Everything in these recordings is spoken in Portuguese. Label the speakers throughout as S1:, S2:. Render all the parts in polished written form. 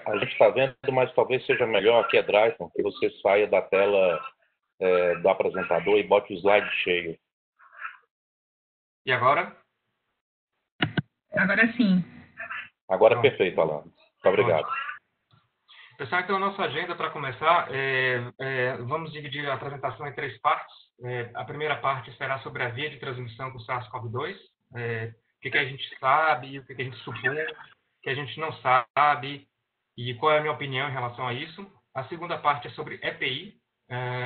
S1: A gente está vendo, mas talvez seja melhor aqui é Drayton, que você saia da tela do apresentador e bote o slide cheio.
S2: E agora?
S3: Agora sim.
S1: Agora é perfeito, Alan. Muito obrigado.
S2: Pessoal, então a nossa agenda para começar, vamos dividir a apresentação em 3 partes. A primeira parte será sobre a via de transmissão do SARS-CoV-2, o que a gente sabe, o que a gente supõe, o que a gente não sabe e qual é a minha opinião em relação a isso. A segunda parte é sobre EPI,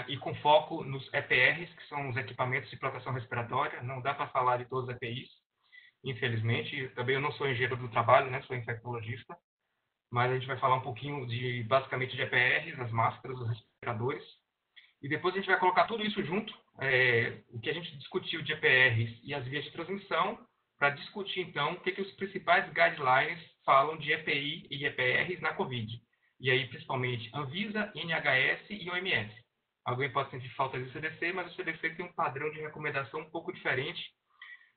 S2: e com foco nos EPRs, que são os equipamentos de proteção respiratória. Não dá para falar de todos os EPIs, infelizmente. Também eu não sou engenheiro do trabalho, né? Sou infectologista. Mas a gente vai falar um pouquinho basicamente de EPRs, as máscaras, os respiradores. E depois a gente vai colocar tudo isso junto, o que a gente discutiu de EPRs e as vias de transmissão, para discutir, então, o que os principais guidelines falam de EPI e EPRs na COVID. E aí, principalmente, Anvisa, NHS e OMS. Alguém pode sentir falta do CDC, mas o CDC tem um padrão de recomendação um pouco diferente.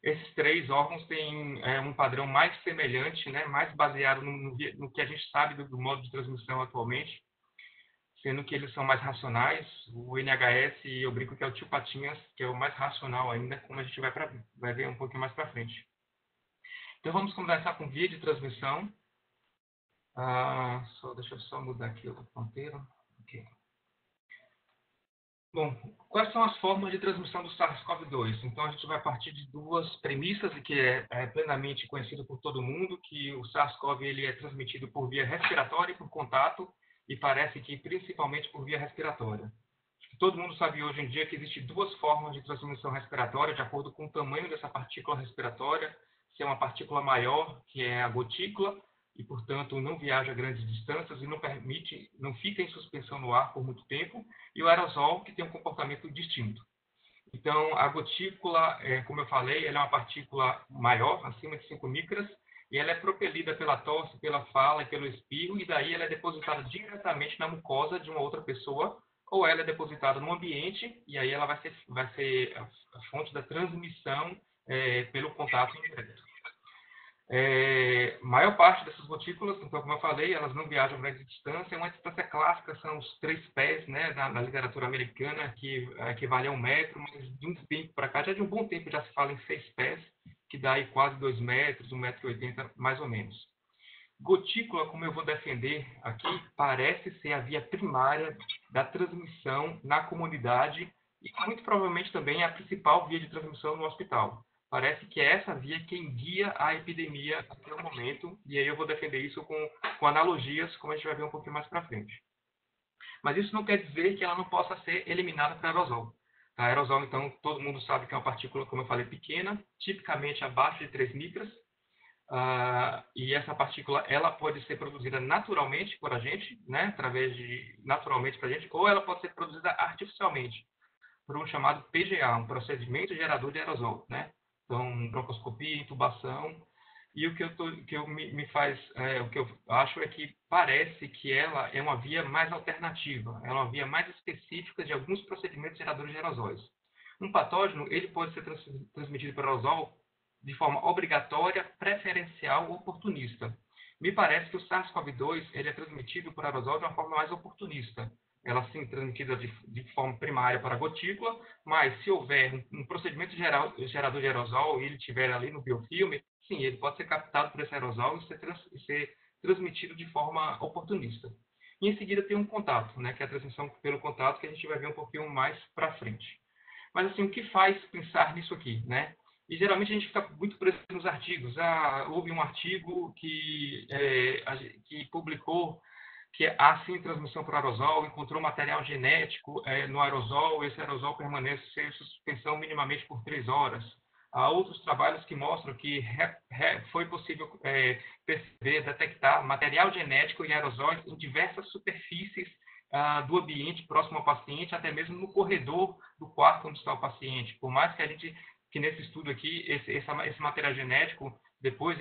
S2: Esses 3 órgãos têm um padrão mais semelhante, né, mais baseado no que a gente sabe do modo de transmissão atualmente, sendo que eles são mais racionais. O NHS, eu brinco que é o tio Patinhas, que é o mais racional ainda, como a gente vai ver um pouquinho mais para frente. Então, vamos começar com via de transmissão. Deixa eu só mudar aqui o ponteiro. Okay. Bom, quais são as formas de transmissão do SARS-CoV-2? Então, a gente vai partir de 2 premissas, e que é plenamente conhecido por todo mundo, que o SARS-CoV ele é transmitido por via respiratória e por contato, e parece que principalmente por via respiratória. Todo mundo sabe hoje em dia que existem 2 formas de transmissão respiratória, de acordo com o tamanho dessa partícula respiratória. Se é uma partícula maior, que é a gotícula, e, portanto, não viaja a grandes distâncias e não fica em suspensão no ar por muito tempo, e o aerosol, que tem um comportamento distinto. Então, a gotícula, como eu falei, ela é uma partícula maior, acima de 5 micras, e ela é propelida pela tosse, pela fala e pelo espirro, e daí ela é depositada diretamente na mucosa de uma outra pessoa, ou ela é depositada no ambiente, e aí ela vai ser a fonte da transmissão pelo contato indireto. Maior parte dessas gotículas, então, como eu falei, elas não viajam a grande distância. Uma distância clássica são os 3 pés, né, na literatura americana, que equivale a 1 metro, mas de um tempo para cá, já de um bom tempo, já se fala em 6 pés, que dá aí quase 2 metros, 1,80 m, mais ou menos. Gotícula, como eu vou defender aqui, parece ser a via primária da transmissão na comunidade e muito provavelmente também a principal via de transmissão no hospital. Parece que é essa via quem guia a epidemia até o momento, e aí eu vou defender isso com analogias, como a gente vai ver um pouquinho mais para frente. Mas isso não quer dizer que ela não possa ser eliminada para aerosol. A aerosol, então, todo mundo sabe que é uma partícula, como eu falei, pequena, tipicamente abaixo de 3 micras, e essa partícula ela pode ser produzida naturalmente por a gente, né, naturalmente para a gente, ou ela pode ser produzida artificialmente, por um chamado PGA, um procedimento gerador de aerosol, né? Então, broncoscopia, intubação. E o que eu acho é que parece que ela é uma via mais alternativa, é uma via mais específica de alguns procedimentos geradores de aerosóis. Um patógeno, ele pode ser transmitido por aerosol de forma obrigatória, preferencial ou oportunista. Me parece que o SARS-CoV-2 ele é transmitido por aerosol de uma forma mais oportunista. Ela sim transmitida de forma primária para a gotícula, mas se houver um procedimento gerador de aerosol e ele estiver ali no biofilme, sim, ele pode ser captado por esse aerosol e ser transmitido de forma oportunista. E em seguida tem um contato, né, que é a transmissão pelo contato, que a gente vai ver um pouquinho mais para frente. Mas assim, o que faz pensar nisso aqui, né? E geralmente a gente fica muito preso nos artigos. Houve um artigo que publicou que há sim transmissão por aerosol, encontrou material genético no aerosol, esse aerosol permanece sem suspensão minimamente por 3 horas. Há outros trabalhos que mostram que foi possível perceber, detectar material genético em aerosóis em diversas superfícies do ambiente próximo ao paciente, até mesmo no corredor do quarto onde está o paciente. Por mais que nesse estudo aqui, esse material genético, depois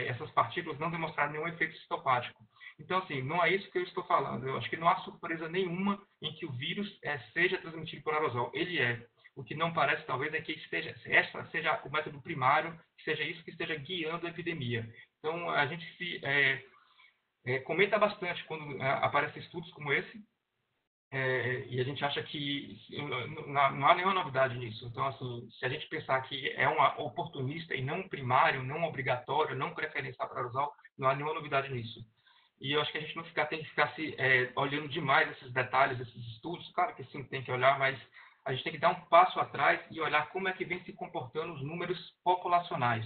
S2: essas partículas não demonstraram nenhum efeito citopático. Então, assim, não é isso que eu estou falando. Eu acho que não há surpresa nenhuma em que o vírus seja transmitido por aerosol. Ele é. O que não parece, talvez, é que essa seja o método primário, que seja isso que esteja guiando a epidemia. Então, a gente comenta bastante quando aparecem estudos como esse, e a gente acha que não há nenhuma novidade nisso. Então, assim, se a gente pensar que é um oportunista e não um primário, não obrigatório, não preferencial para aerosol, não há nenhuma novidade nisso. E eu acho que a gente não tem que ficar olhando demais esses detalhes, esses estudos. Claro que sim, tem que olhar, mas a gente tem que dar um passo atrás e olhar como é que vem se comportando os números populacionais.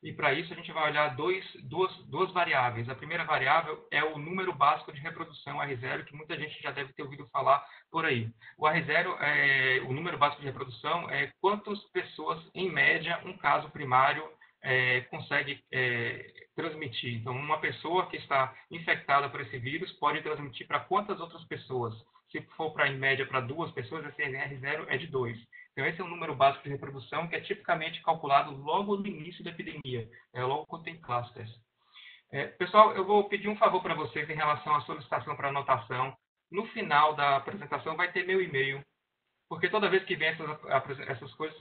S2: E para isso a gente vai olhar duas variáveis. A primeira variável é o número básico de reprodução, R0, que muita gente já deve ter ouvido falar por aí. O R0, o número básico de reprodução, é quantas pessoas, em média, um caso primário consegue transmitir. Então, uma pessoa que está infectada por esse vírus pode transmitir para quantas outras pessoas? Se for em média para 2 pessoas, esse R0 é de 2. Então, esse é o número básico de reprodução que é tipicamente calculado logo no início da epidemia, logo quando tem clusters. Pessoal, eu vou pedir um favor para vocês em relação à solicitação para anotação. No final da apresentação vai ter meu e-mail, porque toda vez que vem essas coisas,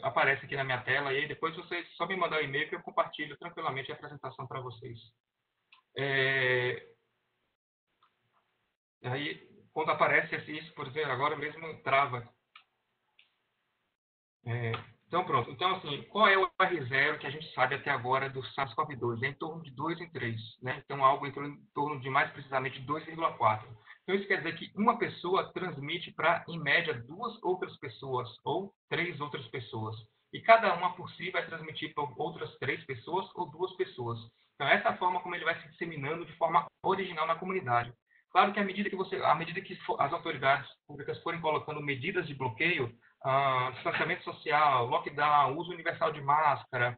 S2: aparece aqui na minha tela, e aí depois vocês só me mandar um e-mail que eu compartilho tranquilamente a apresentação para vocês. Aí, quando aparece isso, por exemplo, agora mesmo trava. Então, pronto. Então, assim, qual é o R0 que a gente sabe até agora do SARS-CoV-2? É em torno de 2 em 3, né? Então, algo em torno de, mais precisamente, 2,4. Então, isso quer dizer que uma pessoa transmite para, em média, 2 outras pessoas ou 3 outras pessoas. E cada uma por si vai transmitir para outras 3 pessoas ou 2 pessoas. Então, essa é a forma como ele vai se disseminando de forma original na comunidade. Claro que à medida que as autoridades públicas forem colocando medidas de bloqueio, distanciamento social, lockdown, uso universal de máscara,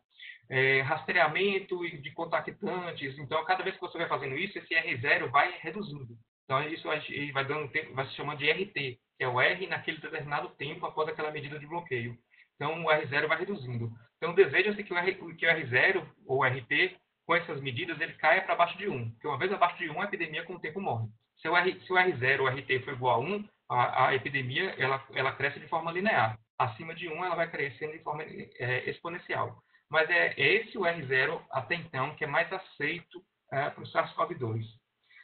S2: rastreamento de contactantes. Então, cada vez que você vai fazendo isso, esse R0 vai reduzindo. Então, isso vai dando tempo, vai se chamando de RT, que é o R naquele determinado tempo após aquela medida de bloqueio. Então, o R0 vai reduzindo. Então, deseja-se que o R0 ou o RT, com essas medidas, ele caia para baixo de 1. Porque uma vez abaixo de 1, a epidemia com o tempo morre. Se o R0 ou o RT for igual a 1, a epidemia ela cresce de forma linear. Acima de 1, ela vai crescendo de forma exponencial. Mas é esse o R0, até então, que é mais aceito para o SARS-CoV-2.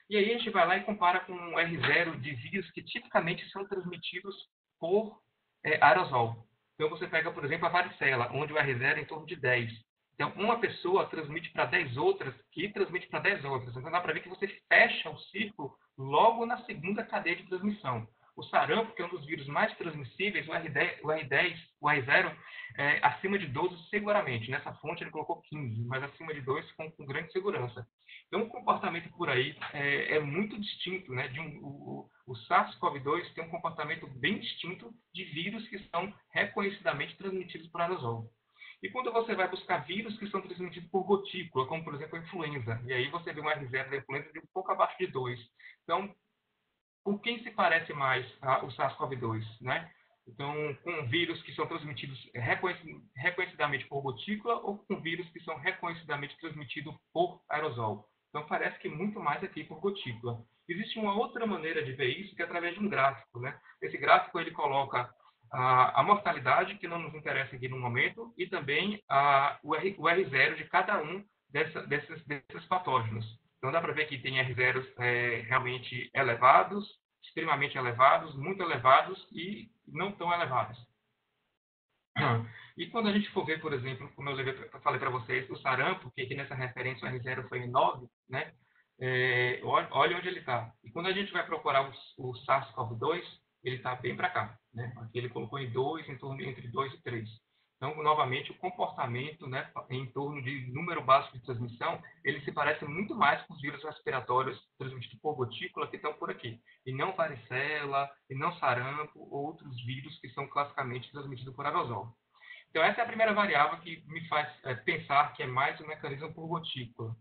S2: E aí a gente vai lá e compara com o R0 de vírus que tipicamente são transmitidos por aerosol. Então você pega, por exemplo, a varicela, onde o R0 é em torno de 10. Então, uma pessoa transmite para 10 outras, que transmite para 10 outras. Então, dá para ver que você fecha o círculo logo na segunda cadeia de transmissão. O sarampo, que é um dos vírus mais transmissíveis, o R0, acima de 12 seguramente. Nessa fonte ele colocou 15, mas acima de 2 com grande segurança. Então, o comportamento por aí é muito distinto, né? O SARS-CoV-2 tem um comportamento bem distinto de vírus que são reconhecidamente transmitidos por aerosol. E quando você vai buscar vírus que são transmitidos por gotícula, como por exemplo a influenza, e aí você vê um R0 da influenza de um pouco abaixo de 2. Então, com quem se parece mais o SARS-CoV-2, né? Então, com vírus que são transmitidos reconhecidamente por gotícula ou com vírus que são reconhecidamente transmitidos por aerosol. Então, parece que muito mais aqui por gotícula. Existe uma outra maneira de ver isso, que é através de um gráfico, né? Esse gráfico ele coloca a mortalidade, que não nos interessa aqui no momento, e também o R0 de cada um desses patógenos. Então, dá para ver que tem R0s realmente elevados, extremamente elevados, muito elevados e não tão elevados. E quando a gente for ver, por exemplo, como eu falei para vocês, o sarampo, que aqui nessa referência o R0 foi em 9, né? Olha onde ele está. E quando a gente vai procurar o SARS-CoV-2, ele está bem para cá. Né? Aqui ele colocou em 2, entre 2 e 3. Então, novamente, o comportamento, né, em torno de número básico de transmissão, ele se parece muito mais com os vírus respiratórios transmitidos por gotícula que estão por aqui. E não varicela, e não sarampo, ou outros vírus que são classicamente transmitidos por aerosol. Então, essa é a primeira variável que me faz pensar que é mais um mecanismo por gotícula.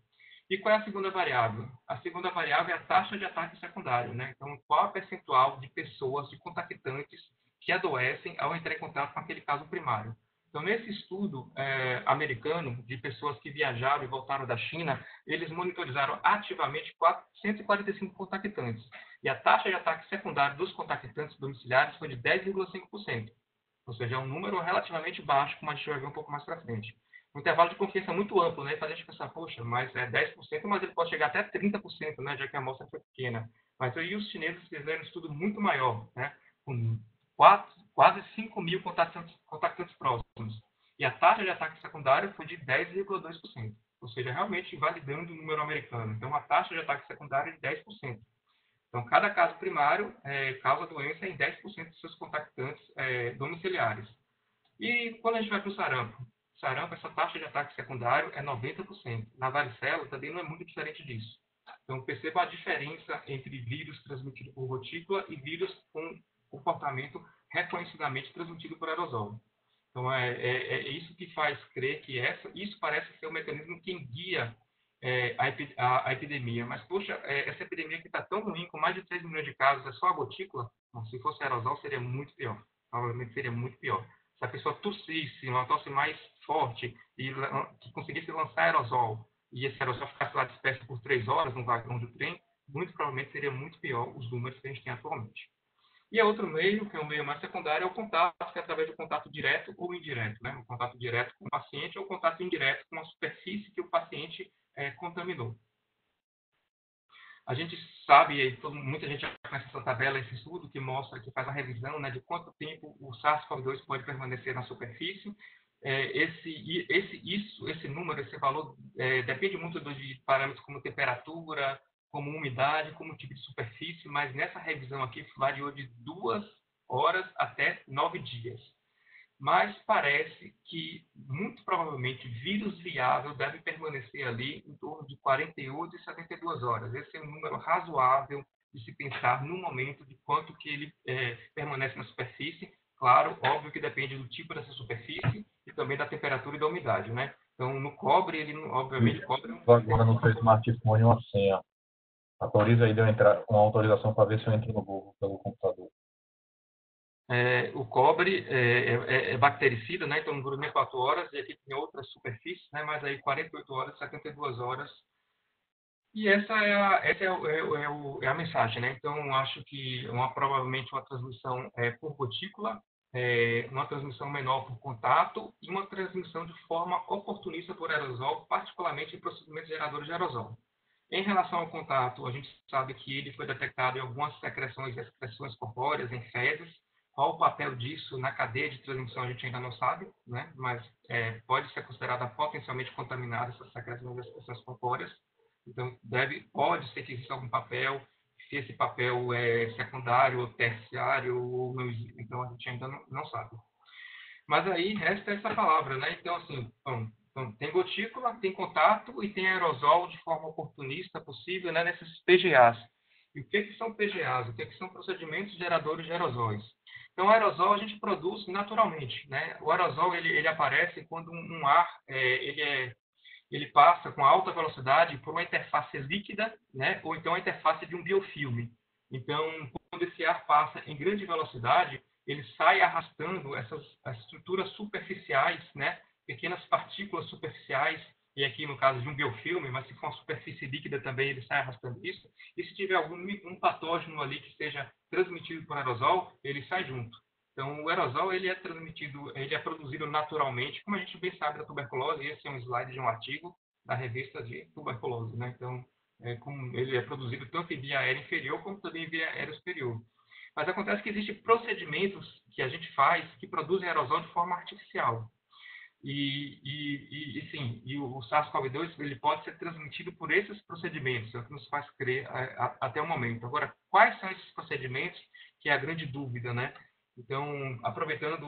S2: E qual é a segunda variável? A segunda variável é a taxa de ataque secundário. Né? Então, qual é o percentual de pessoas, de contactantes, que adoecem ao entrar em contato com aquele caso primário? Então, nesse estudo americano, de pessoas que viajaram e voltaram da China, eles monitorizaram ativamente 145 contactantes. E a taxa de ataque secundário dos contactantes domiciliares foi de 10,5%. Ou seja, é um número relativamente baixo, como a gente vai ver um pouco mais para frente. um intervalo de confiança muito amplo, né? Para a gente pensar, poxa, mas é 10%, mas ele pode chegar até 30%, né? Já que a amostra foi pequena. Mas aí os chineses fizeram um estudo muito maior, né? Com quase 5 mil contactantes próximos. E a taxa de ataque secundário foi de 10,2%. Ou seja, realmente invalidando o número americano. Então, a taxa de ataque secundário é de 10%. Então, cada caso primário causa doença em 10% dos seus contactantes domiciliares. E quando a gente vai para o sarampo, essa taxa de ataque secundário é 90%. Na varicela também não é muito diferente disso. Então, perceba a diferença entre vírus transmitido por gotícula e vírus com comportamento reconhecidamente transmitido por aerosol. Então, é isso que faz crer que isso parece ser o mecanismo que guia a epidemia. Mas, poxa, essa epidemia que está tão ruim, com mais de 3 milhões de casos, é só a gotícula? Bom, se fosse aerosol, seria muito pior. Provavelmente seria muito pior. Se a pessoa tossisse, uma tosse mais forte, e que conseguisse lançar aerosol, e esse aerosol ficasse lá disperso por 3 horas no vagão do trem, muito provavelmente seria muito pior os números que a gente tem atualmente. E a outro meio, que é o meio mais secundário, é o contato, que é através do contato direto ou indireto, né? O contato direto com o paciente ou o contato indireto com a superfície que o paciente contaminou. A gente sabe, muita gente já conhece essa tabela, esse estudo que mostra, que faz a revisão, né, de quanto tempo o SARS-CoV-2 pode permanecer na superfície. Esse número, esse valor, depende muito de parâmetros como temperatura, como umidade, como tipo de superfície, mas nessa revisão aqui variou de 2 horas até 9 dias. Mas parece que, muito provavelmente, vírus viável deve permanecer ali em torno de 48 e 72 horas. Esse é um número razoável de se pensar no momento de quanto que ele permanece na superfície. Claro, óbvio que depende do tipo dessa superfície e também da temperatura e da umidade, né? Então, no cobre, ele, obviamente, cobre...
S3: Agora no seu smartphone uma senha. Autoriza aí de eu entrar com autorização para ver se eu entro no Google pelo computador.
S2: O cobre é bactericida, né? Então dura 24 horas, e aqui tem outras superfícies, né? Mas aí 48 horas, 72 horas. E essa é a mensagem, né? Então, acho que provavelmente uma transmissão por gotícula, uma transmissão menor por contato e uma transmissão de forma oportunista por aerosol, particularmente em procedimentos geradores de aerosol. Em relação ao contato, a gente sabe que ele foi detectado em algumas secreções e excreções corpóreas, em fezes. Qual o papel disso na cadeia de transmissão a gente ainda não sabe, né? Mas pode ser considerada potencialmente contaminada essas secreções e excreções corpóreas. Então, pode ser que exista algum papel, se esse papel é secundário ou terciário, ou não existe. Então, a gente ainda não sabe. Mas aí resta essa palavra, né? Então, assim, tem gotícula, tem contato e tem aerosol de forma oportunista possível, né, nesses PGAs. E o que são PGAs? O que são procedimentos geradores de aerosóis? Então, o aerosol a gente produz naturalmente, né? O aerosol ele aparece quando um ar ele passa com alta velocidade por uma interface líquida, né? Ou então a interface de um biofilme. Então, quando esse ar passa em grande velocidade, ele sai arrastando essas estruturas superficiais, né? Pequenas partículas superficiais, e aqui no caso de um biofilme, mas se for uma superfície líquida também, ele sai arrastando isso. E se tiver um patógeno ali que seja transmitido por aerosol, ele sai junto. Então, o aerosol ele é produzido naturalmente, como a gente bem sabe da tuberculose. Esse é um slide de um artigo da revista de tuberculose, né? Então, como ele é produzido tanto em via aérea inferior como também em via aérea superior. Mas acontece que existem procedimentos que a gente faz que produzem aerosol de forma artificial. E o SARS-CoV-2 ele pode ser transmitido por esses procedimentos, é o que nos faz crer até o momento. Agora, quais são esses procedimentos, que é a grande dúvida, né? Então, aproveitando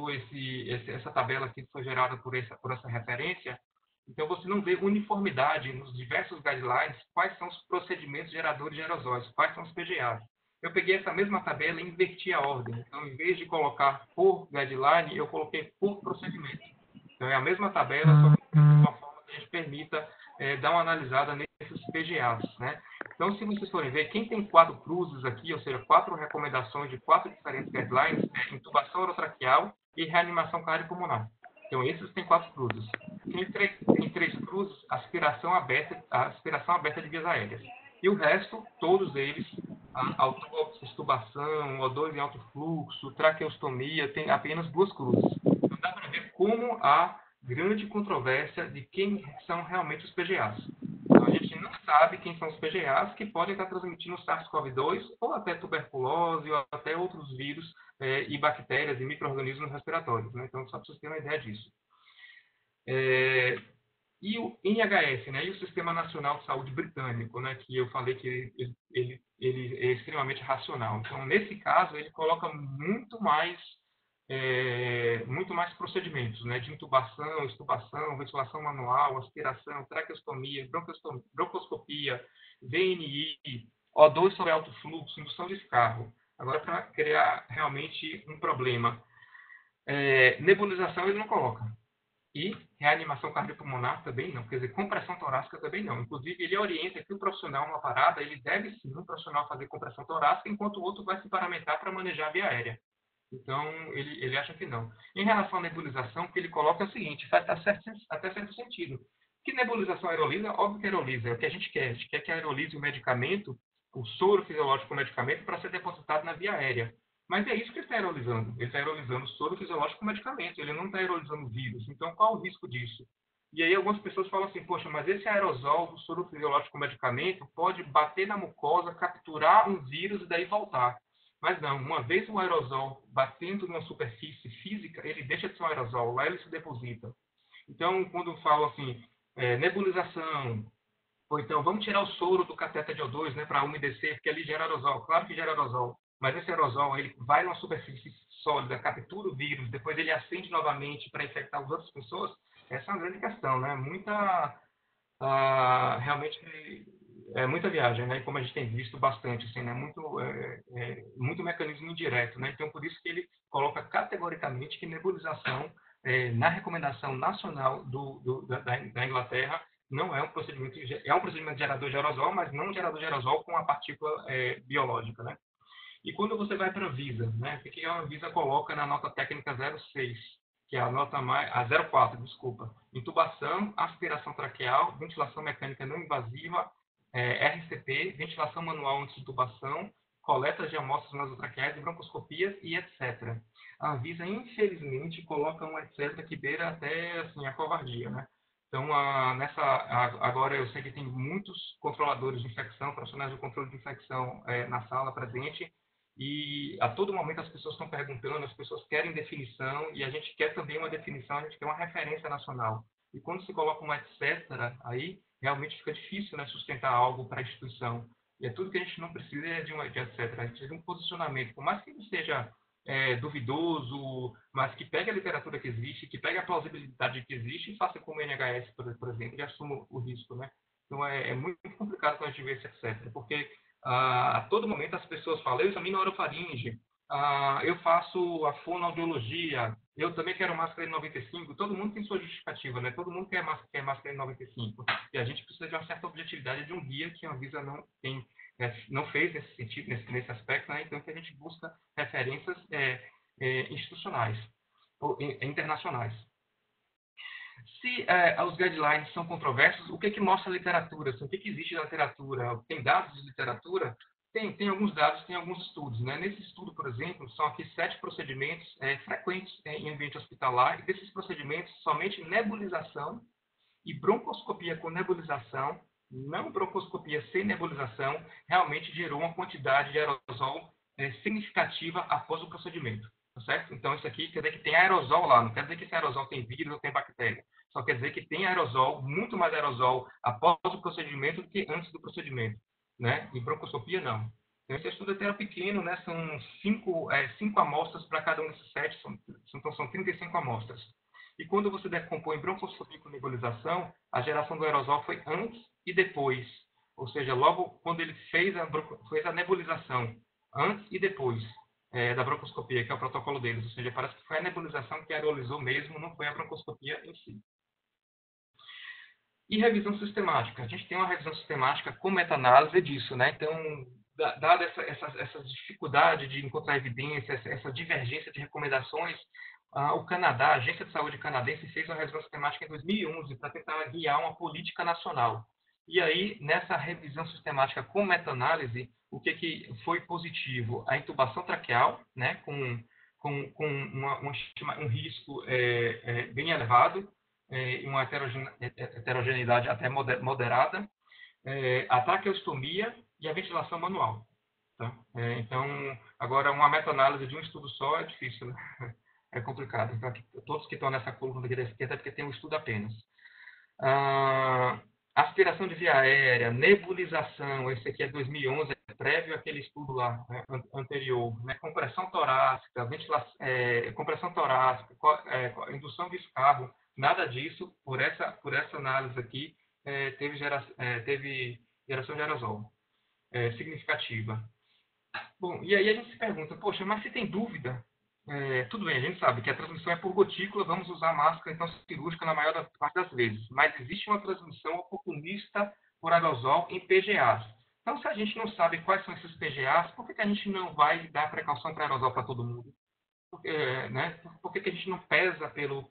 S2: essa tabela aqui que foi gerada por essa referência, então você não vê uniformidade nos diversos guidelines quais são os procedimentos geradores de aerosóis, quais são os PGAs. Eu peguei essa mesma tabela e inverti a ordem. Então, em vez de colocar por guideline, eu coloquei por procedimento. Então, é a mesma tabela, só que de uma forma que a gente permita dar uma analisada nesses PGAs, né? Então, se vocês forem ver, quem tem 4 cruzes aqui, ou seja, 4 recomendações de 4 diferentes guidelines, é intubação orotraqueal e reanimação cardiopulmonar. Então, esses têm 4 cruzes. Quem tem 3 cruzes, aspiração aberta de vias aéreas. E o resto, todos eles, extubação, O2 em alto fluxo, traqueostomia, tem apenas 2 cruzes. Então, dá para ver como há grande controvérsia de quem são realmente os PGAs. Então, a gente não sabe quem são os PGAs que podem estar transmitindo SARS-CoV-2 ou até tuberculose ou até outros vírus e bactérias e micro-organismos respiratórios, né? Então, só para vocês terem uma ideia disso. E o NHS, né, e o Sistema Nacional de Saúde Britânico, né, que eu falei que ele é extremamente racional. Então, nesse caso, ele coloca muito mais procedimentos, né, de intubação, extubação, ventilação manual, aspiração, traqueostomia, broncoscopia, VNI, O2 sobre alto fluxo, indução de escarro. Agora, para criar realmente um problema, nebulização ele não coloca. E reanimação cardiopulmonar também não, quer dizer, compressão torácica também não. Inclusive, ele orienta que o profissional, numa parada, ele deve sim, um profissional fazer compressão torácica, enquanto o outro vai se paramentar para manejar a via aérea. Então, ele acha que não. Em relação à nebulização, o que ele coloca é o seguinte, faz até certo sentido. Que nebulização aerolisa? Óbvio que aerolisa, é o que a gente quer. A gente quer que aerolise o medicamento, o soro fisiológico do medicamento, para ser depositado na via aérea. Mas é isso que ele está aerolizando. Ele está aerolizando soro fisiológico com medicamento. Ele não está aerolizando vírus. Então, qual o risco disso? E aí algumas pessoas falam assim, poxa, mas esse aerosol do soro fisiológico com medicamento pode bater na mucosa, capturar um vírus e daí voltar. Mas não, uma vez o aerosol batendo numa superfície física, ele deixa de ser um aerosol, lá ele se deposita. Então, quando falam assim, nebulização, ou então vamos tirar o soro do cateter de O2, né, para umedecer, porque ali gera aerosol. Claro que gera aerosol, mas esse aerosol ele vai numa superfície sólida, captura o vírus, depois ele acende novamente para infectar as outras pessoas. Essa é uma grande questão, né? Realmente é muita viagem, né? Como a gente tem visto bastante, assim, né? Muito mecanismo indireto, né? Então, por isso que ele coloca categoricamente que nebulização, na recomendação nacional da Inglaterra, não é um procedimento gerador de aerosol, mas não um gerador de aerosol com a partícula biológica, né? E quando você vai para a Anvisa, né? O que a Anvisa coloca na nota técnica 06? Que é a nota a 04, desculpa. Intubação, aspiração traqueal, ventilação mecânica não invasiva, RCP, ventilação manual antes de intubação, coleta de amostras nasotraqueais e broncoscopias e etc. A Anvisa, infelizmente, coloca um etc. que beira até assim, a covardia, né? Então, agora eu sei que tem muitos controladores de infecção, profissionais de controle de infecção na sala presente, e a todo momento as pessoas estão perguntando, as pessoas querem definição, e a gente quer também uma definição, a gente quer uma referência nacional. E quando se coloca uma etc., aí realmente fica difícil, né, sustentar algo para a instituição. E é tudo que a gente não precisa de etc., a gente precisa de um posicionamento, por mais que ele seja duvidoso, mas que pegue a literatura que existe, que pegue a plausibilidade que existe e faça como o NHS, por exemplo, e assuma o risco, né? Então é muito complicado quando a gente vê esse etc., porque a todo momento as pessoas falam, eu examino a orofaringe, eu faço a fonoaudiologia, eu também quero máscara N95, todo mundo tem sua justificativa, né? Todo mundo quer máscara N95. E a gente precisa de uma certa objetividade de um guia que a Anvisa não fez nesse sentido, nesse aspecto, né? Então que a gente busca referências institucionais ou internacionais. Se os guidelines são controversos, o que mostra a literatura? Assim, o que existe na literatura? Tem dados de literatura? Tem alguns dados, tem alguns estudos, né? Nesse estudo, por exemplo, são aqui 7 procedimentos frequentes em ambiente hospitalar, e desses procedimentos, somente nebulização e broncoscopia com nebulização, não broncoscopia sem nebulização, realmente gerou uma quantidade de aerosol significativa após o procedimento. Tá certo? Então, isso aqui quer dizer que tem aerosol lá, não quer dizer que esse aerosol tem vírus ou tem bactéria. Só quer dizer que tem aerosol, muito mais aerosol após o procedimento do que antes do procedimento. Né? E broncoscopia, não. Então, esse estudo até era pequeno, né? São 5 amostras para cada um desses 7, então são 35 amostras. E quando você decompõe broncoscopia com nebulização, a geração do aerosol foi antes e depois. Ou seja, logo quando ele fez a nebulização, antes e depois da broncoscopia, que é o protocolo deles. Ou seja, parece que foi a nebulização que aerolizou mesmo, não foi a broncoscopia em si. E revisão sistemática. A gente tem uma revisão sistemática com meta-análise disso, né? Então, dada essa dificuldade de encontrar evidência, essa divergência de recomendações, o Canadá, a Agência de Saúde canadense, fez uma revisão sistemática em 2011 para tentar guiar uma política nacional. E aí, nessa revisão sistemática com meta-análise, o que foi positivo? A intubação traqueal, né, com um risco bem elevado, uma heterogeneidade até moderada, a traqueostomia e a ventilação manual. Tá? Então, agora, uma meta-análise de um estudo só é difícil, né? É complicado. Então, aqui, todos que estão nessa coluna aqui da esquerda é porque tem um estudo apenas. Aspiração de via aérea, nebulização, esse aqui é 2011, é prévio àquele estudo lá, né, anterior, né, compressão torácica, compressão torácica, indução de escarro, nada disso, por essa análise aqui, teve geração de aerosol significativa. Bom, e aí a gente se pergunta, poxa, mas se tem dúvida, tudo bem, a gente sabe que a transmissão é por gotícula, vamos usar máscara então cirúrgica na maior parte das vezes, mas existe uma transmissão oportunista por aerosol em PGAs. Então, se a gente não sabe quais são esses PGAs, por que a gente não vai dar precaução para aerosol para todo mundo? Por que a gente não pesa pelo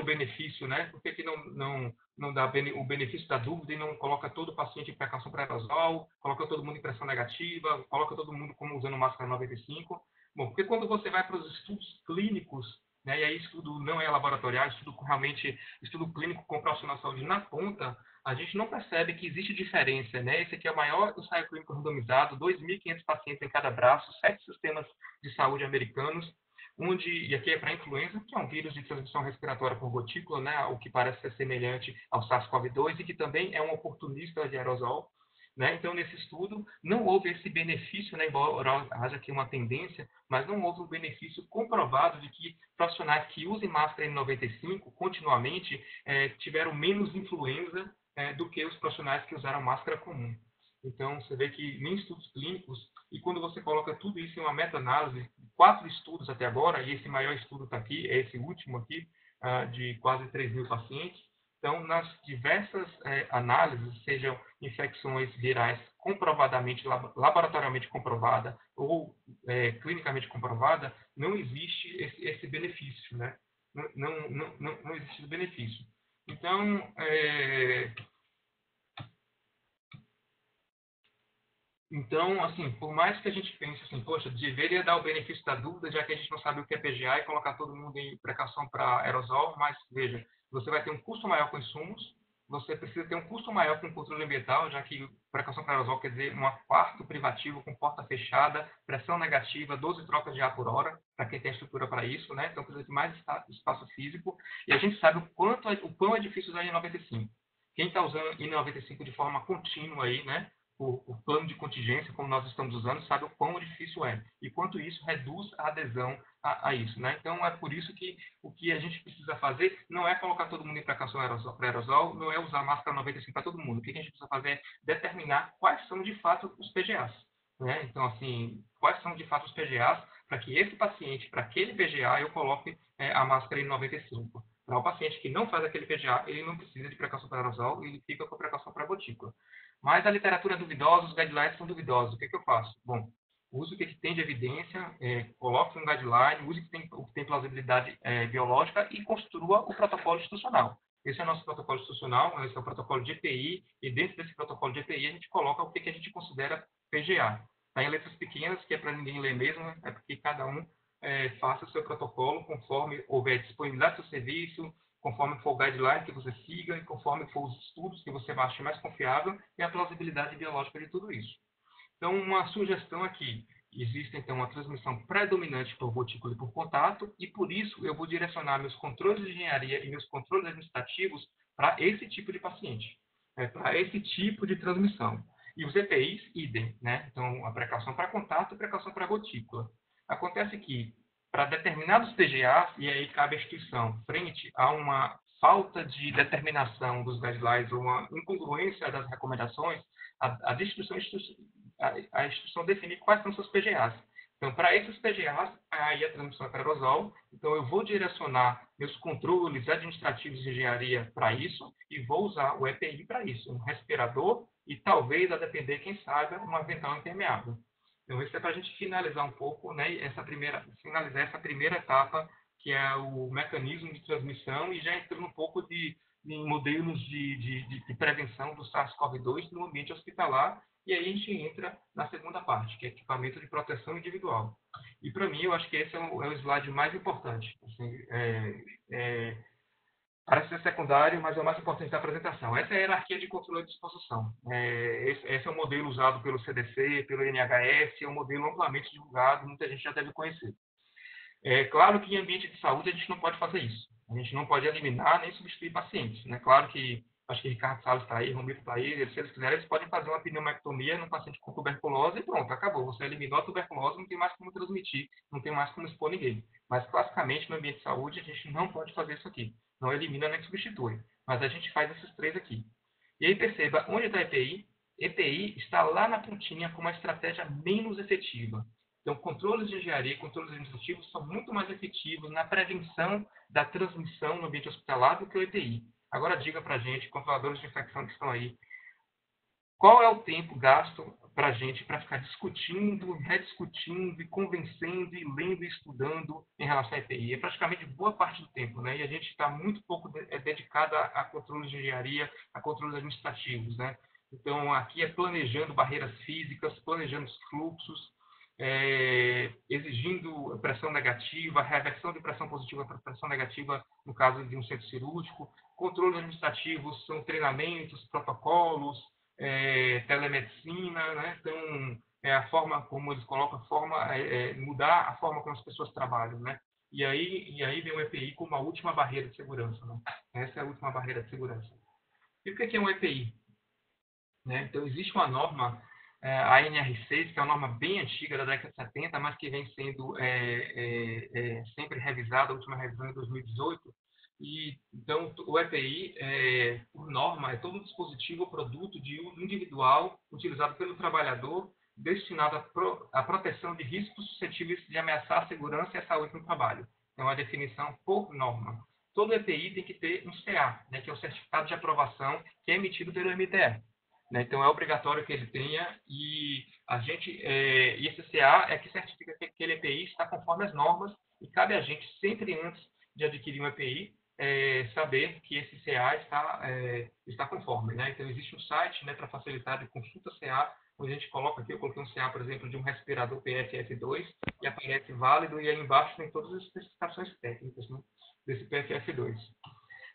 S2: benefício, né? Por que não dá o benefício da dúvida e não coloca todo o paciente em precaução para aerosol, coloca todo mundo em pressão negativa, coloca todo mundo como usando máscara 95? Bom, porque quando você vai para os estudos clínicos, né, e aí estudo não é laboratorial, estudo clínico com profissional de saúde na ponta, a gente não percebe que existe diferença, né? Esse aqui é o maior ensaio clínico randomizado, 2.500 pacientes em cada braço, 7 sistemas de saúde americanos, e aqui é para a influenza, que é um vírus de transmissão respiratória por gotícula, né, o que parece ser semelhante ao SARS-CoV-2 e que também é um oportunista de aerosol. Né? Então, nesse estudo, não houve esse benefício, né, embora haja aqui uma tendência, mas não houve um benefício comprovado de que profissionais que usem máscara N95 continuamente tiveram menos influenza do que os profissionais que usaram máscara comum. Então, você vê que nem estudos clínicos, e quando você coloca tudo isso em uma meta-análise, 4 estudos até agora, e esse maior estudo está aqui, é esse último aqui, de quase 3.000 pacientes. Então, nas diversas análises, sejam infecções virais comprovadamente, laboratorialmente comprovada ou clinicamente comprovada, não existe esse benefício, né? Não existe esse benefício. Então, Então, assim, por mais que a gente pense assim, poxa, deveria dar o benefício da dúvida, já que a gente não sabe o que é PGA e colocar todo mundo em precaução para aerosol, mas veja, você vai ter um custo maior com insumos, você precisa ter um custo maior com controle ambiental, já que precaução para aerosol quer dizer um quarto privativo com porta fechada, pressão negativa, 12 trocas de ar por hora, para quem tem estrutura para isso, né? Então precisa de mais espaço físico, e a gente sabe o quão é difícil usar N95. Quem está usando N95 de forma contínua aí, né? O plano de contingência, como nós estamos usando, sabe o quão difícil é. E quanto isso reduz a adesão a isso. Né? Então, é por isso que o que a gente precisa fazer não é colocar todo mundo em precaução para aerosol, não é usar máscara 95 para todo mundo. O que a gente precisa fazer é determinar quais são, de fato, os PGAs. Né? Então, assim, quais são, de fato, os PGAs para que esse paciente, para aquele PGA, eu coloque a máscara em 95. Para o paciente que não faz aquele PGA, ele não precisa de precaução para aerosol, ele fica com precaução para gotícula. Mas a literatura é duvidosa, os guidelines são duvidosos. O que eu faço? Bom, use o que tem de evidência, coloque um guideline, use o que tem plausibilidade biológica e construa o protocolo institucional. Esse é o nosso protocolo institucional, esse é o protocolo de EPI, e dentro desse protocolo de EPI a gente coloca o que a gente considera PGA. Está em letras pequenas, que é para ninguém ler mesmo, é porque cada um faça o seu protocolo conforme houver disponibilidade do seu serviço, conforme for o guideline que você siga e conforme for os estudos que você ache mais confiável e a plausibilidade biológica de tudo isso. Então, uma sugestão aqui. Existe, então, uma transmissão predominante por gotícula e por contato, e por isso eu vou direcionar meus controles de engenharia e meus controles administrativos para esse tipo de paciente, para esse tipo de transmissão. E os EPIs, idem, né? Então, a precaução para contato e a precaução para gotícula. Acontece que, para determinados PGAs, e aí cabe à instituição, frente a uma falta de determinação dos guidelines ou uma incongruência das recomendações, a instituição define quais são seus PGAs. Então, para esses PGAs, aí a transmissão é para aerosol, então eu vou direcionar meus controles administrativos de engenharia para isso e vou usar o EPI para isso, um respirador e talvez, a depender, quem sabe, um avental impermeável. Então, isso é para a gente finalizar um pouco, né, finalizar essa primeira etapa, que é o mecanismo de transmissão, e já entrando um pouco em modelos de prevenção do SARS-CoV-2 no ambiente hospitalar, e aí a gente entra na segunda parte, que é equipamento de proteção individual. E para mim, eu acho que esse é o slide mais importante. Assim, parece ser secundário, mas é o mais importante da apresentação. Essa é a hierarquia de controle de exposição. Esse é o modelo usado pelo CDC, pelo NHS, é um modelo amplamente divulgado, muita gente já deve conhecer. É claro que em ambiente de saúde a gente não pode fazer isso. A gente não pode eliminar nem substituir pacientes. Né? Claro que, acho que Ricardo Salles está aí, Romito está aí, se eles quiserem, eles podem fazer uma pneumectomia num paciente com tuberculose e pronto, acabou. Você eliminou a tuberculose, não tem mais como transmitir, não tem mais como expor ninguém. Mas, classicamente, no ambiente de saúde, a gente não pode fazer isso aqui. Não elimina nem substitui. Mas a gente faz esses três aqui. E aí perceba, onde está a EPI? EPI está lá na pontinha com uma estratégia menos efetiva. Então, controles de engenharia e controles administrativos são muito mais efetivos na prevenção da transmissão no ambiente hospitalar do que o EPI. Agora, diga para a gente, controladores de infecção que estão aí, qual é o tempo gasto para a gente para ficar discutindo, rediscutindo e convencendo e lendo e estudando em relação à EPI? É praticamente boa parte do tempo, né? E a gente está muito pouco dedicado a controles de engenharia, a controles administrativos, né? Então, aqui é planejando barreiras físicas, planejando os fluxos, exigindo pressão negativa, reversão de pressão positiva para pressão negativa no caso de um centro cirúrgico. Controles administrativos são treinamentos, protocolos, telemedicina, né? Então, a forma como eles colocam, mudar a forma como as pessoas trabalham, né? E aí vem o EPI como a última barreira de segurança, né? Essa é a última barreira de segurança. E o que é um EPI? Né? Então, existe uma norma, a NR6, que é uma norma bem antiga, da década de 70, mas que vem sendo sempre revisada, a última revisão em 2018. E, então, o EPI, por norma, é todo um dispositivo ou produto de uso individual utilizado pelo trabalhador destinado à proteção de riscos suscetíveis de ameaçar a segurança e a saúde no trabalho. Então, a definição por norma. Todo EPI tem que ter um CA, né, que é o Certificado de Aprovação, que é emitido pelo MTE. Né? Então, é obrigatório que ele tenha e e esse CA é que certifica que aquele EPI está conforme as normas e cabe a gente, sempre antes de adquirir um EPI, saber que esse CA está conforme. Né? Então, existe um site, né, para facilitar de consulta CA, onde a gente coloca aqui, eu coloquei um CA, por exemplo, de um respirador PFF2 e aparece válido e aí embaixo tem todas as especificações técnicas, né, desse PFF2.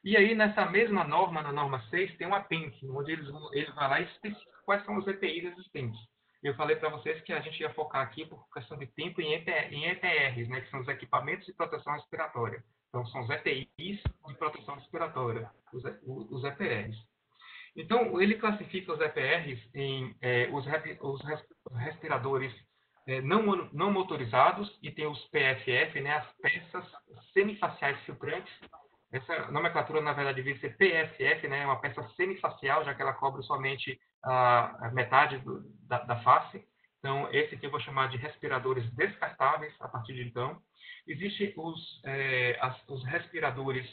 S2: E aí, nessa mesma norma, na norma 6, tem um apêndice, onde ele vai lá e especifica quais são os EPIs existentes. Eu falei para vocês que a gente ia focar aqui, por questão de tempo, em EPRs, né, que são os equipamentos de proteção respiratória. Então, são os EPIs de proteção respiratória, os EPRs. Então, ele classifica os EPRs em os respiradores não motorizados e tem os PFF, né, as peças semifaciais filtrantes. Essa nomenclatura, na verdade, devia ser PFF, né? É uma peça semifacial, já que ela cobre somente a metade da face. Então, esse aqui eu vou chamar de respiradores descartáveis a partir de então. Existem os respiradores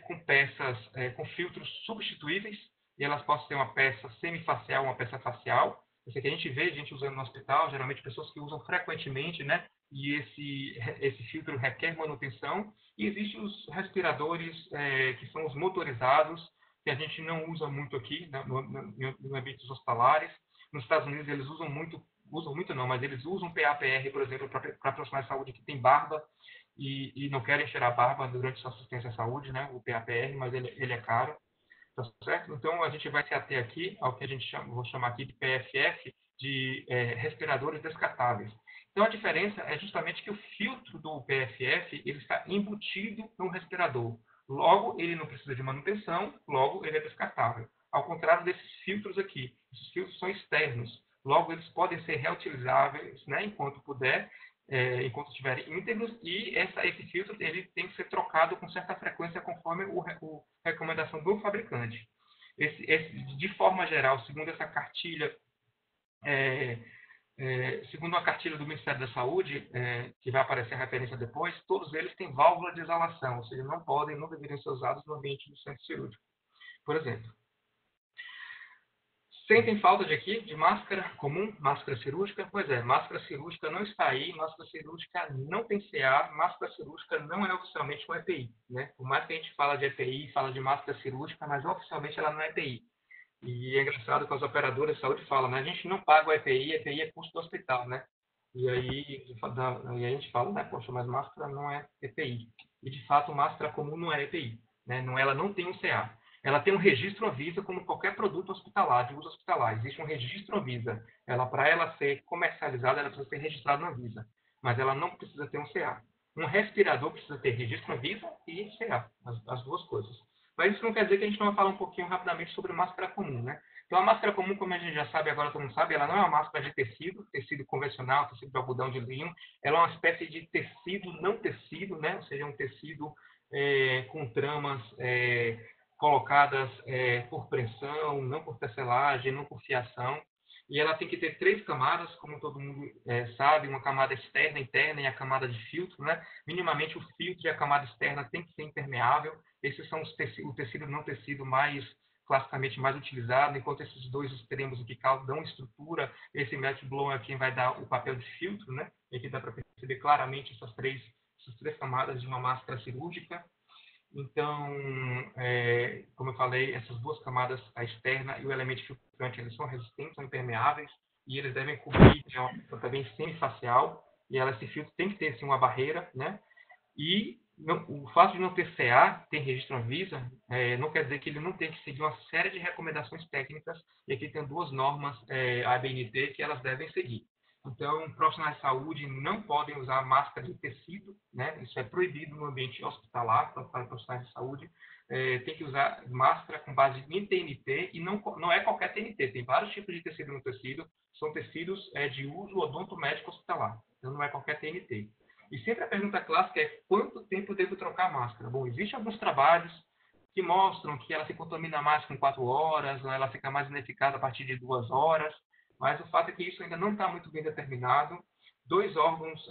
S2: com peças, com filtros substituíveis, e elas podem ter uma peça semifacial, uma peça facial. Esse aqui a gente vê gente usando no hospital, geralmente pessoas que usam frequentemente, né? E esse filtro requer manutenção. E existem os respiradores que são os motorizados, que a gente não usa muito aqui, né, no ambientes hospitalares. Nos Estados Unidos eles usam muito não, mas eles usam PAPR, por exemplo, para profissionais de saúde que têm barba e não querem cheirar barba durante sua assistência à saúde, né, o PAPR, mas ele é caro. Tá certo? Então, a gente vai se ater aqui ao que vou chamar aqui de PFF, de respiradores descartáveis. Então, a diferença é justamente que o filtro do PFF ele está embutido no respirador. Logo, ele não precisa de manutenção, logo, ele é descartável. Ao contrário desses filtros aqui. Esses filtros são externos. Logo, eles podem ser reutilizáveis, né, enquanto puder, enquanto estiverem íntegros, e esse filtro ele tem que ser trocado com certa frequência conforme a recomendação do fabricante. De forma geral, segundo essa cartilha, segundo a cartilha do Ministério da Saúde, que vai aparecer a referência depois, todos eles têm válvula de exalação, ou seja, não deveriam ser usados no ambiente do centro cirúrgico, por exemplo. Sentem falta de máscara comum, máscara cirúrgica? Pois é, máscara cirúrgica não está aí, máscara cirúrgica não tem CA, máscara cirúrgica não é oficialmente uma EPI, né? Por mais que a gente fala de EPI, fala de máscara cirúrgica, mas oficialmente ela não é EPI. E é engraçado que as operadoras de saúde falam, né? A gente não paga o EPI é custo do hospital, né? E aí a gente fala, né? Poxa, mas máscara não é EPI. E de fato, máscara comum não é EPI, né? Não, ela não tem um CA. Ela tem um registro Anvisa como qualquer produto hospitalar, de uso hospitalar. Existe um registro Anvisa. Para ela ser comercializada, ela precisa ser registrada na Anvisa. Mas ela não precisa ter um CA. Um respirador precisa ter registro Anvisa e CA, as duas coisas. Mas isso não quer dizer que a gente não vai falar um pouquinho rapidamente sobre máscara comum, né? Então, a máscara comum, como a gente já sabe, agora todo mundo sabe, ela não é uma máscara de tecido convencional, tecido de algodão de linho. Ela é uma espécie de tecido não tecido, né? Ou seja, um tecido com tramas colocadas por pressão, não por tecelagem, não por fiação. E ela tem que ter 3 camadas, como todo mundo sabe, uma camada externa, interna e a camada de filtro, né? Minimamente o filtro e a camada externa tem que ser impermeável. Esses são o tecido não tecido classicamente mais utilizado, enquanto esses dois extremos que dão estrutura, esse melt blown é quem vai dar o papel de filtro, né? E aqui dá para perceber claramente essas três camadas de uma máscara cirúrgica. Então, como eu falei, essas duas camadas, a externa e o elemento filtrante, eles são resistentes, são impermeáveis, e eles devem cobrir também semifacial, e esse filtro tem que ter assim, uma barreira, né? E o fato de não ter CA, ter registro Anvisa, não quer dizer que ele não tem que seguir uma série de recomendações técnicas, e aqui tem 2 normas ABNT que elas devem seguir. Então, profissionais de saúde não podem usar máscara de tecido, né? Isso é proibido no ambiente hospitalar para profissionais de saúde. Tem que usar máscara com base em TNT, e não é qualquer TNT, tem vários tipos de tecido no tecido, são tecidos de uso odontomédico hospitalar, então não é qualquer TNT. E sempre a pergunta clássica é quanto tempo eu devo trocar a máscara? Bom, existem alguns trabalhos que mostram que ela se contamina mais com 4 horas, ou ela fica mais ineficaz a partir de 2 horas, mas o fato é que isso ainda não está muito bem determinado. 2 órgãos,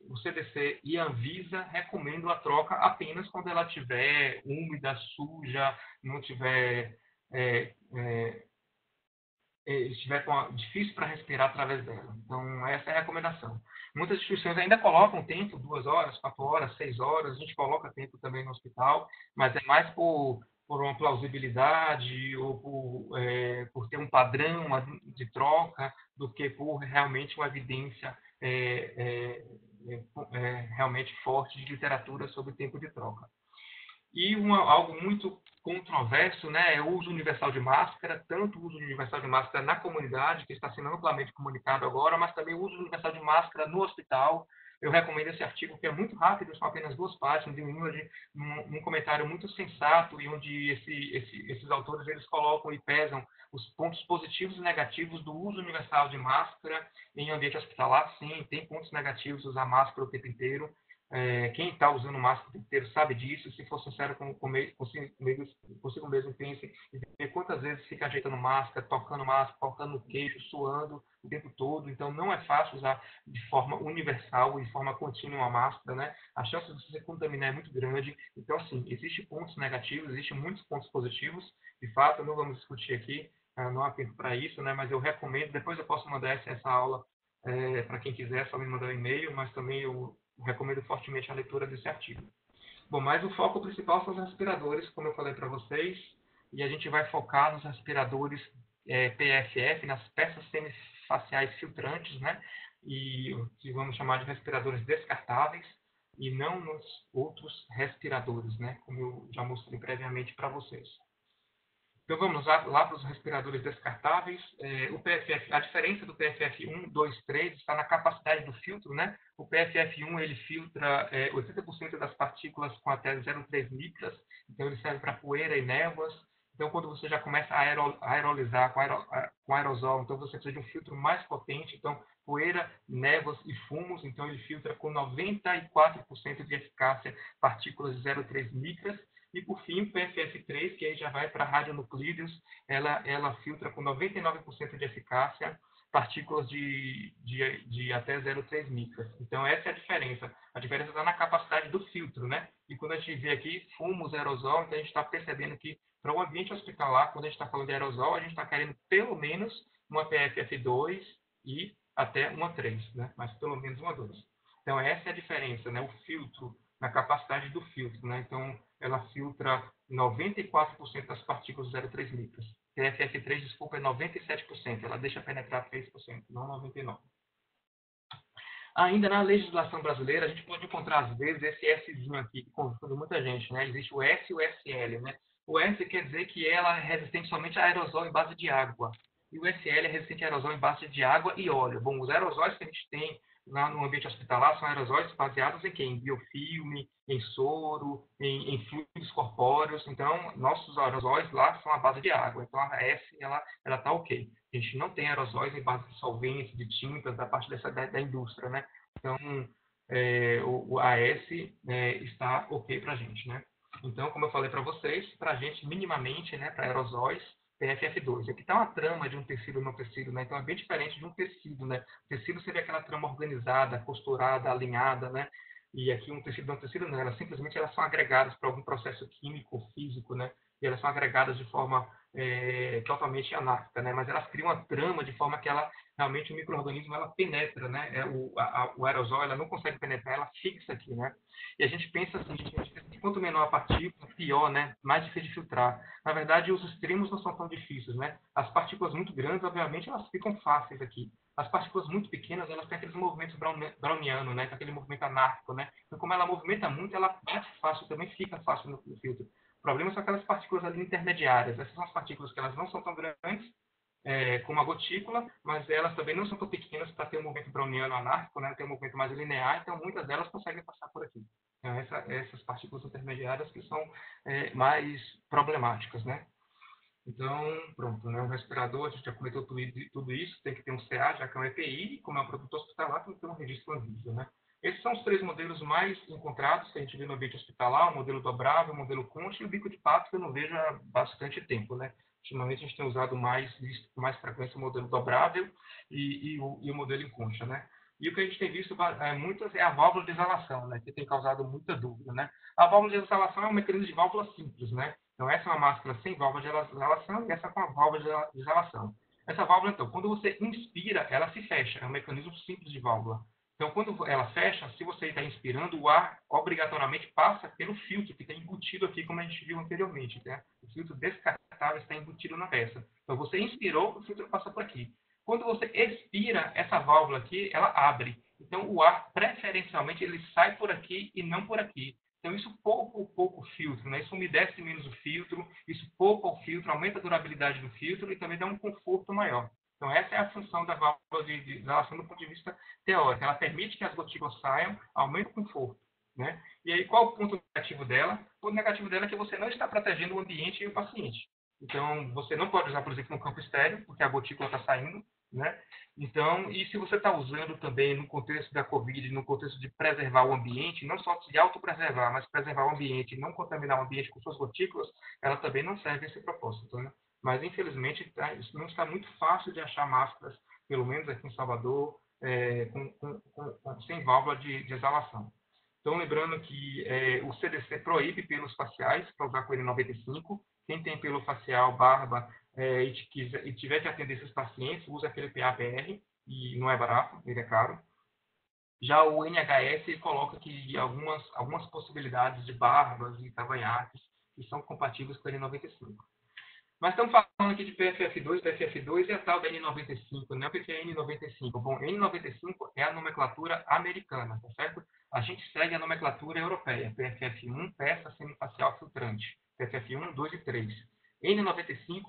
S2: o CDC e a Anvisa, recomendam a troca apenas quando ela estiver úmida, suja, não tiver estiver difícil para respirar através dela. Então, essa é a recomendação. Muitas instituições ainda colocam tempo, 2 horas, 4 horas, 6 horas, a gente coloca tempo também no hospital, mas é mais por uma plausibilidade ou por ter um padrão de troca do que por realmente uma evidência realmente forte de literatura sobre tempo de troca. E algo muito controverso, né, é o uso universal de máscara, tanto o uso universal de máscara na comunidade, que está sendo amplamente comunicado agora, mas também o uso universal de máscara no hospital. Eu recomendo esse artigo, que é muito rápido, são apenas 2 páginas, de um comentário muito sensato, e onde esses autores eles colocam e pesam os pontos positivos e negativos do uso universal de máscara em ambiente hospitalar. Sim, tem pontos negativos usar máscara o tempo inteiro. Quem está usando máscara o tempo inteiro sabe disso. Se for sincero consigo mesmo, pense e ver quantas vezes fica ajeitando máscara, tocando no queixo, suando o tempo todo. Então, não é fácil usar de forma universal e de forma contínua a máscara, né? A chance de você se contaminar é muito grande. Então, assim, existem pontos negativos, existem muitos pontos positivos. De fato, não vamos discutir aqui, não há tempo para isso, né? Mas eu recomendo. Depois eu posso mandar essa aula para quem quiser, só me mandar um e-mail, mas também eu recomendo fortemente a leitura desse artigo. Bom, mas o foco principal são os respiradores, como eu falei para vocês, e a gente vai focar nos respiradores PFF, nas peças semifaciais filtrantes, né? E que vamos chamar de respiradores descartáveis, e não nos outros respiradores, né? Como eu já mostrei previamente para vocês. Então vamos lá para os respiradores descartáveis. O PFF, a diferença do PFF 1, 2, 3 está na capacidade do filtro, né? O PFF 1 ele filtra 80% das partículas com até 0,3 micras, então ele serve para poeira e névoas. Então quando você já começa a aerolizar com aerosol, então você precisa de um filtro mais potente. Então poeira, névoas e fumos, então ele filtra com 94% de eficácia partículas de 0,3 micras. E, por fim, o PFF3, que aí já vai para radionuclídeos, ela filtra com 99% de eficácia partículas de até 0,3 micras. Então, essa é a diferença. A diferença está na capacidade do filtro, né? E quando a gente vê aqui fumos, aerosol, então a gente está percebendo que para o ambiente hospitalar, quando a gente está falando de aerosol, a gente está querendo pelo menos uma PFF2 e até uma 3, né? Mas pelo menos uma 2. Então, essa é a diferença, né? O filtro, na capacidade do filtro, né? Então, ela filtra 94% das partículas 0,3 micras. PFF3, desculpa, é 97%. Ela deixa penetrar 3%, não 99%. Ainda na legislação brasileira, a gente pode encontrar, às vezes, esse Szinho aqui, que confunde muita gente, né? Existe o S e o SL, né? O S quer dizer que ela é resistente somente a aerosol em base de água. E o SL é resistente a aerosol em base de água e óleo. Bom, os aerosóis que a gente tem no ambiente hospitalar são aerosóis baseados em quê? Em biofilme, em soro, em fluidos corpóreos. Então, nossos aerosóis lá são à base de água. Então, a S, ela está ok. A gente não tem aerosóis em base de solventes, de tintas, da parte da indústria, né? Então, o AS está ok para a gente, né? Então, como eu falei para vocês, para a gente, minimamente, né, para aerosóis, PFF2. Aqui está uma trama de um tecido no tecido, né? Então, é bem diferente de um tecido, né? O tecido seria aquela trama organizada, costurada, alinhada, né? E aqui um tecido não, tecido não. Elas são agregadas para algum processo químico, físico, né? E elas são agregadas de forma totalmente anárquica, né? Mas elas criam uma trama de forma que ela realmente o micro-organismo ela penetra, né? O aerosol ela não consegue penetrar, ela fixa aqui, né? E a gente pensa assim, quanto menor a partícula, pior, né? Mais difícil de filtrar. Na verdade, os extremos não são tão difíceis, né? As partículas muito grandes, obviamente, elas ficam fáceis aqui. As partículas muito pequenas, elas têm aqueles movimentos brownianos, né? Aquele movimento anárquico, né? Então, como ela movimenta muito, ela é fácil, também fica fácil no filtro. O problema são aquelas partículas ali intermediárias. Essas são as partículas que elas não são tão grandes, como a gotícula, mas elas também não são tão pequenas para ter um movimento browniano anárquico, né? Ter um movimento mais linear, então muitas delas conseguem passar por aqui. Então, essas partículas intermediárias que são mais problemáticas, né? Então, pronto, né? O respirador, a gente já comentou tudo isso, tem que ter um CA, já que é um EPI, e como é um produto hospitalar, tem que ter um registro Anvisa, né? Esses são os 3 modelos mais encontrados que a gente vê no ambiente hospitalar, o modelo dobrável, o modelo concha e o bico de pato, que eu não vejo há bastante tempo, né? Ultimamente a gente tem usado visto com mais frequência o modelo dobrável e o modelo em concha, né? E o que a gente tem visto muitas é a válvula de exalação, né? Que tem causado muita dúvida, né? A válvula de exalação é um mecanismo de válvula simples, né? Então, essa é uma máscara sem válvula de exalação e essa com a válvula de exalação. Essa válvula, então, quando você inspira, ela se fecha. É um mecanismo simples de válvula. Então, quando ela fecha, se você está inspirando, o ar obrigatoriamente passa pelo filtro que está embutido aqui, como a gente viu anteriormente. Né? O filtro descartável está embutido na peça. Então, você inspirou, o filtro passa por aqui. Quando você expira, essa válvula aqui, ela abre. Então, o ar, preferencialmente, ele sai por aqui e não por aqui. Então, isso poupa o filtro, né? Isso umedece menos o filtro, isso poupa o filtro, aumenta a durabilidade do filtro e também dá um conforto maior. Então, essa é a função da válvula de exalação do ponto de vista teórico. Ela permite que as gotículas saiam, aumenta o conforto. Né? E aí, qual o ponto negativo dela? O ponto negativo dela é que você não está protegendo o ambiente e o paciente. Então, você não pode usar, por exemplo, no campo estéreo, porque a gotícula está saindo. Né? Então, e se você está usando também no contexto da Covid, no contexto de preservar o ambiente, não só de autopreservar, mas preservar o ambiente e não contaminar o ambiente com suas gotículas, ela também não serve a esse propósito. Né? Mas, infelizmente, não está muito fácil de achar máscaras, pelo menos aqui em Salvador, sem válvula de exalação. Então, lembrando que o CDC proíbe pelos faciais para usar com N95. Quem tem pelo facial, barba, e tiver que atender esses pacientes, usa aquele PAPR, e não é barato, ele é caro. Já o NHS coloca que algumas possibilidades de barbas e cavanhaques que são compatíveis com o N95. Mas estamos falando aqui de PFF2 e a tal da N95, né? O que é N95? Bom, N95 é a nomenclatura americana, tá certo? A gente segue a nomenclatura europeia, PFF1, peça semifacial filtrante, PFF1, 2 e 3. N95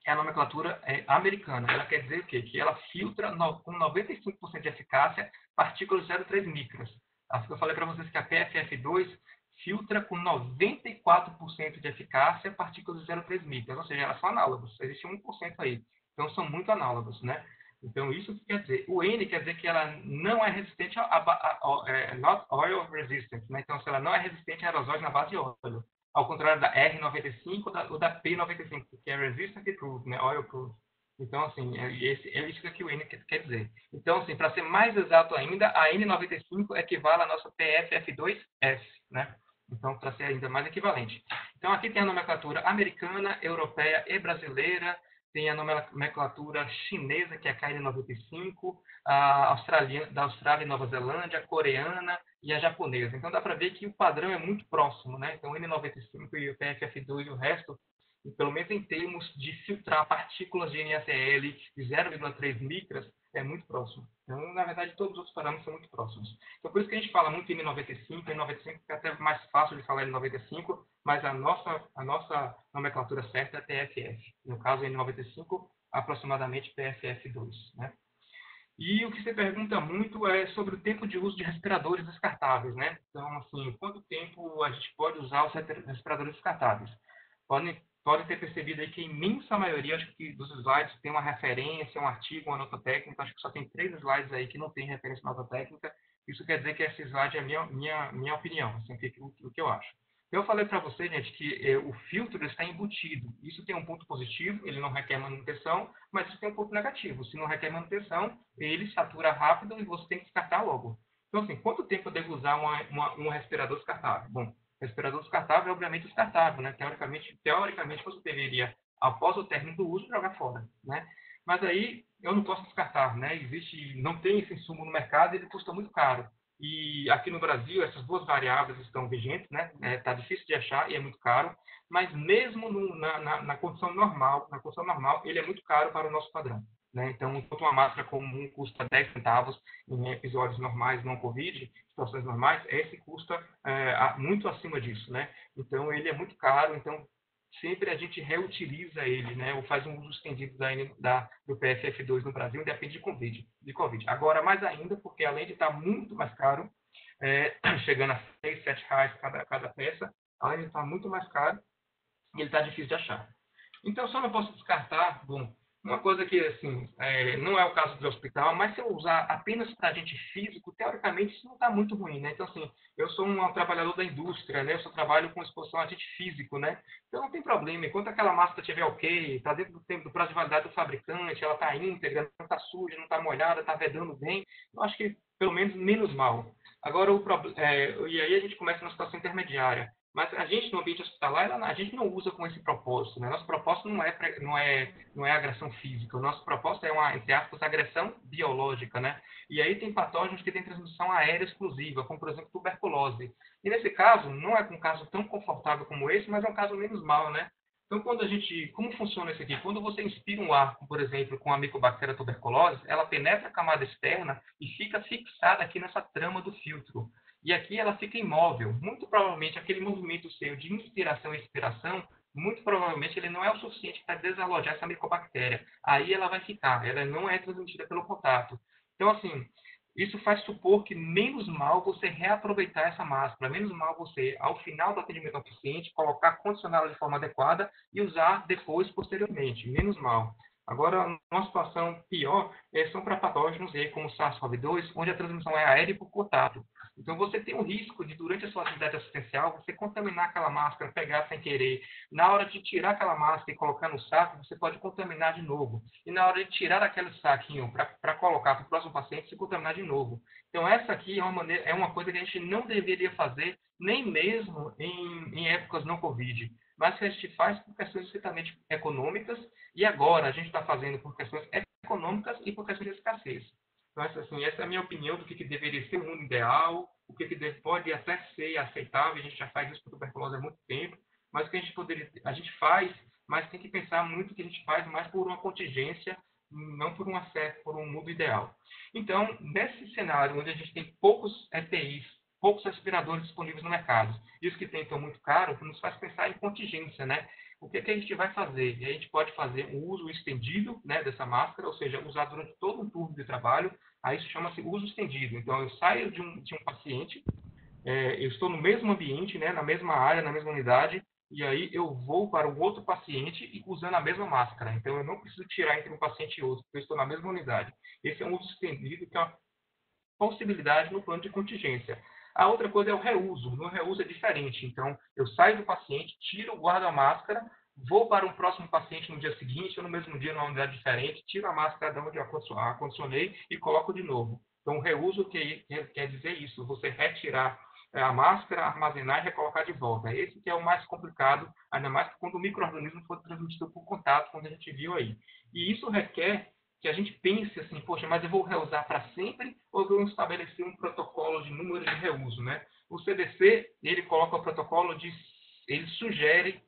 S2: é a nomenclatura americana. Ela quer dizer o quê? Que ela filtra com 95% de eficácia partículas de 0,3 micras. Assim que eu falei para vocês que a PFF2 filtra com 94% de eficácia partículas de 0,3 micras, ou seja, elas são análogas, existe 1% aí. Então, são muito análogos, né? Então, isso que quer dizer? O N quer dizer que ela não é resistente not oil resistant, né? Então, se ela não é resistente a aerosóis na base de óleo. Ao contrário da R95 ou da P95, que é resistant proof, né? Oil proof. Então, assim, é isso que o N quer dizer. Então, assim, para ser mais exato ainda, a N95 equivale à nossa PFF2S, né? Então, para ser ainda mais equivalente. Então, aqui tem a nomenclatura americana, europeia e brasileira. Tem a nomenclatura chinesa, que é a KN95, da Austrália e Nova Zelândia, a coreana e a japonesa. Então, dá para ver que o padrão é muito próximo, né? Então, o N95 e o PFF2 e o resto, e pelo menos em termos de filtrar partículas de NaCl de 0,3 micras, é muito próximo. Então, na verdade, todos os outros parâmetros são muito próximos. Então, por isso que a gente fala muito em N95, N95 é até mais fácil de falar N95, mas a nossa nomenclatura certa é PFF. No caso, N95, aproximadamente PFF2, né? E o que você pergunta muito é sobre o tempo de uso de respiradores descartáveis, né? Então, assim, quanto tempo a gente pode usar os respiradores descartáveis? Podem ter percebido aí que a imensa maioria, acho que dos slides tem uma referência, um artigo, uma nota técnica. Acho que só tem 3 slides aí que não tem referência à nota técnica. Isso quer dizer que esse slide é a minha opinião, assim, o que eu acho. Eu falei para você, gente, que o filtro está embutido. Isso tem um ponto positivo, ele não requer manutenção, mas isso tem um ponto negativo. Se não requer manutenção, ele satura rápido e você tem que descartar logo. Então, assim, quanto tempo eu devo usar um respirador descartável? Bom, respirador descartável é obviamente descartável, né? Teoricamente você deveria, após o término do uso, jogar fora, né? Mas aí eu não posso descartar, né? Não tem esse insumo no mercado e ele custa muito caro. E aqui no Brasil, essas duas variáveis estão vigentes, né? Tá difícil de achar e é muito caro, mas mesmo na condição normal, ele é muito caro para o nosso padrão, né? Então, enquanto uma máscara comum custa 10 centavos em episódios normais, não Covid, situações normais, esse custa muito acima disso, né? Então, ele é muito caro, então sempre a gente reutiliza ele, né? Ou faz um uso estendido do PFF2 no Brasil, independe de COVID. Agora, mais ainda, porque além de estar muito mais caro, chegando a 6, 7 reais cada peça, além de estar muito mais caro, ele está difícil de achar. Então, só não posso descartar, bom, uma coisa que, assim, não é o caso do hospital, mas se eu usar apenas para agente físico, teoricamente isso não está muito ruim, né? Então, assim, eu sou um trabalhador da indústria, né? Eu só trabalho com exposição a agente físico, né? Então, não tem problema. Enquanto aquela máscara estiver ok, está dentro do tempo do prazo de validade do fabricante, ela está íntegra, não está suja, não está molhada, está vedando bem, eu acho que, pelo menos, menos mal. Agora, e aí a gente começa numa situação intermediária. Mas a gente, no ambiente hospitalar, a gente não usa com esse propósito, né? Nosso propósito não é agressão física. O nosso propósito é uma, entre aspas, agressão biológica, né? E aí tem patógenos que têm transmissão aérea exclusiva, como, por exemplo, tuberculose. E nesse caso, não é um caso tão confortável como esse, mas é um caso menos mal, né? Então, como funciona isso aqui? Quando você inspira um ar, por exemplo, com a Mycobacteria tuberculose, ela penetra a camada externa e fica fixada aqui nessa trama do filtro. E aqui ela fica imóvel. Muito provavelmente aquele movimento seu de inspiração e expiração, muito provavelmente ele não é o suficiente para desalojar essa micobactéria. Aí ela vai ficar, ela não é transmitida pelo contato. Então, assim, isso faz supor que menos mal você reaproveitar essa máscara, menos mal você, ao final do atendimento ao paciente, colocar, condicioná-la de forma adequada e usar depois, posteriormente. Menos mal. Agora, uma situação pior são para patógenos como o SARS-CoV-2, onde a transmissão é aérea e por contato. Então, você tem o risco de, durante a sua atividade assistencial, você contaminar aquela máscara, pegar sem querer. Na hora de tirar aquela máscara e colocar no saco, você pode contaminar de novo. E na hora de tirar aquele saquinho para colocar para o próximo paciente, se contaminar de novo. Então, essa aqui é uma coisa que a gente não deveria fazer, nem mesmo em épocas não Covid. Mas que a gente faz por questões estritamente econômicas, e agora a gente está fazendo por questões econômicas e por questões de escassez. Então, essa é a minha opinião do que deveria ser o mundo ideal, o que pode até ser aceitável. A gente já faz isso com tuberculose há muito tempo, mas o que a gente faz, mas tem que pensar muito que a gente faz mais por uma contingência, não por um mundo ideal. Então, nesse cenário onde a gente tem poucos EPIs, poucos respiradores disponíveis no mercado, e os que tem estão muito caros, nos faz pensar em contingência, né? O que a gente vai fazer? E a gente pode fazer um uso estendido, né, dessa máscara, ou seja, usar durante todo um turno de trabalho. Aí isso chama-se uso estendido. Então, eu saio de um paciente, eu estou no mesmo ambiente, né, na mesma área, na mesma unidade, e aí eu vou para um outro paciente e usando a mesma máscara. Então, eu não preciso tirar entre um paciente e outro, porque eu estou na mesma unidade. Esse é um uso estendido, que é uma possibilidade no plano de contingência. A outra coisa é o reuso. No reuso é diferente. Então, eu saio do paciente, tiro, guardo a máscara, vou para um próximo paciente no dia seguinte ou no mesmo dia numa unidade diferente, tiro a máscara da onde eu acondicionei e coloco de novo. Então, o reuso quer dizer isso, você retirar a máscara, armazenar e recolocar de volta. Esse que é o mais complicado, ainda mais quando o micro-organismo for transmitido por contato, como a gente viu aí. E isso requer que a gente pense assim, poxa, mas eu vou reusar para sempre ou eu vou estabelecer um protocolo de número de reuso, né? O CDC, ele coloca o protocolo ele sugere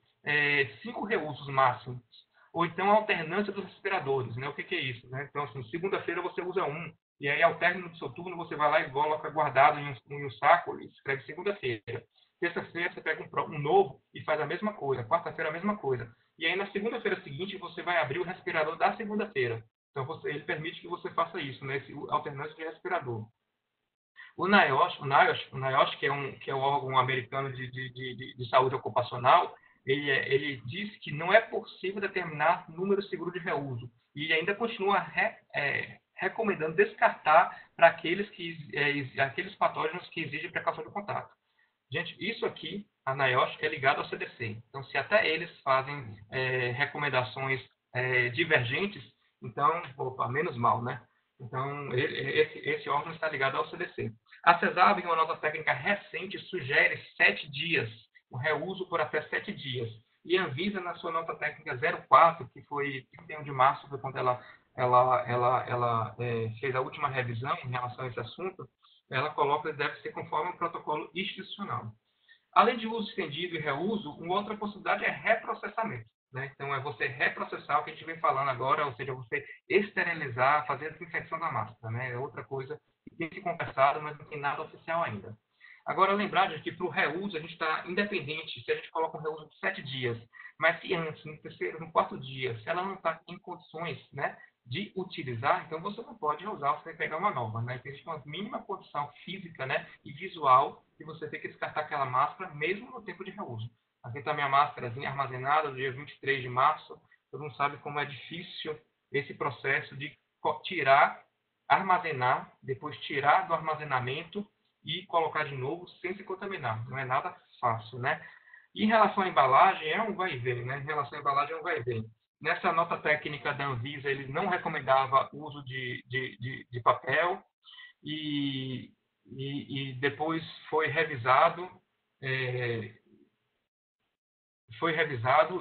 S2: 5 reusos máximos, ou então a alternância dos respiradores, né? O que é isso, né? Então, assim, segunda-feira você usa um, e aí ao término do seu turno você vai lá e coloca guardado em um saco e escreve segunda-feira. Terça-feira você pega um novo e faz a mesma coisa. Quarta-feira a mesma coisa. E aí na segunda-feira seguinte você vai abrir o respirador da segunda-feira. Então ele permite que você faça isso, né? Esse alternância de respirador. O NIOSH, que é o órgão americano de saúde ocupacional, ele diz que não é possível determinar número seguro de reuso e ainda continua recomendando descartar para aqueles patógenos que exigem precaução de contato. Gente, isso aqui, a NIOSH, é ligado ao CDC. Então, se até eles fazem recomendações divergentes, então, opa, menos mal, né? Então, esse órgão está ligado ao CDC. A CESAB, em uma nota técnica recente, sugere 7 dias, o reuso por até 7 dias. E a Anvisa, na sua nota técnica 04, que foi 31 de março, foi quando ela fez a última revisão em relação a esse assunto, ela coloca que deve ser conforme o protocolo institucional. Além de uso estendido e reuso, uma outra possibilidade é reprocessamento. Né? Então, é você reprocessar o que a gente vem falando agora, ou seja, você esterilizar, fazer a desinfecção da máscara. Né? É outra coisa que tem que ser conversado, mas não tem nada oficial ainda. Agora, lembrar de que para o reuso, a gente está independente se a gente coloca um reuso de 7 dias, mas se antes, no terceiro, no quarto dia, se ela não está em condições, né, de utilizar, então você não pode usar, você tem que pegar uma nova, né? Existe uma mínima condição física, né, e visual de você ter que descartar aquela máscara mesmo no tempo de reuso. Aqui está a minha máscarazinha armazenada do dia 23 de março. Todo mundo sabe como é difícil esse processo de tirar, armazenar, depois tirar do armazenamento e colocar de novo sem se contaminar. Não é nada fácil, né? E em relação à embalagem, é um vai e vem, né? Em relação à embalagem, é um vai e vem. Nessa nota técnica da Anvisa, ele não recomendava o uso de papel e depois foi revisado,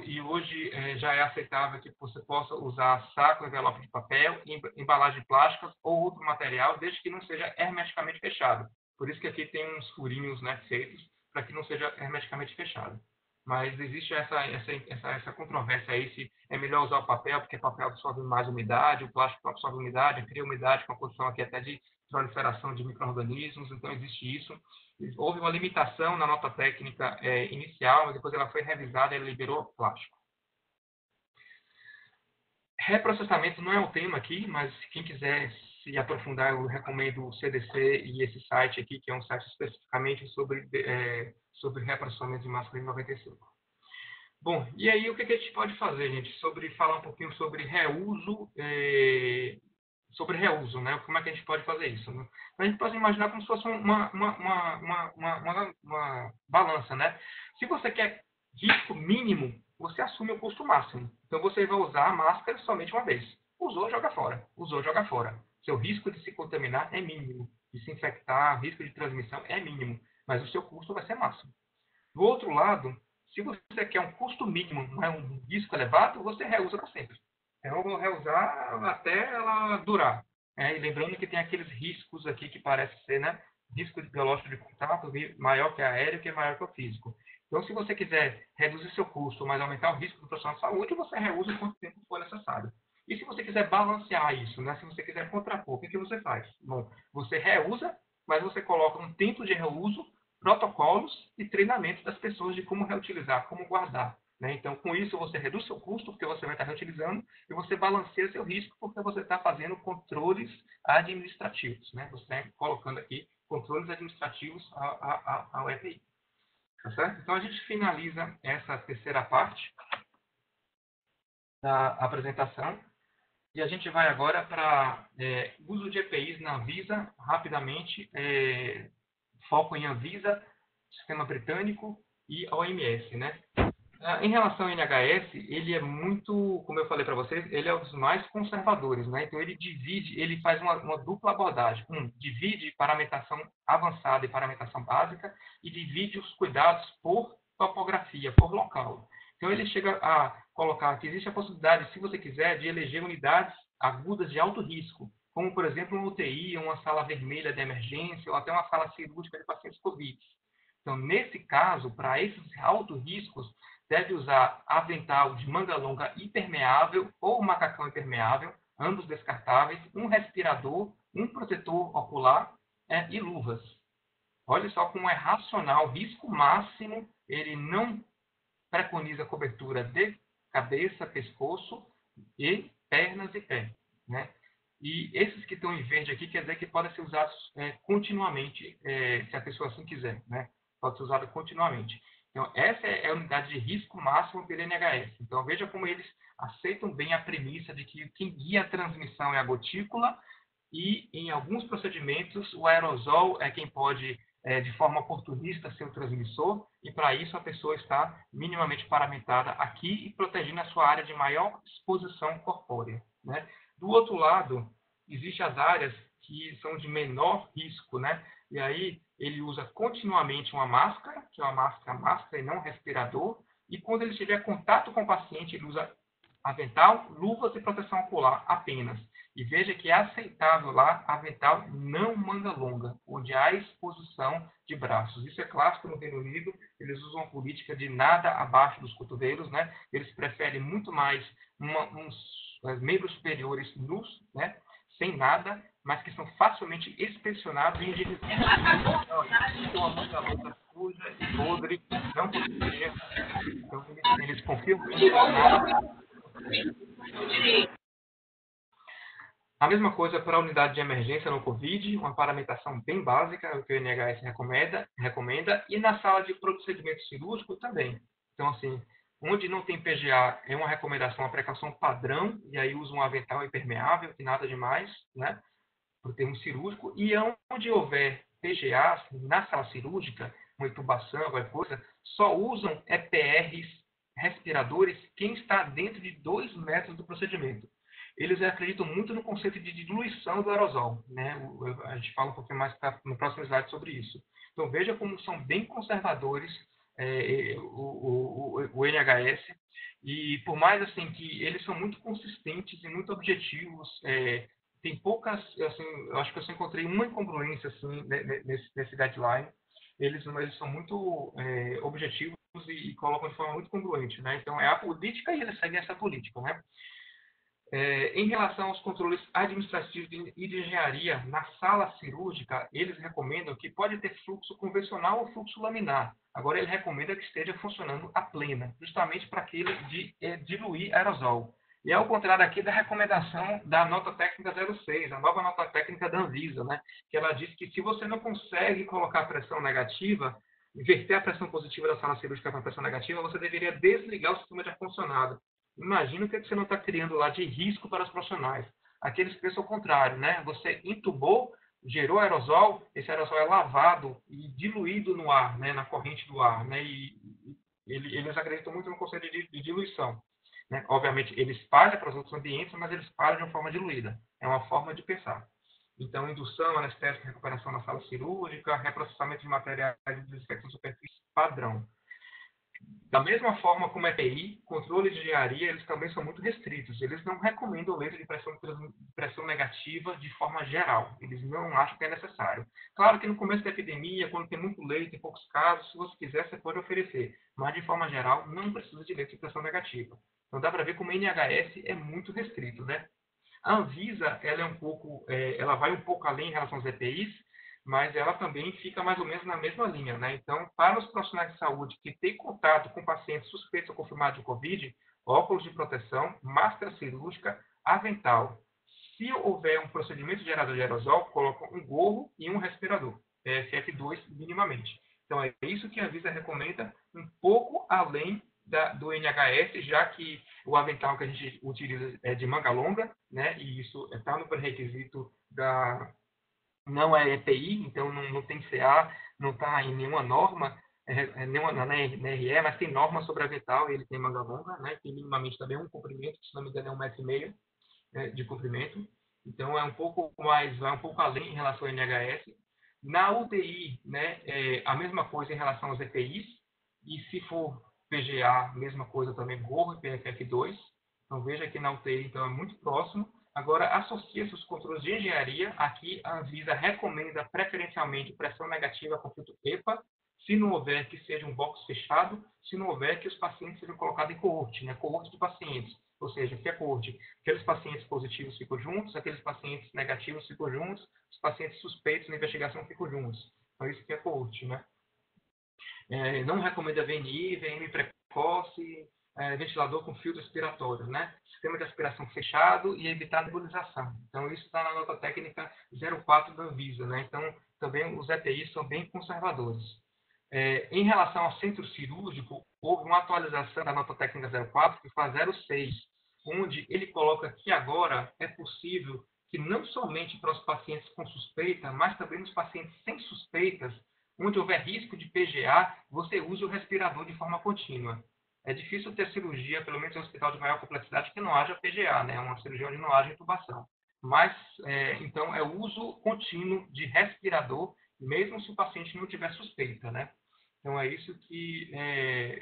S2: e hoje já é aceitável que você possa usar saco, envelope de papel, embalagem plástica ou outro material, desde que não seja hermeticamente fechado. Por isso que aqui tem uns furinhos, né, feitos para que não seja hermeticamente fechado. Mas existe essa controvérsia aí se é melhor usar o papel, porque o papel absorve mais umidade, o plástico absorve umidade, cria umidade com a condição aqui até de proliferação de micro-organismos, então existe isso. Houve uma limitação na nota técnica inicial, mas depois ela foi revisada e ela liberou plástico. Reprocessamento não é o tema aqui, mas quem quiser se aprofundar, eu recomendo o CDC e esse site aqui, que é um site especificamente sobre reprocessamento de máscara em 95. Bom, e aí o que a gente pode fazer, gente? Falar um pouquinho sobre reuso, né? Como é que a gente pode fazer isso? Né? A gente pode imaginar como se fosse uma balança, né? Se você quer risco mínimo, você assume o custo máximo. Então você vai usar a máscara somente uma vez. Usou, joga fora. Usou, joga fora. Seu risco de se contaminar é mínimo. De se infectar, risco de transmissão é mínimo. Mas o seu custo vai ser máximo. Do outro lado, se você quer um custo mínimo, não é um risco elevado, você reusa para sempre. Então, eu vou reusar até ela durar. E lembrando que tem aqueles riscos aqui que parece ser, né? Risco de biológico de contato maior que aéreo, que é maior que o físico. Então, se você quiser reduzir seu custo, mas aumentar o risco do profissional de saúde, você reusa quanto tempo for necessário. E se você quiser balancear isso, né? Se você quiser contrapor, o que você faz? Bom, você reusa, mas você coloca um tempo de reuso, protocolos e treinamentos das pessoas de como reutilizar, como guardar. Né? Então, com isso, você reduz seu custo, porque você vai estar reutilizando, e você balanceia seu risco, porque você está fazendo controles administrativos. Né? Você está colocando aqui controles administrativos ao EPI. Tá certo? Então, a gente finaliza essa terceira parte da apresentação. E a gente vai agora para uso de EPIs na Anvisa, rapidamente, foco em Anvisa, Sistema Britânico e OMS, né? Em relação ao NHS, ele é muito, como eu falei para vocês, ele é um dos mais conservadores, né? Então ele faz uma dupla abordagem. Divide paramentação avançada e paramentação básica e divide os cuidados por topografia, por local. Então ele chega a colocar que existe a possibilidade, se você quiser, de eleger unidades agudas de alto risco, como por exemplo uma UTI, uma sala vermelha de emergência ou até uma sala cirúrgica de pacientes COVID. Então, nesse caso, para esses altos riscos, deve usar avental de manga longa impermeável ou macacão impermeável, ambos descartáveis, um respirador, um protetor ocular e luvas. Olha só como é racional, risco máximo, ele não preconiza cobertura de cabeça, pescoço e pernas e pé, né? E esses que estão em verde aqui quer dizer que podem ser usados continuamente, se a pessoa assim quiser, né? Pode ser usado continuamente. Então, essa é a unidade de risco máximo pelo NHS. Então, veja como eles aceitam bem a premissa de que quem guia a transmissão é a gotícula e, em alguns procedimentos, o aerosol é quem pode, de forma oportunista, ser o transmissor, e, para isso, a pessoa está minimamente paramentada aqui e protegendo a sua área de maior exposição corpórea, né? Do outro lado, existem as áreas que são de menor risco, né? E aí ele usa continuamente uma máscara, que é uma máscara e não respirador, e quando ele tiver contato com o paciente, ele usa avental, luvas e proteção ocular apenas. E veja que é aceitável lá avental não manga longa, onde há exposição de braços. Isso é clássico no Reino Unido, eles usam uma política de nada abaixo dos cotovelos, né? Eles preferem muito mais uns membros superiores nus, né? Sem nada, mas que são facilmente inspecionados e identificados. Então, uma manga longa suja e podre, não proteger. Então, eles confiam muito na. A mesma coisa para a unidade de emergência no COVID, uma paramentação bem básica, é o que o NHS recomenda, e na sala de procedimento cirúrgico também. Então, assim, onde não tem PGA, é uma recomendação, uma precaução padrão, e aí usa um avental impermeável, que nada demais, né, para o termo cirúrgico, e onde houver PGA, na sala cirúrgica, uma intubação, alguma coisa, só usam EPRs, respiradores, quem está dentro de 2 metros do procedimento. Eles acreditam muito no conceito de diluição do aerosol, né? A gente fala um pouquinho mais no próximo slide sobre isso. Então, veja como são bem conservadores o NHS, e por mais assim que eles são muito consistentes e muito objetivos, tem poucas, assim, eu acho que eu só encontrei uma incongruência assim, nesse guideline. Eles são muito objetivos e colocam de forma muito congruente, né? Então, é a política e eles seguem essa política, né? Em relação aos controles administrativos e de engenharia, na sala cirúrgica, eles recomendam que pode ter fluxo convencional ou fluxo laminar. Agora, ele recomenda que esteja funcionando a plena, justamente para aquele de diluir aerosol. E é ao contrário aqui da recomendação da nota técnica 06, a nova nota técnica da Anvisa, né? Que ela diz que se você não consegue colocar a pressão negativa, inverter a pressão positiva da sala cirúrgica para a pressão negativa, você deveria desligar o sistema de ar-condicionado. Imagina o que você não está criando lá de risco para os profissionais. Aqueles pensam ao contrário, né? Você intubou, gerou aerosol, esse aerosol é lavado e diluído no ar, né? Na corrente do ar, né? E eles acreditam muito no conceito de diluição, né? Obviamente, ele espalha para os outros ambientes, mas ele espalha de uma forma diluída. É uma forma de pensar. Então, indução, anestésica, recuperação na sala cirúrgica, reprocessamento de materiais de desinfecção de superfície padrão. Da mesma forma como EPI, controle de engenharia, eles também são muito restritos. Eles não recomendam leito de pressão negativa de forma geral. Eles não acham que é necessário. Claro que no começo da epidemia, quando tem muito leito, em poucos casos, se você quiser, você pode oferecer. Mas, de forma geral, não precisa de leito de pressão negativa. Então, dá para ver como o NHS é muito restrito, né? A Anvisa, ela vai um pouco além em relação aos EPIs, mas ela também fica mais ou menos na mesma linha, né? Então, para os profissionais de saúde que têm contato com pacientes suspeitos ou confirmados de Covid, óculos de proteção, máscara cirúrgica, avental. Se houver um procedimento gerador de aerosol, colocam um gorro e um respirador, PFF2 minimamente. Então, é isso que a Anvisa recomenda, um pouco além do NHS, já que o avental que a gente utiliza é de manga longa, né? E isso está no pré-requisito não é EPI, então não tem CA, não está em nenhuma norma na RE, mas tem norma sobre avental, ele tem manga longa, né? Tem minimamente também um comprimento, que se não me engano é 1,5 m, né, de comprimento. Então vai um pouco além em relação ao NHS. Na UTI, né, a mesma coisa em relação aos EPIs, e se for PGA, mesma coisa também, gorro e PFF2. Então veja que na UTI então, é muito próximo. Agora, associa-se os controles de engenharia. Aqui a Anvisa recomenda preferencialmente pressão negativa com filtro EPA, se não houver que seja um box fechado, se não houver que os pacientes sejam colocados em coorte, né? Coorte de pacientes. Ou seja, que é coorte? Aqueles pacientes positivos ficam juntos, aqueles pacientes negativos ficam juntos, os pacientes suspeitos na investigação ficam juntos. Então, isso que é coorte, né? Não recomenda VNI, VM precoce, ventilador com filtro expiratório, né? Sistema de aspiração fechado e evitar nebulização. Então, isso está na nota técnica 04 da Anvisa, né? Então, também os EPIs são bem conservadores. Em relação ao centro cirúrgico, houve uma atualização da nota técnica 04, que foi a 06, onde ele coloca que agora é possível que não somente para os pacientes com suspeita, mas também nos pacientes sem suspeitas, onde houver risco de PGA, você use o respirador de forma contínua. É difícil ter cirurgia, pelo menos em um hospital de maior complexidade, que não haja PGA, né? Uma cirurgia onde não haja intubação. Mas, então, é o uso contínuo de respirador, mesmo se o paciente não tiver suspeita, né? Então, é isso que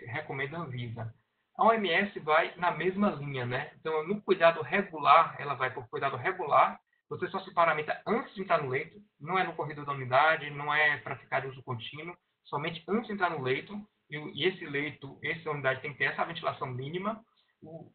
S2: recomenda a Anvisa. A OMS vai na mesma linha, né? Então, no cuidado regular, ela vai por cuidado regular. Você só se paramenta antes de entrar no leito, não é no corredor da unidade, não é para ficar de uso contínuo, somente antes de entrar no leito. E esse leito, essa unidade tem que ter essa ventilação mínima.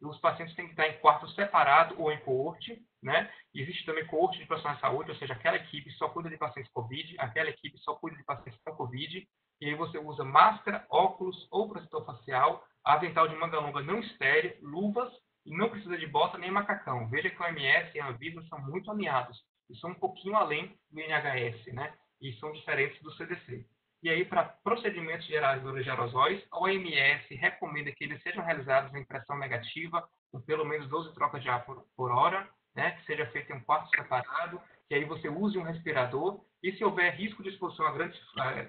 S2: Os pacientes têm que estar em quarto separado ou em coorte, né? Existe também coorte de profissionais de saúde, ou seja, aquela equipe só cuida de pacientes COVID, aquela equipe só cuida de pacientes com COVID. E aí você usa máscara, óculos ou protetor facial, avental de manga longa não estéreo, luvas, e não precisa de bota nem macacão. Veja que o OMS e a Anvisa são muito alinhados, e são um pouquinho além do NHS, né? E são diferentes do CDC. E aí, para procedimentos geradores de aerosóis, a OMS recomenda que eles sejam realizados em pressão negativa, com pelo menos 12 trocas de ar por hora, né? Que seja feito em um quarto separado, que aí você use um respirador, e se houver risco de exposição a grande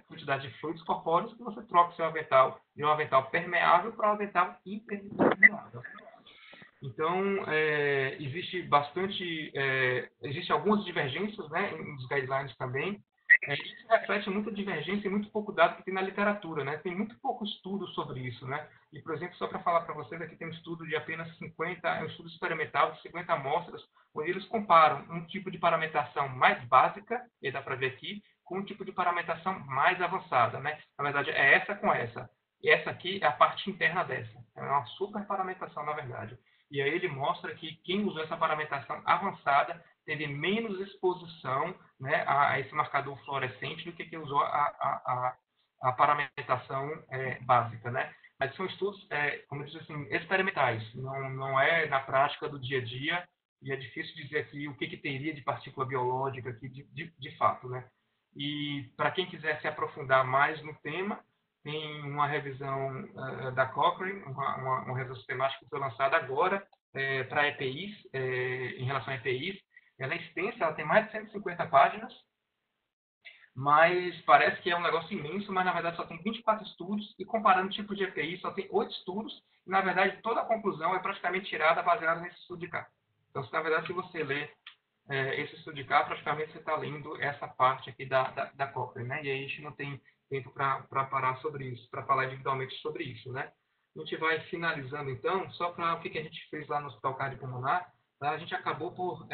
S2: quantidade de fluidos corpóreos, que você troque seu avental de um avental permeável para um avental impermeável. Então, existe algumas divergências, né, nos guidelines também. Isso reflete muita divergência e muito pouco dado que tem na literatura, né? Tem muito pouco estudo sobre isso, né? E, por exemplo, só para falar para vocês, aqui tem um estudo de apenas 50, um estudo experimental de 50 amostras, onde eles comparam um tipo de paramentação mais básica, e dá para ver aqui, com um tipo de paramentação mais avançada, né? Na verdade, é essa com essa. E essa aqui é a parte interna dessa. É uma super paramentação, na verdade. E aí ele mostra que quem usou essa paramentação avançada teve menos exposição, né, a esse marcador fluorescente do que quem usou a paramentação básica, né? Mas são estudos, como eu disse assim, experimentais, não é na prática do dia a dia, e é difícil dizer aqui o que teria de partícula biológica aqui de fato, né? E para quem quiser se aprofundar mais no tema, tem uma revisão da Cochrane, uma revisão sistemática que foi lançada agora para EPIs, em relação a EPIs. Ela é extensa, ela tem mais de 150 páginas, mas parece que é um negócio imenso, mas na verdade só tem 24 estudos, e comparando tipos de EPI, só tem 8 estudos, e na verdade toda a conclusão é praticamente tirada baseada nesse estudo de cá. Então, na verdade, se você ler esse estudo de cá, praticamente você está lendo essa parte aqui da Cochrane, né? E aí a gente não tem tempo para parar sobre isso, para falar individualmente sobre isso, né? A gente vai finalizando, então, só para o que a gente fez lá no Hospital Cardiopulmonar, tá? A gente acabou por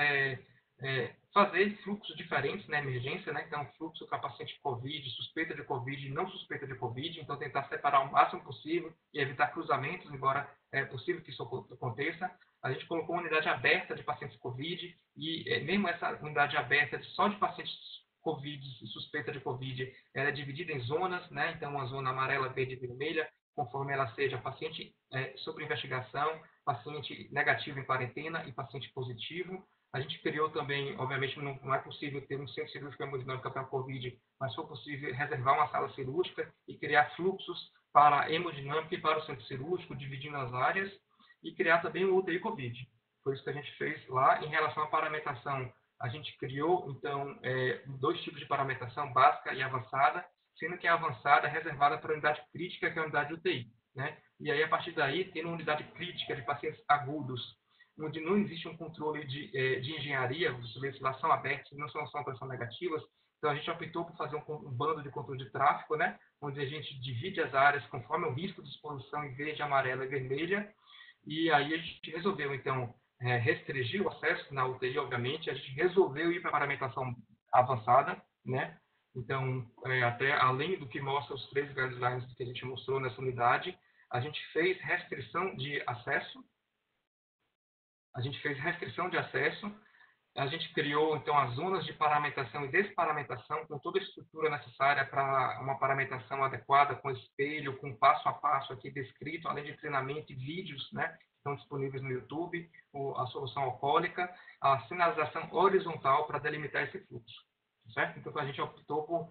S2: fazer fluxos diferentes na emergência, né? Então, fluxo para paciente COVID, suspeita de COVID e não suspeita de COVID, então tentar separar o máximo possível e evitar cruzamentos, embora é possível que isso aconteça. A gente colocou uma unidade aberta de pacientes COVID e mesmo essa unidade aberta só de pacientes COVID e suspeita de COVID, ela é dividida em zonas, né? Então, uma zona amarela, verde e vermelha, conforme ela seja paciente sob investigação, paciente negativo em quarentena e paciente positivo. A gente criou também, obviamente, não é possível ter um centro cirúrgico hemodinâmico para COVID, mas foi possível reservar uma sala cirúrgica e criar fluxos para a hemodinâmica e para o centro cirúrgico, dividindo as áreas, e criar também o UTI COVID. Foi isso que a gente fez lá. Em relação à paramentação, a gente criou, então, 2 tipos de paramentação, básica e avançada. sendo que a avançada é reservada para a unidade crítica, que é a unidade de UTI, né? E aí, a partir daí, tendo uma unidade crítica de pacientes agudos, onde não existe um controle de engenharia, os leitos lá são abertos, não são pressão negativas, então a gente optou por fazer um bando de controle de tráfego, né? Onde a gente divide as áreas conforme o risco de exposição em verde, amarela e vermelha, e aí a gente resolveu, então, restringir o acesso na UTI, obviamente, a gente resolveu ir para a paramentação avançada, né? Então, até além do que mostra os 3 guidelines que a gente mostrou nessa unidade, a gente fez restrição de acesso, a gente criou, então, as zonas de paramentação e desparamentação, com toda a estrutura necessária para uma paramentação adequada, com espelho, com passo a passo aqui descrito, além de treinamento e vídeos, né, que estão disponíveis no YouTube, a solução alcoólica, a sinalização horizontal para delimitar esse fluxo. Certo? Então, a gente optou por,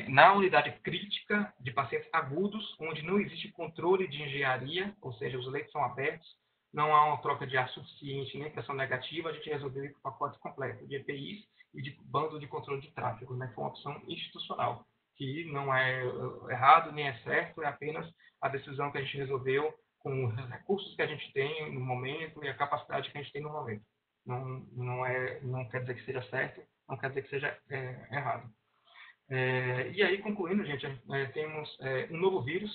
S2: na unidade crítica de pacientes agudos, onde não existe controle de engenharia, ou seja, os leitos são abertos, não há uma troca de ar suficiente nem pressão negativa, a gente resolveu ir para o pacote completo de EPIs e de bando de controle de tráfego, né? Foi uma opção institucional, que não é errado nem é certo, é apenas a decisão que a gente resolveu com os recursos que a gente tem no momento e a capacidade que a gente tem no momento. Não quer dizer que seja certo, não quer dizer que seja errado. E aí, concluindo, gente, temos um novo vírus,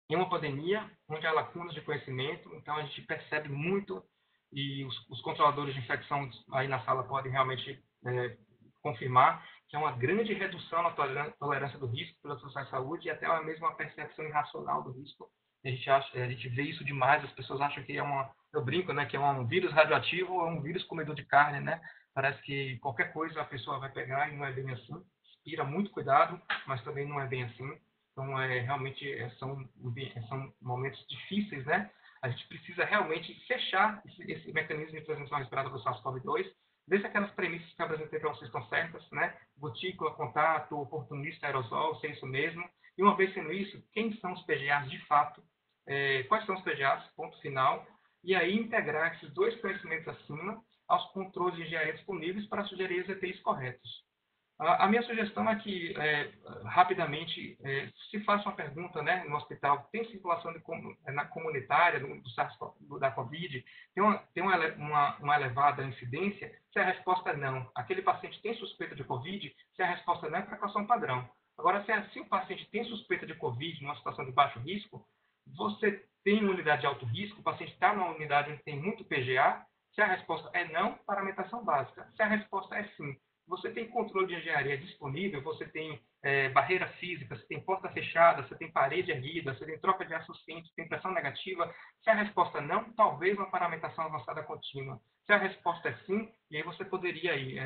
S2: em uma pandemia, onde há lacunas de conhecimento, então a gente percebe muito, e os controladores de infecção aí na sala podem realmente confirmar, que há uma grande redução na tolerância do risco pela profissional de saúde e até mesmo uma percepção irracional do risco. A gente vê isso demais, as pessoas acham que eu brinco, né, que é um vírus radioativo ou um vírus comedor de carne, né? Parece que qualquer coisa a pessoa vai pegar e não é bem assim. Inspira muito cuidado, mas também não é bem assim. Então, realmente, são momentos difíceis, né? A gente precisa realmente fechar esse mecanismo de transmissão respirada do SARS-CoV-2, ver se aquelas premissas que eu apresentei para vocês estão certas, né? Gotícula, contato, oportunista, aerosol, se é isso mesmo. E uma vez sendo isso, quem são os PGAs de fato? Quais são os PGAs? Ponto final. E aí integrar esses 2 conhecimentos acima aos controles de engenharia disponíveis para sugerir os EPIs corretos. A minha sugestão é que, rapidamente, se faça uma pergunta, né, no hospital, tem circulação na comunitária do SARS-CoV, da Covid, tem uma elevada incidência? Se a resposta é não, aquele paciente tem suspeita de Covid? Se a resposta não, é precaução padrão. Agora, se o paciente tem suspeita de Covid, numa situação de baixo risco, você tem uma unidade de alto risco, o paciente está numa unidade onde tem muito PGA, se a resposta é não, paramentação básica. Se a resposta é sim, você tem controle de engenharia disponível, você tem barreira física, você tem porta fechada, você tem parede erguida, você tem troca de ar suficiente, você tem pressão negativa. Se a resposta não, talvez uma paramentação avançada contínua. Se a resposta é sim, e aí você poderia ir,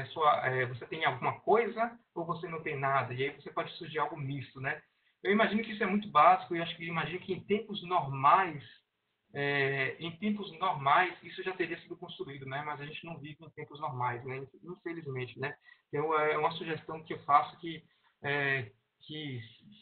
S2: você tem alguma coisa ou você não tem nada, e aí você pode surgir algo misto, né? Eu imagino que isso é muito básico, e acho que imagino que em tempos normais, isso já teria sido construído, né? Mas a gente não vive em tempos normais, né? Infelizmente, né? Então, é uma sugestão que eu faço que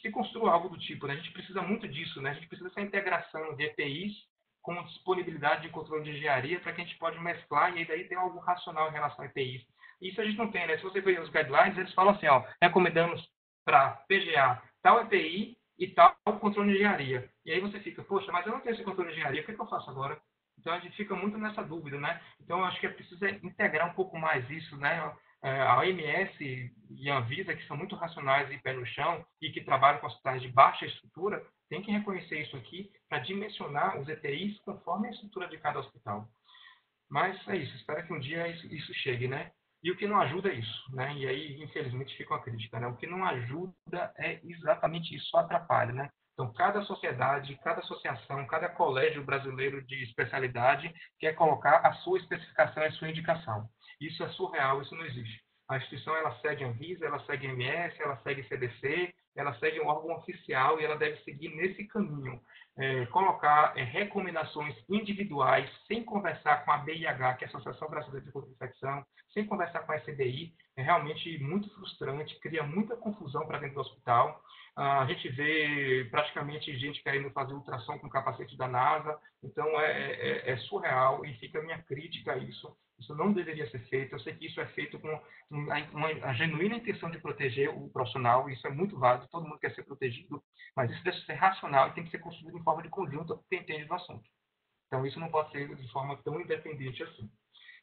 S2: se construa algo do tipo, né? A gente precisa muito disso, né? A gente precisa dessa integração de EPIs com disponibilidade de controle de engenharia para que a gente pode mesclar e aí daí ter algo racional em relação a EPIs. Isso a gente não tem, né? Se você ver os guidelines, eles falam assim, ó, recomendamos para PGA tal EPI e tal controle de engenharia. E aí você fica, poxa, mas eu não tenho esse controle de engenharia, o que eu faço agora? Então a gente fica muito nessa dúvida, né? Então eu acho que é preciso integrar um pouco mais isso, né? A OMS e a Anvisa, que são muito racionais e pé no chão e que trabalham com hospitais de baixa estrutura, tem que reconhecer isso aqui para dimensionar os EPIs conforme a estrutura de cada hospital. Mas é isso, espero que um dia isso chegue, né? E o que não ajuda é isso, né? E aí, infelizmente, fica uma crítica, né? O que não ajuda é exatamente isso, só atrapalha, né? Então, cada sociedade, cada associação, cada colégio brasileiro de especialidade quer colocar a sua especificação e a sua indicação. Isso é surreal, isso não existe. A instituição, ela segue a Anvisa, ela segue a MS, ela segue a CDC, ela segue um órgão oficial e ela deve seguir nesse caminho. Colocar recomendações individuais, sem conversar com a BIH, que é a Associação Brasileira de Infecção, sem conversar com a SBI, é realmente muito frustrante, cria muita confusão para dentro do hospital. A gente vê praticamente gente querendo fazer ultrassom com capacete da NASA, então é surreal e fica a minha crítica a isso. Isso não deveria ser feito. Eu sei que isso é feito com a genuína intenção de proteger o profissional, isso é muito válido, todo mundo quer ser protegido, mas isso deve ser racional e tem que ser construído em forma de conjunto por quem entende do assunto. Então, isso não pode ser de forma tão independente assim.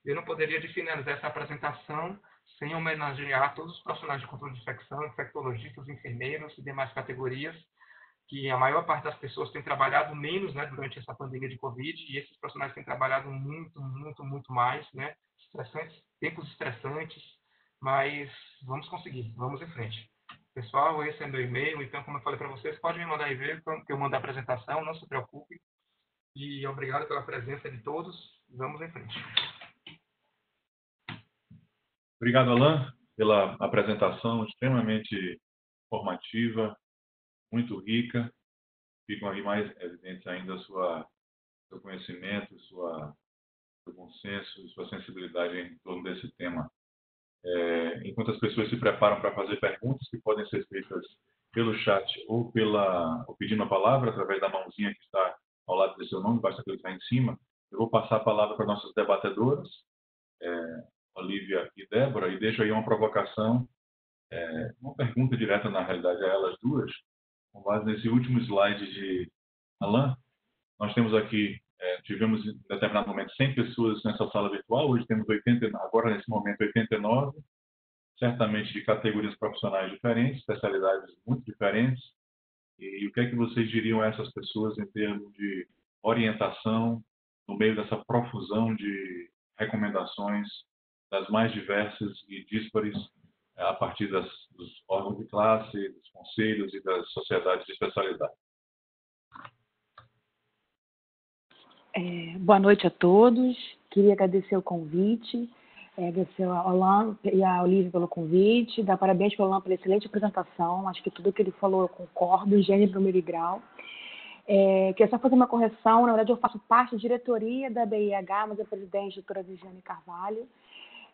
S2: Eu não poderia finalizar essa apresentação sem homenagear todos os profissionais de controle de infecção, infectologistas, enfermeiros e demais categorias, que a maior parte das pessoas tem trabalhado menos, né, durante essa pandemia de Covid, e esses profissionais têm trabalhado muito, muito, muito mais, né, tempos estressantes, mas vamos conseguir, vamos em frente. Pessoal, esse é meu e-mail, então, como eu falei para vocês, pode me mandar e-mail, que eu mando a apresentação, não se preocupe, e obrigado pela presença de todos, vamos em frente.
S3: Obrigado, Alan, pela apresentação extremamente informativa, muito rica. Ficam aí mais evidentes ainda seu conhecimento, seu bom senso, sua sensibilidade em torno desse tema. Enquanto as pessoas se preparam para fazer perguntas que podem ser feitas pelo chat ou pedindo a palavra através da mãozinha que está ao lado do seu nome, basta clicar em cima, eu vou passar a palavra para nossas debatedoras, Olívia e Débora, e deixo aí uma provocação, uma pergunta direta, na realidade, a elas duas, com base nesse último slide de Alan. Nós temos aqui, tivemos em determinado momento 100 pessoas nessa sala virtual, hoje temos 80, agora nesse momento 89, certamente de categorias profissionais diferentes, especialidades muito diferentes. E o que é que vocês diriam a essas pessoas em termos de orientação no meio dessa profusão de recomendações das mais diversas e díspares a partir dos órgãos de classe, dos conselhos e das sociedades de especialidade?
S4: Boa noite a todos. Queria agradecer o convite, agradecer ao Alan e à Olívia pelo convite, dar parabéns para o Alan pela excelente apresentação. Acho que tudo que ele falou eu concordo, gênero, número e grau. Queria só fazer uma correção. Na verdade, eu faço parte da diretoria da BIH, mas a presidente, a doutora Viviane Carvalho.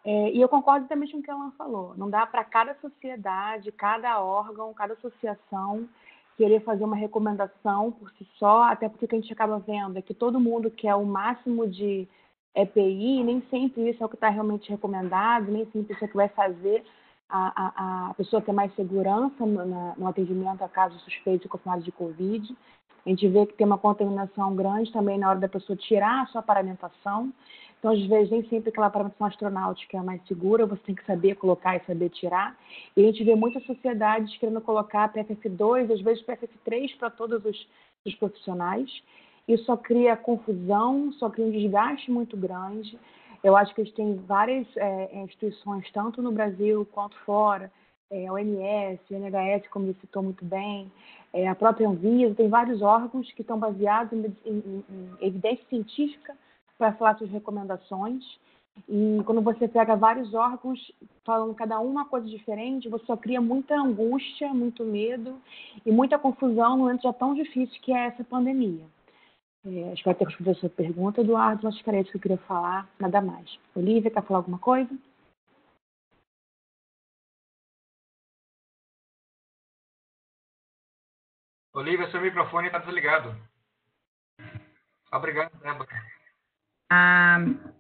S4: E eu concordo também com o que o Alan falou. Não dá para cada sociedade, cada órgão, cada associação querer fazer uma recomendação por si só, até porque o que a gente acaba vendo é que todo mundo quer o máximo de EPI, nem sempre isso é o que está realmente recomendado, nem sempre isso é o que vai fazer a pessoa ter mais segurança no atendimento a casos suspeitos e confirmados de Covid. A gente vê que tem uma contaminação grande também na hora da pessoa tirar a sua paramentação. Então, às vezes, nem sempre aquela paramentação astronáutica é a mais segura, você tem que saber colocar e saber tirar. E a gente vê muitas sociedades querendo colocar PFF2, às vezes PFF3 para todos os profissionais. Isso só cria confusão, só cria um desgaste muito grande. Eu acho que a gente tem várias instituições, tanto no Brasil quanto fora, a OMS, a NHS, como ele citou muito bem, a própria Anvisa, tem vários órgãos que estão baseados em evidência científica para falar suas recomendações. E quando você pega vários órgãos falando cada um uma coisa diferente, você só cria muita angústia, muito medo e muita confusão num momento já tão difícil que é essa pandemia. Acho que vai ter que responder a sua pergunta, Eduardo. Acho que era isso que eu queria falar, nada mais. Olívia, quer falar alguma coisa?
S2: Olívia, seu microfone está desligado. Obrigado, Débora.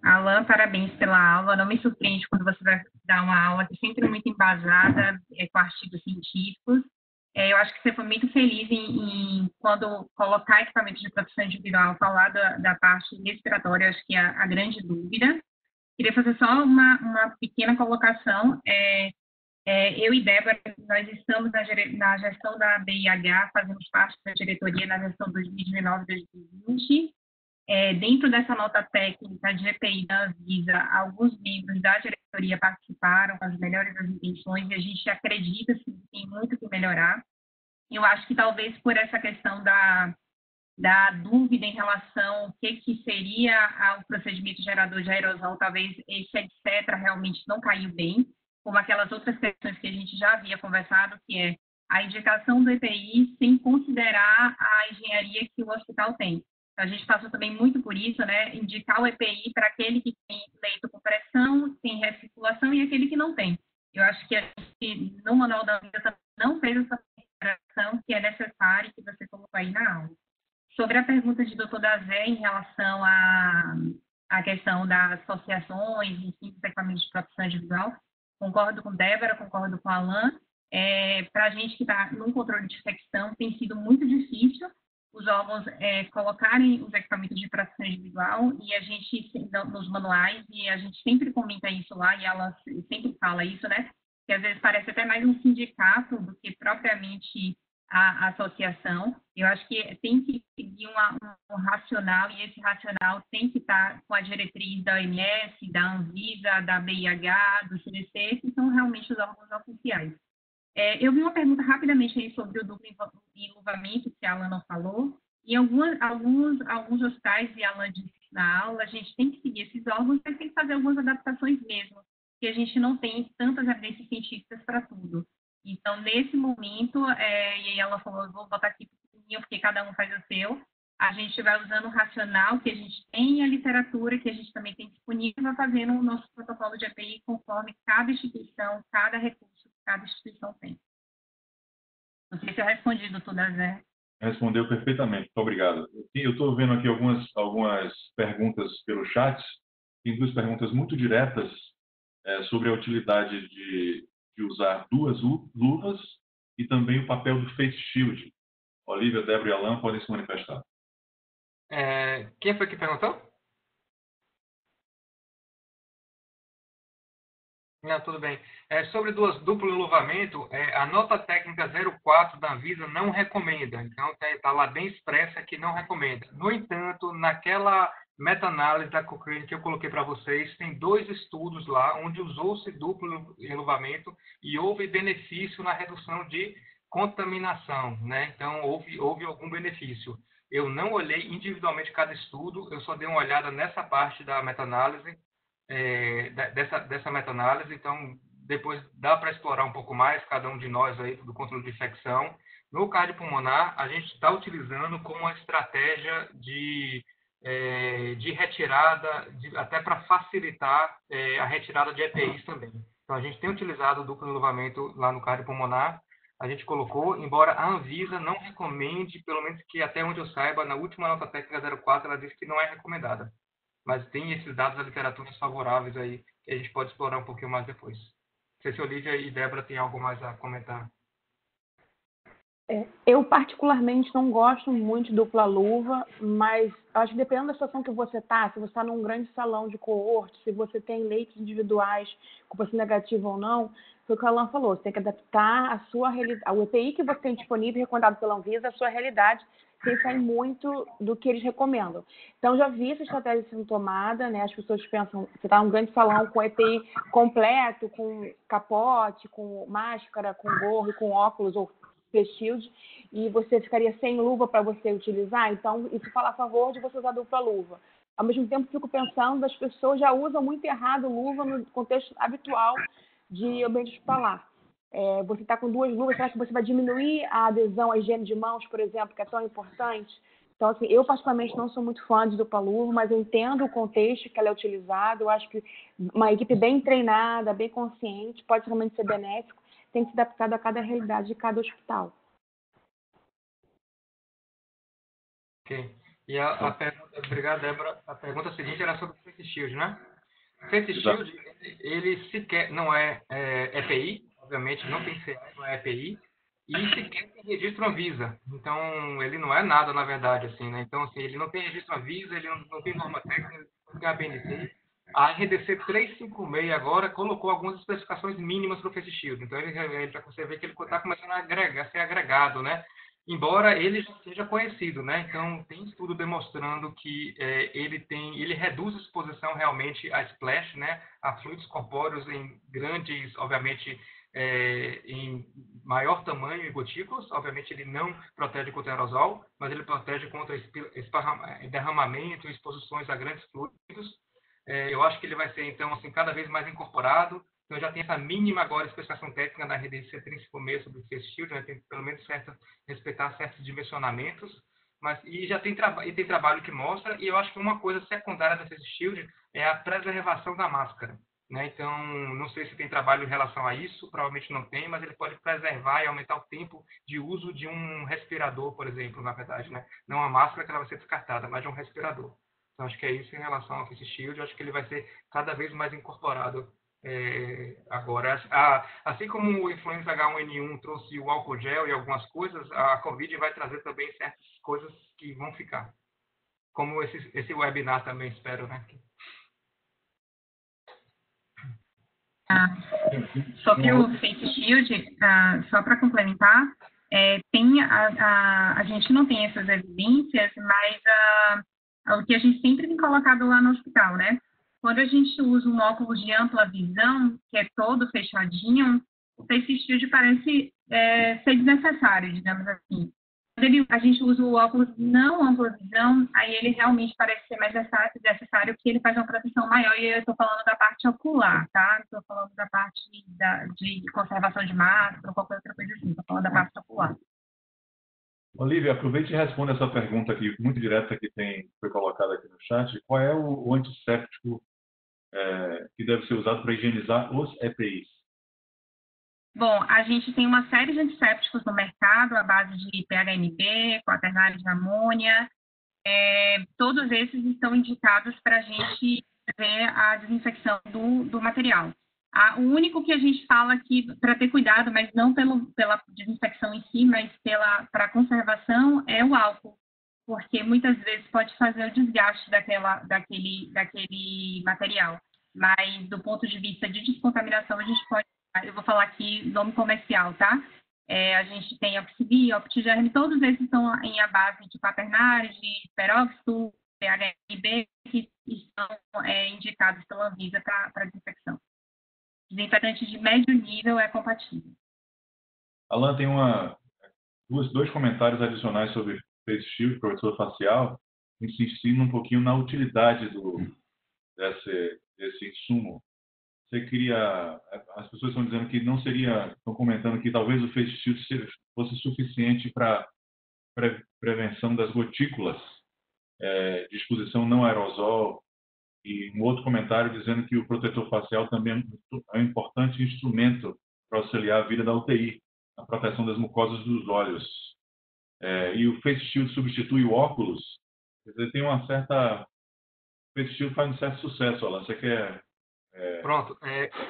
S5: Alan, parabéns pela aula. Não me surpreende quando você vai dar uma aula que é sempre muito embasada com artigos científicos. Eu acho que você foi muito feliz em quando colocar equipamentos de proteção individual, falar da parte respiratória, acho que é a grande dúvida. Queria fazer só uma pequena colocação. Eu e Débora, nós estamos na gestão da BIH, fazemos parte da diretoria na gestão 2019-2020. Dentro dessa nota técnica de EPI da Anvisa, alguns membros da diretoria participaram com as melhores das intenções e a gente acredita que tem muito que melhorar. Eu acho que talvez por essa questão da dúvida em relação ao que seria o procedimento gerador de aerosol, talvez esse etc. realmente não caiu bem, como aquelas outras questões que a gente já havia conversado, que é a indicação do EPI sem considerar a engenharia que o hospital tem. A gente passou também muito por isso, né? Indicar o EPI para aquele que tem leito com pressão, tem recirculação e aquele que não tem. Eu acho que a gente, no Manual da Anvisa, não fez essa consideração que é necessária e que você colocou aí na aula. Sobre a pergunta de Dr. Dazé em relação a questão das associações, enfim, dos equipamentos de proteção individual. Concordo com Débora, concordo com Alan. Para a gente que está num controle de infecção, tem sido muito difícil os órgãos colocarem os equipamentos de proteção individual e a gente, nos manuais, e a gente sempre comenta isso lá, e ela sempre fala isso, né? Que às vezes parece até mais um sindicato do que propriamente a associação. Eu acho que tem que seguir um racional, e esse racional tem que estar com a diretriz da OMS, da Anvisa, da BIH, do CDC, que são realmente os órgãos oficiais. Eu vi uma pergunta rapidamente aí sobre o duplo enluvamento, que a Alan não falou. Em alguns hospitais, e a Alan disse na aula, a gente tem que seguir esses órgãos, mas tem que fazer algumas adaptações mesmo, porque a gente não tem tantas evidências científicas para tudo. Então, nesse momento, e aí ela falou, eu vou botar aqui porque cada um faz o seu, a gente vai usando o racional que a gente tem, a literatura que a gente também tem disponível, vai fazendo o nosso protocolo de EPI conforme cada instituição, cada recurso, cada instituição tem. Não sei se eu respondi, doutor Dazé.
S3: Respondeu perfeitamente, muito obrigado. Eu estou vendo aqui algumas perguntas pelo chat. Tem duas perguntas muito diretas sobre a utilidade de usar duas luvas e também o papel do face shield. Olivia, Débora e Alan podem se manifestar.
S2: Quem foi que perguntou? Não, tudo bem. Sobre duplo enluvamento, a nota técnica 04 da Anvisa não recomenda. Então, está lá bem expressa que não recomenda. No entanto, naquela meta-análise da Cochrane que eu coloquei para vocês, tem 2 estudos lá onde usou-se duplo enluvamento e houve benefício na redução de contaminação, né? Então, houve algum benefício. Eu não olhei individualmente cada estudo, eu só dei uma olhada nessa parte da meta-análise, dessa meta-análise, então depois dá para explorar um pouco mais, cada um de nós aí, do controle de infecção. No cardiopulmonar, a gente está utilizando como uma estratégia de retirada, até para facilitar a retirada de EPIs também. Então, a gente tem utilizado o duplo enluvamento lá no cardiopulmonar, a gente colocou, embora a Anvisa não recomende, pelo menos que até onde eu saiba, na última nota técnica 04, ela disse que não é recomendada. Mas tem esses dados da literatura favoráveis aí, que a gente pode explorar um pouquinho mais depois. Não sei se Olivia e Débora têm algo mais a comentar.
S4: Eu, particularmente, não gosto muito de dupla luva, mas acho que dependendo da situação que você está, se você está num grande salão de coorte, se você tem leitos individuais com paciente negativo ou não, foi o que o Alan falou, você tem que adaptar a sua realidade, ao EPI que você tem disponível, recomendado pela Anvisa, a sua realidade, sem sair muito do que eles recomendam. Então, já vi essa estratégia sendo tomada, né? As pessoas pensam, você está num grande salão com EPI completo, com capote, com máscara, com gorro, com óculos ou face shield, e você ficaria sem luva para você utilizar, então isso fala a favor de você usar dupla luva. Ao mesmo tempo, fico pensando, as pessoas já usam muito errado luva no contexto habitual de ambiente hospitalar. Você está com 2 luvas, será que você vai diminuir a adesão à higiene de mãos, por exemplo, que é tão importante? Então, assim, eu particularmente não sou muito fã de dupla luva, mas eu entendo o contexto que ela é utilizada, eu acho que uma equipe bem treinada, bem consciente, pode realmente ser benéfico, tem que ser adaptado a cada realidade de cada hospital.
S2: Ok. E a pergunta, obrigado, Débora. A pergunta seguinte era sobre o Face Shield, né? O Face Shield, ele sequer não é EPI, obviamente não tem CA, não é EPI, e sequer tem registro Anvisa. Então, ele não é nada, na verdade, assim, né? Então, assim, ele não tem registro Anvisa, ele não tem norma técnica, não tem ABNT. A RDC 356 agora colocou algumas especificações mínimas para o Face Shield. Então, para você ver que ele está começando a ser agregado, né? Embora ele já seja conhecido, né? Então, tem estudo demonstrando que ele reduz a exposição realmente a splash, né? A fluidos corpóreos em grandes, obviamente, em maior tamanho e gotículas. Obviamente, ele não protege contra aerosol, mas ele protege contra derramamento e exposições a grandes fluidos. Eu acho que ele vai ser, então, assim, cada vez mais incorporado. Então, já tem essa mínima agora especificação técnica da RDC 356 sobre o Face Shield, né? Tem pelo menos respeitar certos dimensionamentos, e já tem trabalho que mostra, e eu acho que uma coisa secundária da Face Shield é a preservação da máscara, né? Então, não sei se tem trabalho em relação a isso, provavelmente não tem, mas ele pode preservar e aumentar o tempo de uso de um respirador, por exemplo, na verdade, né? Não a máscara que ela vai ser descartada, mas de um respirador. Então, acho que é isso em relação ao Face Shield. Eu acho que ele vai ser cada vez mais incorporado agora. Assim como o influenza H1N1 trouxe o álcool gel e algumas coisas, a Covid vai trazer também certas coisas que vão ficar. Como esse webinar também, espero, né?
S5: Sobre o Face Shield, só para complementar, a gente não tem essas evidências, mas o que a gente sempre tem colocado lá no hospital, né? Quando a gente usa um óculos de ampla visão, que é todo fechadinho, o Face Shield parece ser desnecessário, digamos assim. Quando a gente usa o óculos não ampla visão, aí ele realmente parece ser mais necessário, porque ele faz uma proteção maior, e eu estou falando da parte ocular, tá? Não estou falando da parte de conservação de máscara ou qualquer outra coisa assim, estou falando da parte ocular.
S3: Olivia, aproveite e responda essa pergunta aqui, muito direta, que foi colocada aqui no chat. Qual é o antisséptico que deve ser usado para higienizar os EPIs?
S5: Bom, a gente tem uma série de antissépticos no mercado, à base de PHMB, quaternário de amônia. Todos esses estão indicados para a gente ver a desinfecção do material. O único que a gente fala aqui para ter cuidado, mas não pela desinfecção em si, mas para a conservação, é o álcool, porque muitas vezes pode fazer o desgaste daquele material. Mas do ponto de vista de descontaminação, a gente pode, eu vou falar aqui nome comercial, tá? A gente tem Oxivir, Optigerm, todos esses estão à base de quaternário, de peróxido, PHMB, que estão indicados pela Anvisa para desinfecção. Desinfetante de médio nível é compatível.
S3: Alan, tem dois comentários adicionais sobre Face Shield, protetor facial, insistindo um pouquinho na utilidade desse insumo. As pessoas estão dizendo que estão comentando que talvez o Face Shield fosse suficiente para prevenção das gotículas de exposição não aerosol, e um outro comentário dizendo que o protetor facial também é um importante instrumento para auxiliar a vida da UTI, na proteção das mucosas dos olhos. E o Face Shield substitui o óculos. Quer dizer, Face Shield faz um certo sucesso, Alan. Você quer...
S2: Pronto.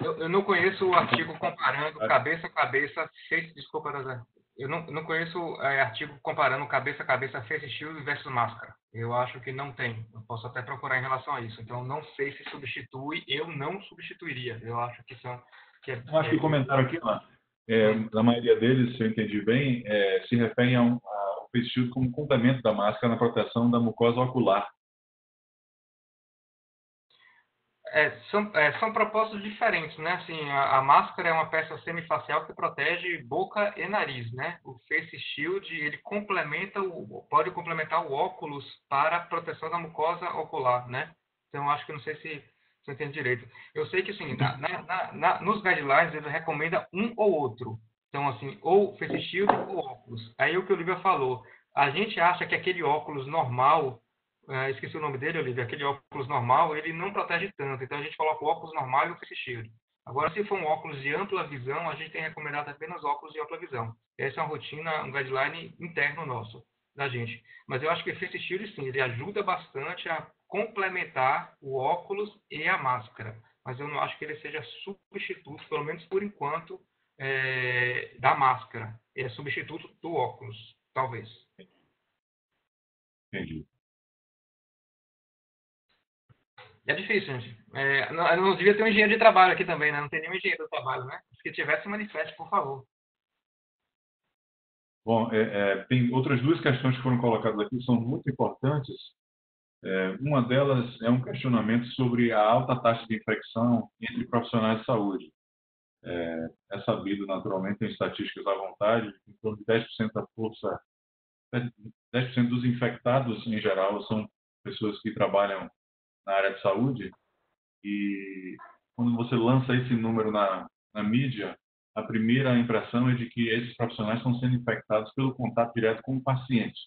S2: Eu não conheço o artigo comparando cabeça a cabeça, desculpa, Nazar. Eu não conheço artigo comparando cabeça a cabeça Face Shield versus máscara. Eu acho que não tem. Eu posso até procurar em relação a isso. Então, não sei se substitui. Eu não substituiria. Eu acho que são...
S3: Eu acho que o comentário aqui, na maioria deles, se eu entendi bem, se refere ao Face Shield como complemento da máscara na proteção da mucosa ocular.
S2: São propósitos diferentes, né? Assim, a máscara é uma peça semifacial que protege boca e nariz, né? O Face Shield, ele pode complementar o óculos para a proteção da mucosa ocular, né? Então, acho que não sei se você entende direito. Eu sei que, assim, nos guidelines, ele recomenda um ou outro. Então, assim, ou Face Shield ou óculos. Aí, o que o Olivia falou, a gente acha que aquele óculos normal... esqueci o nome dele, Olivia, aquele óculos normal, ele não protege tanto. Então, a gente coloca o óculos normal e o Face Shield. Agora, se for um óculos de ampla visão, a gente tem recomendado apenas óculos de ampla visão. Essa é uma rotina, um guideline interno nosso, da gente. Mas eu acho que o Face Shield, sim, ele ajuda bastante a complementar o óculos e a máscara. Mas eu não acho que ele seja substituto, pelo menos por enquanto, da máscara. É substituto do óculos, talvez.
S3: Entendi.
S2: É difícil, gente. Não devia ter um engenheiro de trabalho aqui também, né? Não tem nenhum engenheiro de trabalho, né? Se tivesse, manifeste, por favor.
S3: Bom, tem outras duas questões que foram colocadas aqui, que são muito importantes. Uma delas é um questionamento sobre a alta taxa de infecção entre profissionais de saúde. É sabido, naturalmente, tem estatísticas à vontade, que em torno de 10% da força, 10% dos infectados, em geral, são pessoas que trabalham na área de saúde, e quando você lança esse número na mídia, a primeira impressão é de que esses profissionais estão sendo infectados pelo contato direto com o paciente.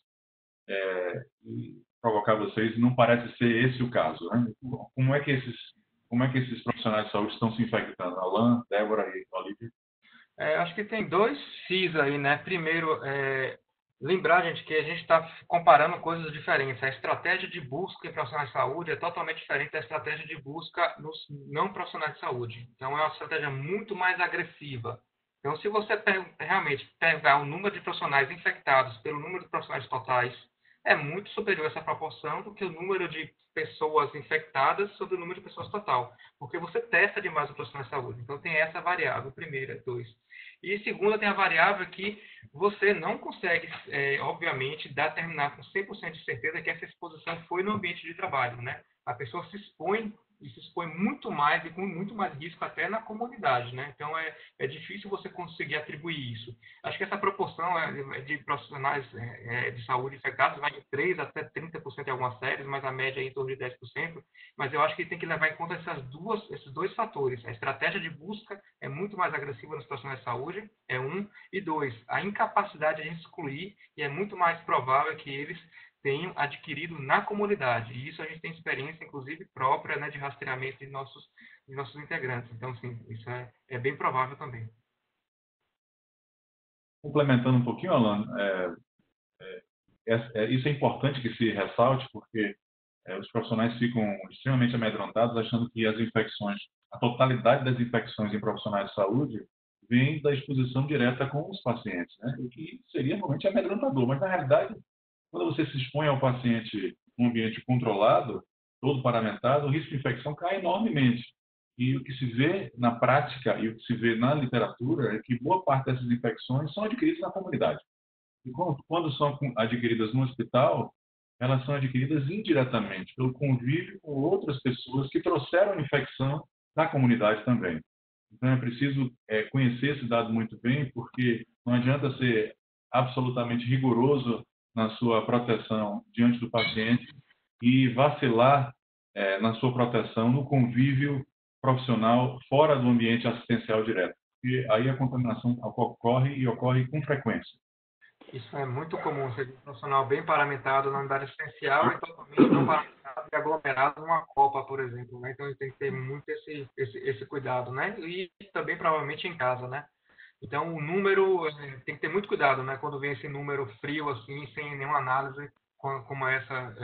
S3: E provocar vocês, não parece ser esse o caso, né? Como é que esses profissionais de saúde estão se infectando? Alan, Débora e Olivia?
S2: Acho que tem dois Cs aí, né? Primeiro, lembrar, gente, que a gente está comparando coisas diferentes. A estratégia de busca em profissionais de saúde é totalmente diferente da estratégia de busca nos não profissionais de saúde. Então, é uma estratégia muito mais agressiva. Então, se você realmente pegar o número de profissionais infectados pelo número de profissionais totais, é muito superior essa proporção do que o número de pessoas infectadas sobre o número de pessoas total. Porque você testa demais o profissional de saúde. Então, tem essa variável, primeira, dois. E segunda, tem a variável que você não consegue, obviamente, determinar com 100% de certeza que essa exposição foi no ambiente de trabalho, né? A pessoa se expõe e se expõe muito mais e com muito mais risco até na comunidade, né? Então, é difícil você conseguir atribuir isso. Acho que essa proporção de profissionais de saúde infectados vai de 3% até 30% em algumas séries, mas a média é em torno de 10%. Mas eu acho que tem que levar em conta esses dois fatores. A estratégia de busca é muito mais agressiva nos profissionais de saúde, é um. E dois, a incapacidade de excluir, e é muito mais provável que eles tenham adquirido na comunidade. E isso a gente tem experiência, inclusive, própria, né, de rastreamento de nossos integrantes. Então, sim, isso é bem provável também.
S3: Complementando um pouquinho, Alan, isso é importante que se ressalte, porque os profissionais ficam extremamente amedrontados, achando que as infecções, a totalidade das infecções em profissionais de saúde vem da exposição direta com os pacientes, né? O que seria realmente amedrontador, mas na realidade, quando você se expõe ao paciente num ambiente controlado, todo paramentado, o risco de infecção cai enormemente. E o que se vê na prática e o que se vê na literatura é que boa parte dessas infecções são adquiridas na comunidade. E quando são adquiridas no hospital, elas são adquiridas indiretamente, pelo convívio com outras pessoas que trouxeram a infecção da comunidade também. Então, é preciso conhecer esse dado muito bem, porque não adianta ser absolutamente rigoroso na sua proteção diante do paciente e vacilar na sua proteção no convívio profissional fora do ambiente assistencial direto. Porque aí a contaminação ocorre e ocorre com frequência.
S2: Isso é muito comum, ser um profissional bem paramentado na unidade assistencial e totalmente não paramentado e aglomerado numa copa, por exemplo, né? Então, tem que ter muito esse cuidado, né? E também, provavelmente, em casa, né? Então, o número, tem que ter muito cuidado, né? Quando vem esse número frio, assim, sem nenhuma análise, como essa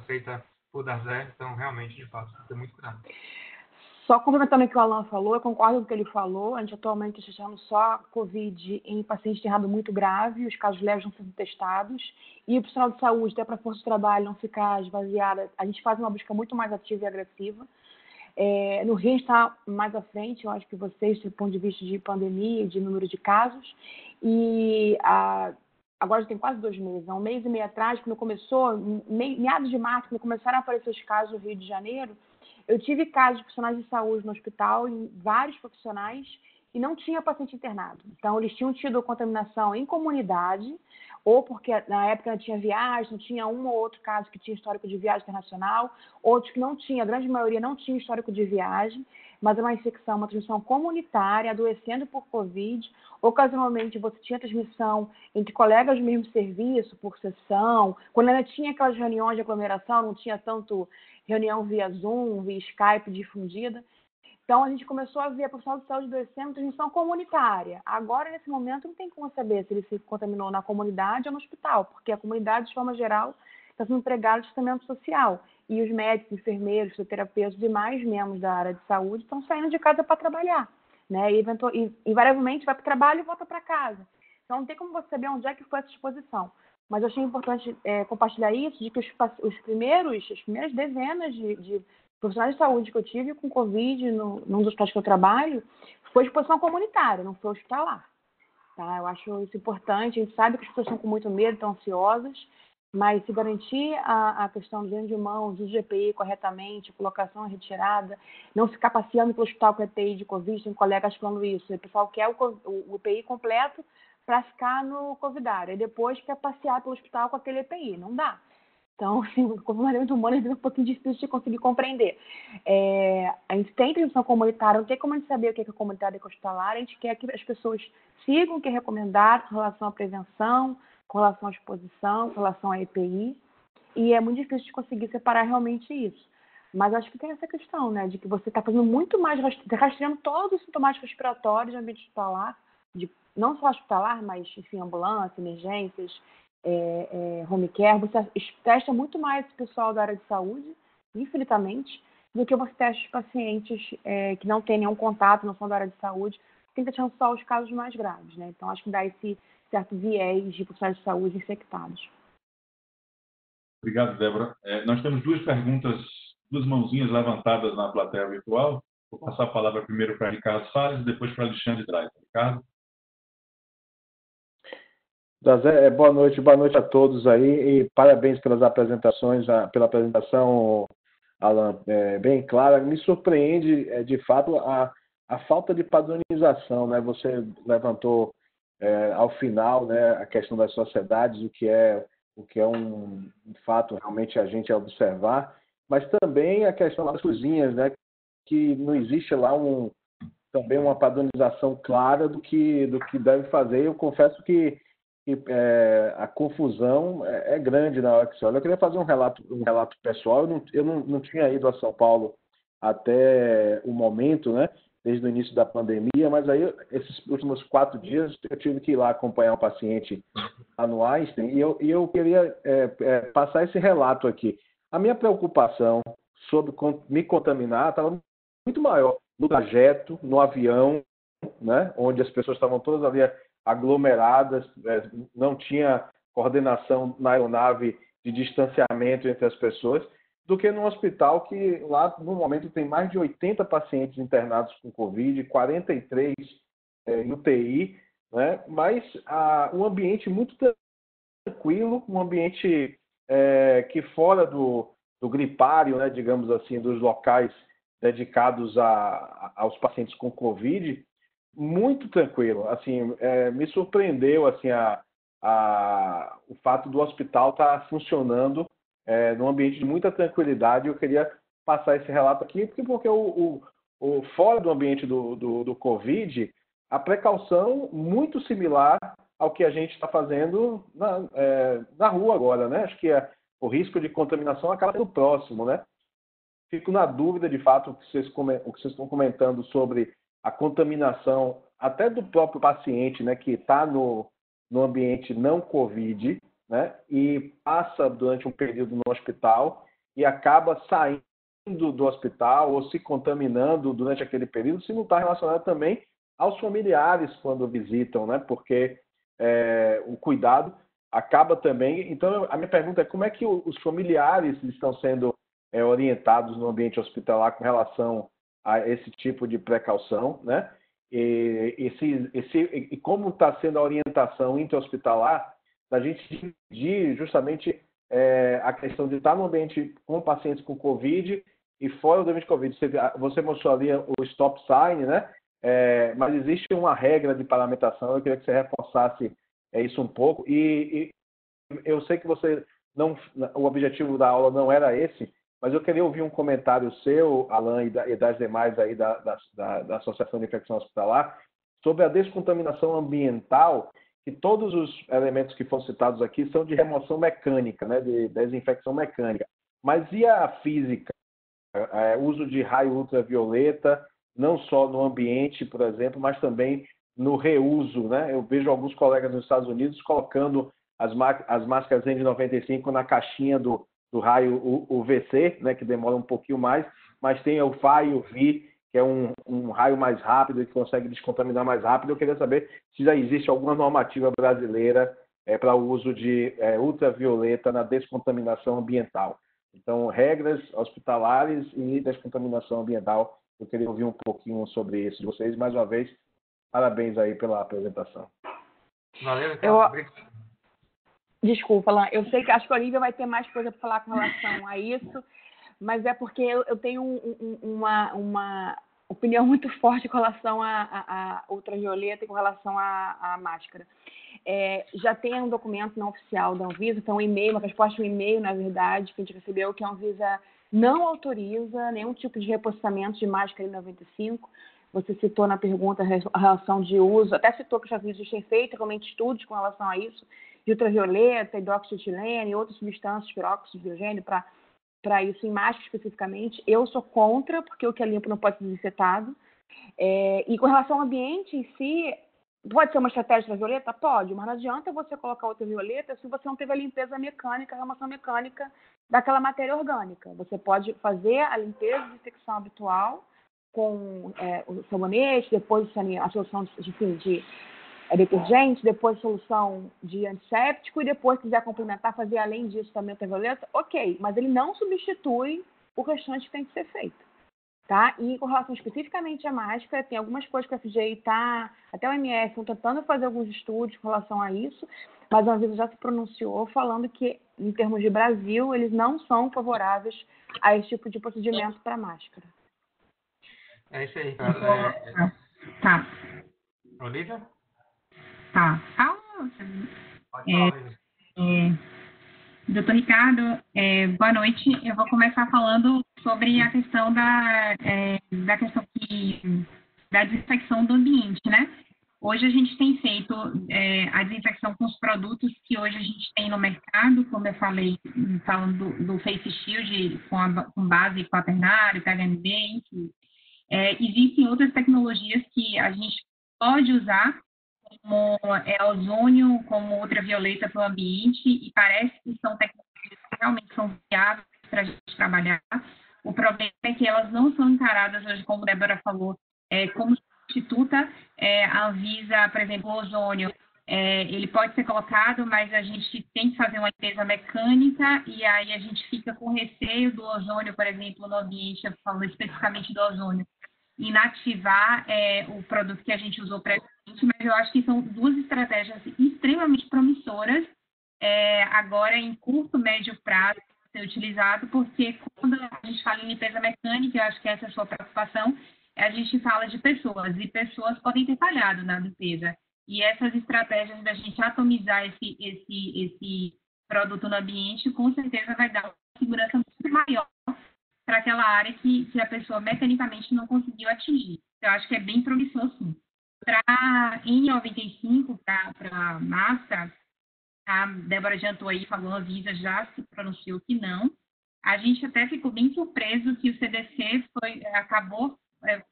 S2: feita por Darzé. Então, realmente, de fato, tem que ter muito cuidado.
S4: Só complementando o que o Alan falou, eu concordo com o que ele falou. A gente atualmente está testando só Covid em pacientes de errado muito grave, os casos leves não sendo testados. E o profissional de saúde, até para a força de trabalho não ficar esvaziada, a gente faz uma busca muito mais ativa e agressiva. No Rio a gente está mais à frente, eu acho que vocês, do ponto de vista de pandemia, de número de casos. E agora já tem quase 2 meses, há 1 mês e meio atrás, quando começou, meados de março, quando começaram a aparecer os casos no Rio de Janeiro, eu tive casos de profissionais de saúde no hospital, em vários profissionais, e não tinha paciente internado. Então, eles tinham tido contaminação em comunidade, ou porque na época não tinha viagem, não tinha um ou outro caso que tinha histórico de viagem internacional, outros que não tinha, a grande maioria não tinha histórico de viagem, mas é uma infecção, uma transmissão comunitária, adoecendo por Covid. Ocasionalmente, você tinha transmissão entre colegas do mesmo serviço, por sessão, quando ainda tinha aquelas reuniões de aglomeração, não tinha tanto reunião via Zoom, via Skype difundida. Então, a gente começou a ver a profissional de saúde adoecendo transmissão comunitária. Agora, nesse momento, não tem como saber se ele se contaminou na comunidade ou no hospital, porque a comunidade, de forma geral, está sendo empregada de assistência social. E os médicos, enfermeiros, fisioterapeutas e demais membros da área de saúde estão saindo de casa para trabalhar, né? E invariavelmente vai para o trabalho e volta para casa. Então, não tem como você saber onde é que foi essa exposição. Mas eu achei importante compartilhar isso, de que as primeiras dezenas de profissionais de saúde que eu tive com Covid num dos hospitais que eu trabalho foi exposição comunitária, não foi hospitalar. Tá? Eu acho isso importante. A gente sabe que as pessoas estão com muito medo, estão ansiosas, mas se garantir a questão do de mãos, uso de EPI corretamente, colocação e retirada, não ficar passeando pelo hospital com EPI de Covid, tem colegas falando isso. O pessoal quer o EPI completo para ficar no covidário, e depois quer passear pelo hospital com aquele EPI. Não dá. Então, assim, o comportamento humano é um pouquinho difícil de conseguir compreender. A gente tem transmissão comunitária, não tem como a gente saber o que é comunitário e hospitalar, a gente quer que as pessoas sigam o que é recomendado com relação à prevenção, com relação à exposição, com relação à EPI, e é muito difícil de conseguir separar realmente isso. Mas acho que tem essa questão, né, de que você está fazendo muito mais, rastreando todos os sintomas respiratórios no ambiente hospitalar não só hospitalar, mas, enfim, ambulância, emergências, home care, você testa muito mais o pessoal da área de saúde, infinitamente, do que você testa os pacientes que não têm nenhum contato, não são da área de saúde, tem que testar só os casos mais graves, né? Então, acho que dá esse certo viés de profissionais de saúde infectados.
S3: Obrigado, Débora. Nós temos duas perguntas, duas mãozinhas levantadas na plateia virtual. Vou passar a palavra primeiro para Ricardo Salles, depois para Alexandre Dreyfus. Ricardo?
S6: Boa noite a todos aí e parabéns pelas apresentações, pela apresentação, Alan, bem clara. Me surpreende, de fato, a falta de padronização, né? Você levantou ao final, né, a questão das sociedades, o que é um fato realmente a gente observar, mas também a questão das cozinhas, né, que não existe lá também uma padronização clara do que deve fazer. Eu confesso que a confusão é grande na hora que você olha. Eu queria fazer um relato pessoal. Eu não tinha ido a São Paulo até o momento, né, desde o início da pandemia, mas aí esses últimos 4 dias eu tive que ir lá acompanhar um paciente lá no Einstein e eu queria passar esse relato aqui. A minha preocupação sobre me contaminar estava muito maior no trajeto, no avião, né, onde as pessoas estavam todas ali aglomeradas, não tinha coordenação na aeronave de distanciamento entre as pessoas, do que no hospital, que lá no momento tem mais de 80 pacientes internados com Covid, 43 em UTI, né? Mas um ambiente muito tranquilo, um ambiente que fora do gripário, né, digamos assim, dos locais dedicados aos pacientes com Covid, muito tranquilo. Assim, me surpreendeu assim, o fato do hospital estar funcionando num ambiente de muita tranquilidade. Eu queria passar esse relato aqui, porque fora do ambiente do Covid, a precaução muito similar ao que a gente está fazendo na rua agora, né? Acho que o risco de contaminação acaba sendo próximo, né? Fico na dúvida, de fato, o que vocês estão comentando sobre a contaminação até do próprio paciente, né, que está no ambiente não Covid, né, e passa durante um período no hospital e acaba saindo do hospital ou se contaminando durante aquele período, se não está relacionado também aos familiares quando visitam, né, porque o cuidado acaba também. Então, a minha pergunta é como é que os familiares estão sendo orientados no ambiente hospitalar com relação a esse tipo de precaução, né? E como está sendo a orientação intra-hospitalar da gente dividir justamente a questão de estar no ambiente com pacientes com Covid e fora do ambiente Covid. Você mostrou ali o stop sign, né? Mas existe uma regra de paramentação. Eu queria que você reforçasse isso um pouco. E eu sei que o objetivo da aula não era esse, mas eu queria ouvir um comentário seu, Alan, e das demais aí da Associação de Infecção Hospitalar, sobre a descontaminação ambiental, que todos os elementos que foram citados aqui são de remoção mecânica, né, de desinfecção mecânica. Mas e a física? Uso de raio ultravioleta, não só no ambiente, por exemplo, mas também no reuso, né? Eu vejo alguns colegas nos Estados Unidos colocando as máscaras N95 na caixinha do raio UVC, né, que demora um pouquinho mais, mas tem o FA e o VI, que é um raio mais rápido e que consegue descontaminar mais rápido. Eu queria saber se já existe alguma normativa brasileira para o uso de ultravioleta na descontaminação ambiental. Então, regras hospitalares e descontaminação ambiental. Eu queria ouvir um pouquinho sobre isso de vocês. Mais uma vez, parabéns aí pela apresentação.
S2: Valeu, então.
S4: Desculpa, Alan. Eu sei que acho que a Olivia vai ter mais coisa para falar com relação a isso, mas é porque eu tenho uma opinião muito forte com relação a ultravioleta e com relação à máscara. Já tem um documento não oficial da Anvisa, então uma resposta de um e-mail, na verdade, que a gente recebeu, que a Anvisa não autoriza nenhum tipo de repositamento de máscara N95. Você citou na pergunta a relação de uso, até citou que os Estados Unidos têm feito realmente estudos com relação a isso, de ultravioleta, hidroxietileno e outras substâncias, peróxido de hidrogênio, para isso em máscara especificamente. Eu sou contra, porque o que é limpo não pode ser desinfetado. E com relação ao ambiente em si, Pode ser uma estratégia ultravioleta? Pode, mas não adianta você colocar ultravioleta se você não teve a limpeza mecânica, a remoção mecânica daquela matéria orgânica. Você pode fazer a limpeza de infecção habitual com o sabonete, depois a solução de detergente, depois solução de antisséptico e depois quiser complementar, fazer além disso também ultravioleta, ok, mas ele não substitui o restante que tem que ser feito. Tá? E com relação especificamente à máscara, tem algumas coisas que a FDA está, até o MS, estão tentando fazer alguns estudos com relação a isso, mas a Anvisa já se pronunciou falando que, em termos de Brasil, eles não são favoráveis a esse tipo de procedimento para máscara.
S2: É isso aí, cara.
S5: Tá.
S2: Olivia?
S5: Tá.
S2: Pode falar, Olivia.
S5: Doutor Ricardo, boa noite. Eu vou começar falando sobre a questão da questão da desinfecção do ambiente, né? Hoje a gente tem feito a desinfecção com os produtos que hoje a gente tem no mercado, como eu falei, falando do Face Shield com base quaternário, PHMB, enfim. Existem outras tecnologias que a gente pode usar, como ozônio, como ultravioleta para o ambiente, e parece que são tecnologias que realmente são viáveis para a gente trabalhar. O problema é que elas não são encaradas hoje, como a Débora falou, como substituta. A Anvisa, por exemplo, o ozônio, ele pode ser colocado, mas a gente tem que fazer uma limpeza mecânica, e aí a gente fica com receio do ozônio, por exemplo, no ambiente, eu falo especificamente do ozônio, inativar o produto que a gente usou previamente, mas eu acho que são duas estratégias extremamente promissoras, agora em curto, médio prazo, ser utilizado, porque quando a gente fala em limpeza mecânica, eu acho que essa é a sua preocupação, a gente fala de pessoas, e pessoas podem ter falhado na limpeza. E essas estratégias da gente atomizar esse produto no ambiente, com certeza vai dar uma segurança muito maior para aquela área que a pessoa mecanicamente não conseguiu atingir. Eu acho que é bem promissor, sim. Para N95, para máscara, a Débora adiantou aí, falou, a Anvisa já se pronunciou que não. A gente até ficou bem surpreso que o CDC acabou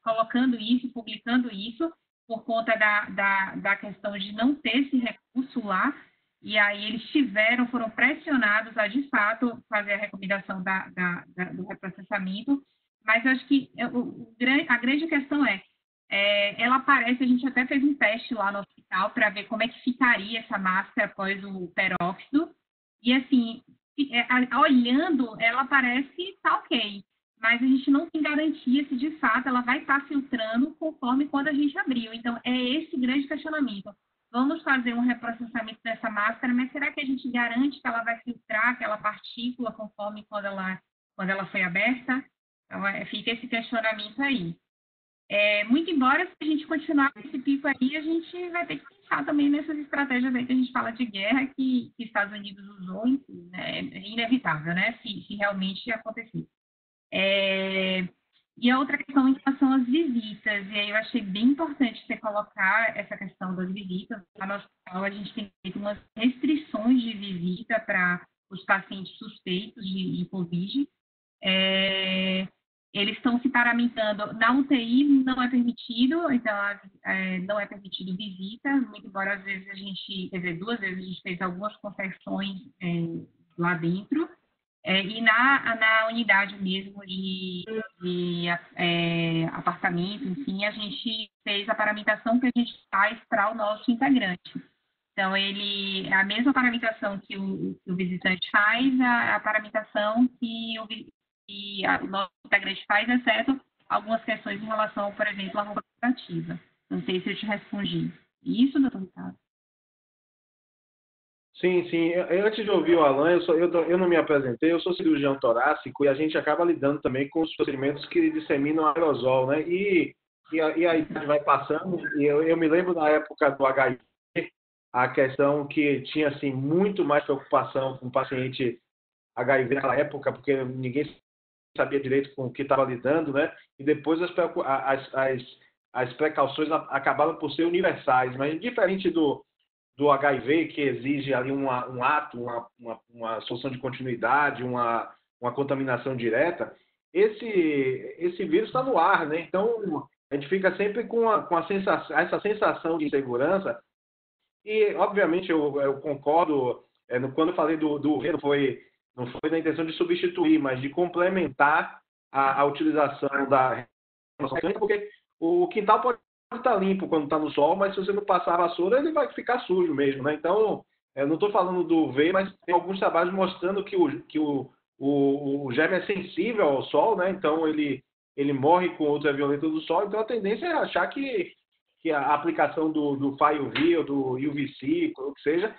S5: colocando isso, publicando isso, por conta da questão de não ter esse recurso lá, e aí eles foram pressionados a, de fato, fazer a recomendação do reprocessamento, mas eu acho que a grande questão ela aparece, a gente até fez um teste lá no hospital para ver como é que ficaria essa máscara após o peróxido, e assim, olhando, ela parece que está ok, mas a gente não tem garantia se de fato ela vai estar filtrando conforme quando a gente abriu. Então, é esse grande questionamento. Vamos fazer um reprocessamento dessa máscara, mas será que a gente garante que ela vai filtrar aquela partícula conforme quando ela foi aberta? Então, fica esse questionamento aí. Muito embora, se a gente continuar com esse pico aí, a gente vai ter que pensar também nessas estratégias aí que a gente fala de guerra que Estados Unidos usou, enfim, né? É inevitável, né? Se realmente acontecer. E a outra questão em relação às visitas, e aí eu achei bem importante você colocar essa questão das visitas. Lá no hospital a gente tem feito umas restrições de visita para os pacientes suspeitos de Covid. Eles estão se paramentando. Na UTI não é permitido, então não é permitido visita, muito embora às vezes quer dizer, 2 vezes a gente fez algumas concessões lá dentro. E na unidade mesmo de apartamento, enfim, a gente fez a paramentação que a gente faz para o nosso integrante. Então, a mesma paramentação que o visitante faz, a paramentação que o nosso integrante faz, exceto algumas questões em relação, por exemplo, à roupa corporativa. Não sei se eu te respondi. Isso, doutor Ricardo?
S6: Sim, sim. Antes de ouvir o Alan, eu não me apresentei, eu sou cirurgião torácico e a gente acaba lidando também com os procedimentos que disseminam aerosol, né? E a idade vai passando, e eu me lembro na época do HIV, a questão que tinha assim, muito mais preocupação com o paciente HIV naquela época, porque ninguém sabia direito com o que estava lidando, né? E depois as precauções acabaram por ser universais, mas diferente do HIV, que exige ali um ato, uma solução de continuidade, uma contaminação direta, esse vírus está no ar, né? Então, A gente fica sempre com essa sensação de insegurança. E, obviamente, eu concordo, quando eu falei do Rei, não foi na intenção de substituir, mas de complementar a utilização da porque o quintal pode estar limpo quando está no sol, mas se você não passar a vassoura, ele vai ficar sujo mesmo, né? Então, eu não estou falando do V, mas tem alguns trabalhos mostrando que o germe é sensível ao sol, né? Então, ele morre com ultravioleta do sol, então a tendência é achar que a aplicação do FAI-UV ou do UVC, ou o que seja,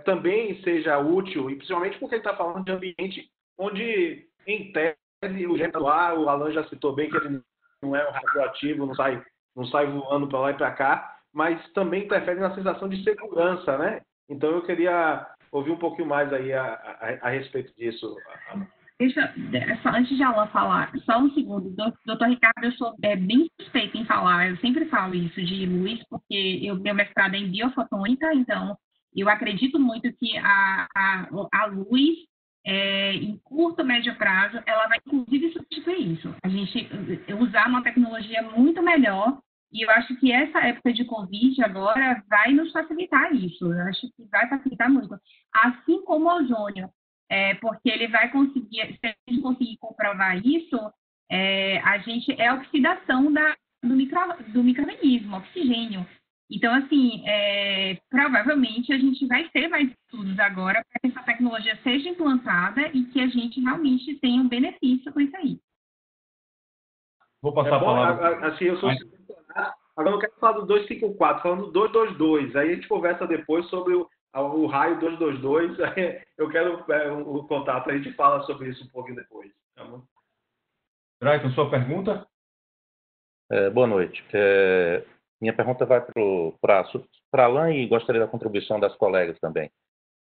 S6: também seja útil, e principalmente porque ele está falando de ambiente onde, em tese, o germe do ar, o Alan já citou bem que ele não é um radioativo, não sai voando para lá e para cá, mas também interfere na sensação de segurança, né? Então eu queria ouvir um pouquinho mais aí a respeito disso.
S5: Antes de Alan falar, só um segundo. Doutor Ricardo, eu sou bem suspeita em falar, eu sempre falo isso de luz, porque meu mestrado é em biofotônica, então eu acredito muito que a luz, em curto, médio prazo, ela vai inclusive substituir isso. A gente usar uma tecnologia muito melhor, e eu acho que essa época de Covid agora vai nos facilitar isso. Eu acho que vai facilitar muito. Assim como o ozônio. Porque ele vai conseguir, se a gente conseguir comprovar isso, a gente é a oxidação do micro-organismo, oxigênio. Então, assim, provavelmente a gente vai ter mais estudos agora para que essa tecnologia seja implantada e que a gente realmente tenha um benefício com isso aí.
S3: Vou passar a palavra.
S6: Assim, eu sou agora eu quero falar do 254, falando do 222. Aí a gente conversa depois sobre o raio 222, eu quero o contato, a gente fala sobre isso um pouquinho depois. Tá bom?
S3: Drayton, sua pergunta?
S1: Boa noite. Minha pergunta vai para Alan e gostaria da contribuição das colegas também.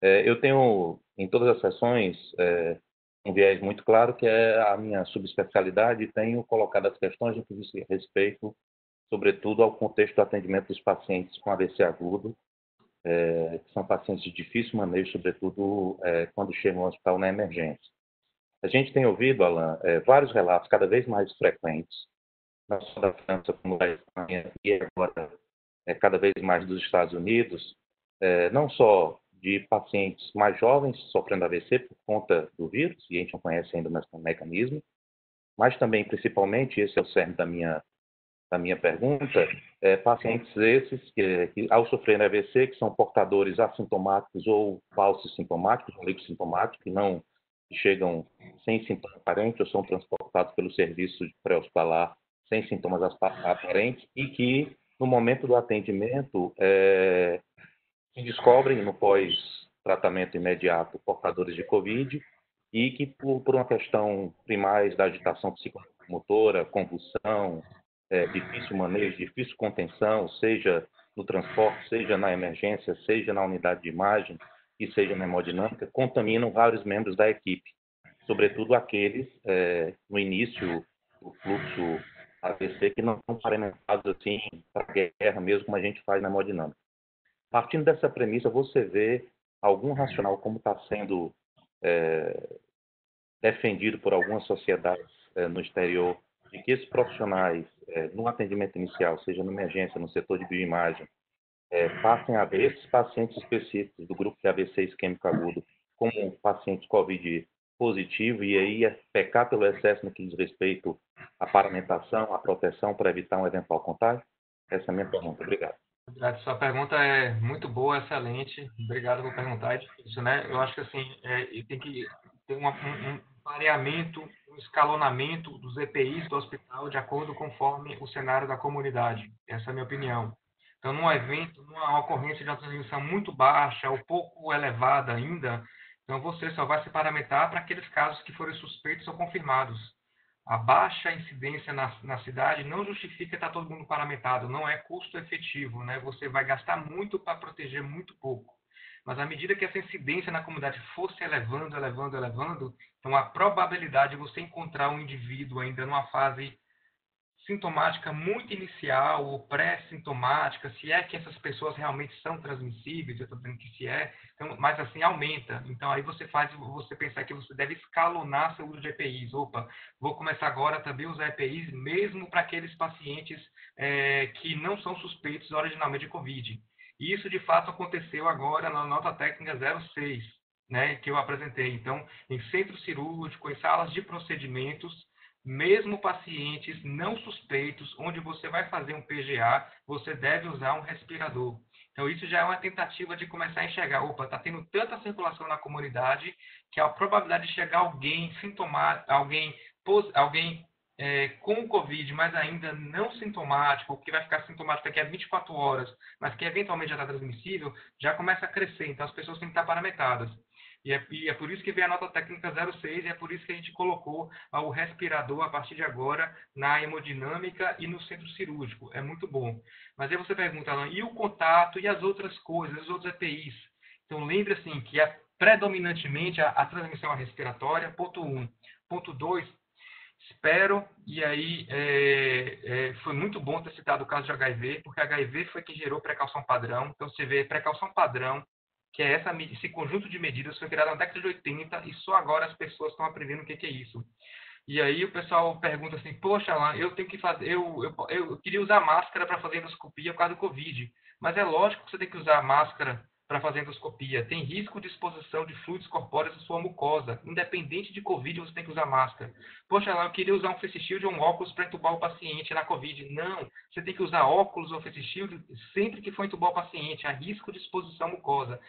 S1: Eu tenho, em todas as sessões, um viés muito claro, que é a minha subespecialidade, e tenho colocado as questões que diz respeito, sobretudo, ao contexto do atendimento dos pacientes com AVC agudo, que são pacientes de difícil manejo, sobretudo quando chegam ao hospital na emergência. A gente tem ouvido, Alan, vários relatos cada vez mais frequentes, não só da França como da Espanha, e agora cada vez mais dos Estados Unidos, não só de pacientes mais jovens sofrendo AVC por conta do vírus, e a gente não conhece ainda o mecanismo, mas também, principalmente, esse é o cerne da minha pergunta, pacientes esses que ao sofrerem AVC, que são portadores assintomáticos ou falsos sintomáticos, ou sintomáticos, que chegam sem sintoma aparente ou são transportados pelo serviço pré-hospitalar sem sintomas aparentes e que, no momento do atendimento, se descobrem no pós-tratamento imediato portadores de Covid e que, por uma questão primais da agitação psicomotora, convulsão, difícil manejo, difícil contenção, seja no transporte, seja na emergência, seja na unidade de imagem e seja na hemodinâmica, contaminam vários membros da equipe, sobretudo aqueles no início do fluxo AVC que não são paramentados assim para a guerra, mesmo como a gente faz na hemodinâmica. Partindo dessa premissa, você vê algum racional como está sendo defendido por algumas sociedades no exterior, de que esses profissionais, no atendimento inicial, seja na emergência, no setor de bioimagem, passem a ver esses pacientes específicos do grupo de AVC isquêmico agudo como pacientes COVID positivo, e aí pecar pelo excesso no que diz respeito à paramentação, à proteção para evitar um eventual contágio? Essa é a minha pergunta. Obrigado.
S2: Obrigado. Sua pergunta é muito boa, excelente. Obrigado por perguntar. É difícil, né? Eu acho que assim, tem que ter um pareamento, um escalonamento dos EPIs do hospital de acordo conforme o cenário da comunidade. Essa é a minha opinião. Então, num evento, numa ocorrência de uma transmissão muito baixa ou pouco elevada ainda, então você só vai se paramentar para aqueles casos que forem suspeitos ou confirmados. A baixa incidência na cidade não justifica estar todo mundo paramentado, não é custo efetivo, né? Você vai gastar muito para proteger muito pouco. Mas à medida que essa incidência na comunidade fosse elevando, então a probabilidade de você encontrar um indivíduo ainda numa fase sintomática muito inicial ou pré-sintomática, se é que essas pessoas realmente são transmissíveis, eu estou dizendo que se é, então, mas assim, aumenta. Então, aí você pensar que você deve escalonar seu uso de EPIs. Opa, vou começar agora também a usar EPIs, mesmo para aqueles pacientes que não são suspeitos originalmente de COVID. E isso, de fato, aconteceu agora na nota técnica 06, né, que eu apresentei. Então, em centro cirúrgico, em salas de procedimentos, mesmo pacientes não suspeitos, onde você vai fazer um PGA, você deve usar um respirador. Então, isso já é uma tentativa de começar a enxergar, opa, está tendo tanta circulação na comunidade que a probabilidade de chegar alguém sintomático, alguém com o Covid, mas ainda não sintomático, que vai ficar sintomático daqui a 24 horas, mas que eventualmente já está transmissível, já começa a crescer. Então, as pessoas têm que estar paramentadas. E é por isso que veio a nota técnica 06, e é por isso que a gente colocou o respirador, a partir de agora, na hemodinâmica e no centro cirúrgico. É muito bom. Mas aí você pergunta, Alan, e o contato, e as outras coisas, os outros EPIs? Então, lembre assim, que é predominantemente a transmissão respiratória, ponto 1. Ponto 2, espero, e aí foi muito bom ter citado o caso de HIV, porque HIV foi que gerou precaução padrão. Então, você vê precaução padrão, que é esse conjunto de medidas, foi criado na década de 80 e só agora as pessoas estão aprendendo o que é isso. E aí o pessoal pergunta assim, poxa, Alan, eu tenho que fazer, eu queria usar máscara para fazer endoscopia por causa do Covid. Mas é lógico que você tem que usar máscara para fazer endoscopia. Tem risco de exposição de fluidos corpóreos à sua mucosa. Independente de Covid, você tem que usar máscara. Poxa, Alan, eu queria usar um face shield ou um óculos para entubar o paciente na Covid. Não, você tem que usar óculos ou face shield sempre que for entubar o paciente. Há risco de exposição à mucosa.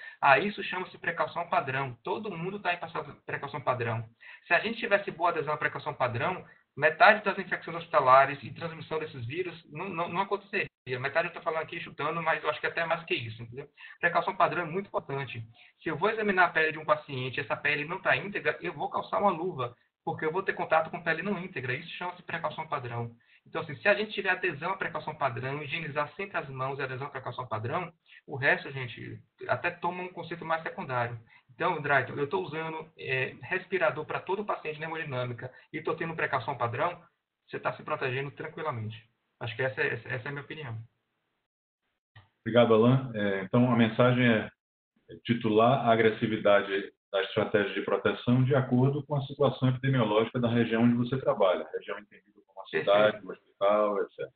S2: Isso chama-se precaução padrão. Todo mundo está em precaução padrão. Se a gente tivesse boa adesão à precaução padrão, metade das infecções hospitalares e transmissão desses vírus não aconteceria. Metade eu estou falando aqui chutando, mas eu acho que até mais que isso, entendeu? Precaução padrão é muito importante. Se eu vou examinar a pele de um paciente e essa pele não está íntegra, eu vou calçar uma luva, porque eu vou ter contato com pele não íntegra. Isso chama-se precaução padrão. Então, assim, se a gente tiver adesão à precaução padrão, higienizar sempre as mãos e adesão à precaução padrão, o resto, gente, até toma um conceito mais secundário. Então, Drayton, eu estou usando respirador para todo paciente na hemodinâmica e estou tendo precaução padrão, você está se protegendo tranquilamente. Acho que essa é a minha opinião.
S3: Obrigado, Alan. Então, a mensagem é titular a agressividade da estratégia de proteção de acordo com a situação epidemiológica da região onde você trabalha, região entendida como a cidade, o hospital, etc.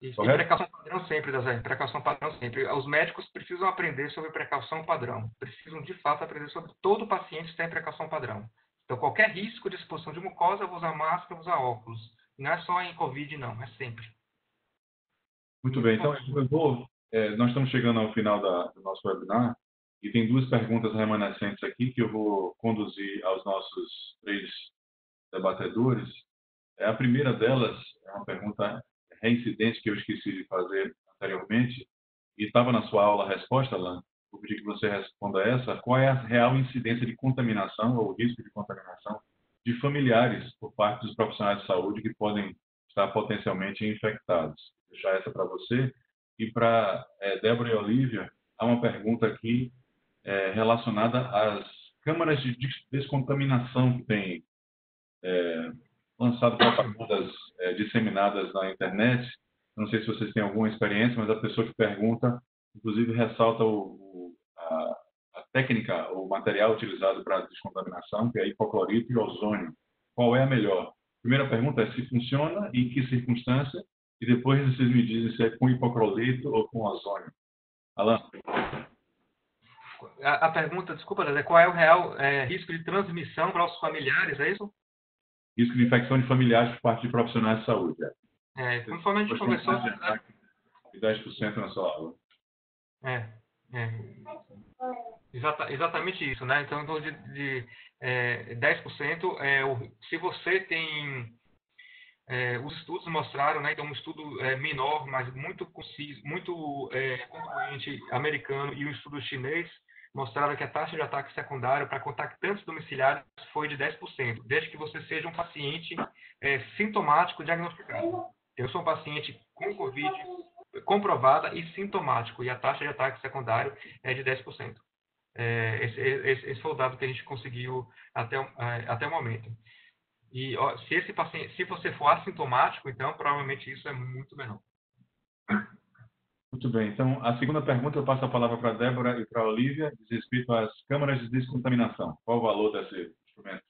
S2: Isso. E precaução padrão sempre, Zé. Precaução padrão sempre. Os médicos precisam aprender sobre precaução padrão. Precisam, de fato, aprender sobre todo paciente que tem precaução padrão. Então, qualquer risco de exposição de mucosa, eu vou usar máscara, vou usar óculos. Não é só em Covid, não. É sempre.
S3: Muito bem. Então, nós estamos chegando ao final do nosso webinar e tem duas perguntas remanescentes aqui que eu vou conduzir aos nossos 3 debatedores. A primeira delas é uma pergunta reincidente que eu esqueci de fazer anteriormente e estava na sua aula a resposta, Alan. Vou pedir que você responda essa. Qual é a real incidência de contaminação ou risco de contaminação de familiares por parte dos profissionais de saúde que podem estar potencialmente infectados? Vou deixar essa para você. E para Débora e Olívia, há uma pergunta aqui relacionada às câmaras de descontaminação que têm lançado propagandas disseminadas na internet. Não sei se vocês têm alguma experiência, mas a pessoa que pergunta, inclusive, ressalta a técnica, o material utilizado para descontaminação, que é hipoclorito e ozônio. Qual é a melhor? Primeira pergunta é se funciona e em que circunstância, e depois vocês me dizem se é com hipoclorito ou com ozônio. Alan?
S2: A pergunta, desculpa, é qual é o real risco de transmissão para os familiares, é isso?
S3: Risco de infecção de familiares por parte de profissionais de saúde.
S2: Conforme a gente conversou...
S3: E 10% na sua aula.
S2: Exatamente isso, né? Então, de 10%, se você tem... os estudos mostraram, né? Então, um estudo menor, mas muito conciso, muito concluente, americano, e um estudo chinês, mostraram que a taxa de ataque secundário para contactantes domiciliares foi de 10%, desde que você seja um paciente sintomático diagnosticado. Eu sou um paciente com Covid comprovada e sintomático, e a taxa de ataque secundário é de 10%. Esse foi o dado que a gente conseguiu até o momento. E ó, se esse paciente, se você for assintomático, então provavelmente isso é muito menor.
S3: Muito bem. Então, a segunda pergunta eu passo a palavra para a Débora e para a Olívia, diz respeito às câmaras de descontaminação. Qual o valor desse instrumento?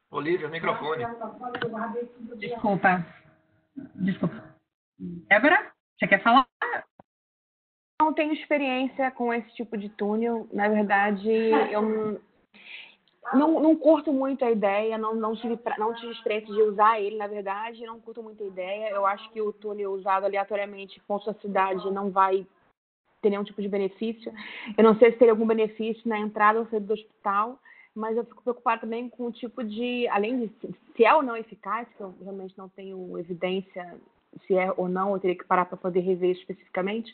S2: Olívia, microfone.
S5: Desculpa. Débora, você quer falar?
S4: Não tenho experiência com esse tipo de túnel. Na verdade, eu não curto muito a ideia, não tive experiência de usar ele, na verdade, não curto muito a ideia. Eu acho que o túnel usado aleatoriamente com sua cidade não vai ter nenhum tipo de benefício. Eu não sei se teria algum benefício na entrada ou saída do hospital, mas eu fico preocupada também com o tipo de, além de se é ou não eficaz, que eu realmente não tenho evidência se é ou não, eu teria que parar para poder rever especificamente.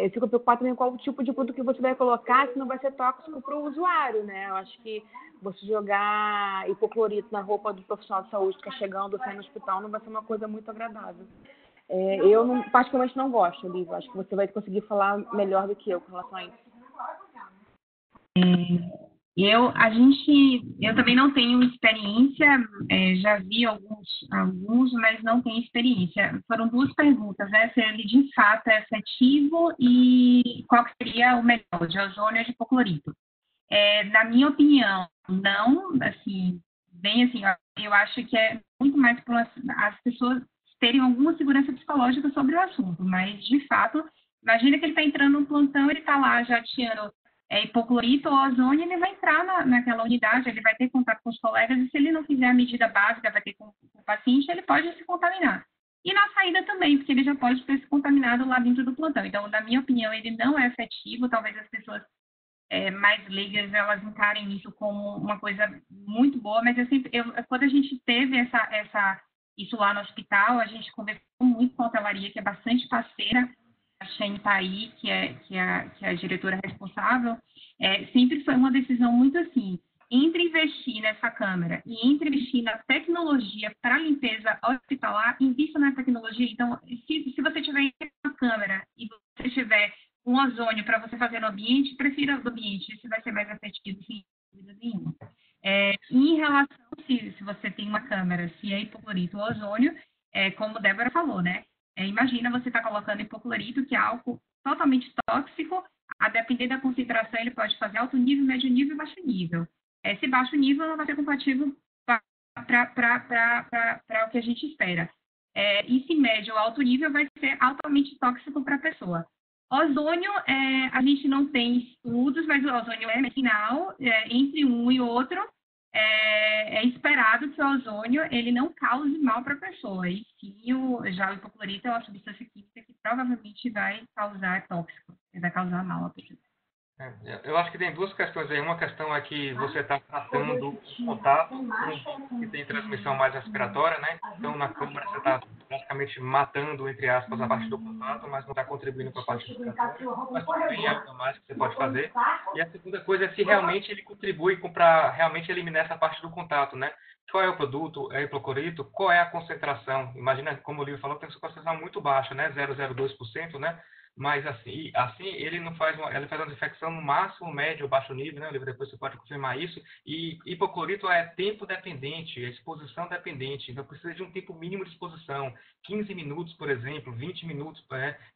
S4: Eu fico preocupada também com qual o tipo de produto que você vai colocar, se não vai ser tóxico para o usuário, né? Eu acho que você jogar hipoclorito na roupa do profissional de saúde que está chegando ou saindo do hospital não vai ser uma coisa muito agradável. Eu particularmente não gosto, Olívia. Acho que você vai conseguir falar melhor do que eu com relação a isso.
S5: Eu também não tenho experiência, já vi alguns, mas não tenho experiência. Foram duas perguntas, né? Se ele de fato é efetivo e qual que seria o melhor, de ozônio ou de hipoclorito. Na minha opinião, não, assim, bem assim, eu acho que é muito mais para as pessoas terem alguma segurança psicológica sobre o assunto, mas de fato, imagina que ele está entrando no plantão, ele está lá jateando hipoclorito ou ozônio, ele vai entrar naquela unidade, ele vai ter contato com os colegas, e se ele não fizer a medida básica, vai ter com o paciente, ele pode se contaminar. E na saída também, porque ele já pode ter se contaminado lá dentro do plantão. Então, na minha opinião, ele não é efetivo, talvez as pessoas mais leigas, elas encarem isso como uma coisa muito boa, mas quando a gente teve isso lá no hospital, a gente conversou muito com a hotelaria, que é bastante parceira, a Shane Pai, que é a diretora responsável, sempre foi uma decisão muito assim, entre investir nessa câmara e entre investir na tecnologia para limpeza hospitalar, invista na tecnologia. Então, se você tiver uma câmara e você tiver um ozônio para você fazer no ambiente, prefira o ambiente, isso vai ser mais efetivo, sem dúvida nenhuma. Em relação, se você tem uma câmara, se é hipoclorito ou ozônio, como a Débora falou, né? Imagina você está colocando hipoclorito, que é álcool totalmente tóxico, a depender da concentração, ele pode fazer alto nível, médio nível e baixo nível. Esse baixo nível não vai ser compatível para o que a gente espera. E se médio ou alto nível vai ser altamente tóxico para a pessoa. Ozônio, a gente não tem estudos, mas o ozônio é medicinal, entre um e outro, é esperado que o ozônio ele não cause mal para a pessoa. E sim, já o hipoclorito é uma substância química que provavelmente vai causar tóxico, vai causar mal à pessoa.
S2: Eu acho que tem duas questões aí. Uma questão é que você está tratando o contato que tem transmissão mais respiratória, né? Então, na câmara, você está praticamente matando, entre aspas, a parte do contato, mas não está contribuindo para a parte respiratória. Mas também é algo mais que você pode fazer. E a segunda coisa é se realmente ele contribui para realmente eliminar essa parte do contato, né? Qual é o produto? É hipoclorito? Qual é a concentração? Imagina, como o Lívia falou, tem uma concentração muito baixa, né? 0,02%, né? Mas assim ele não faz ele faz uma desinfecção no máximo médio ou baixo nível, né? Depois você pode confirmar isso. E hipoclorito é tempo dependente, é exposição dependente. Então precisa de um tempo mínimo de exposição. 15 minutos, por exemplo, 20 minutos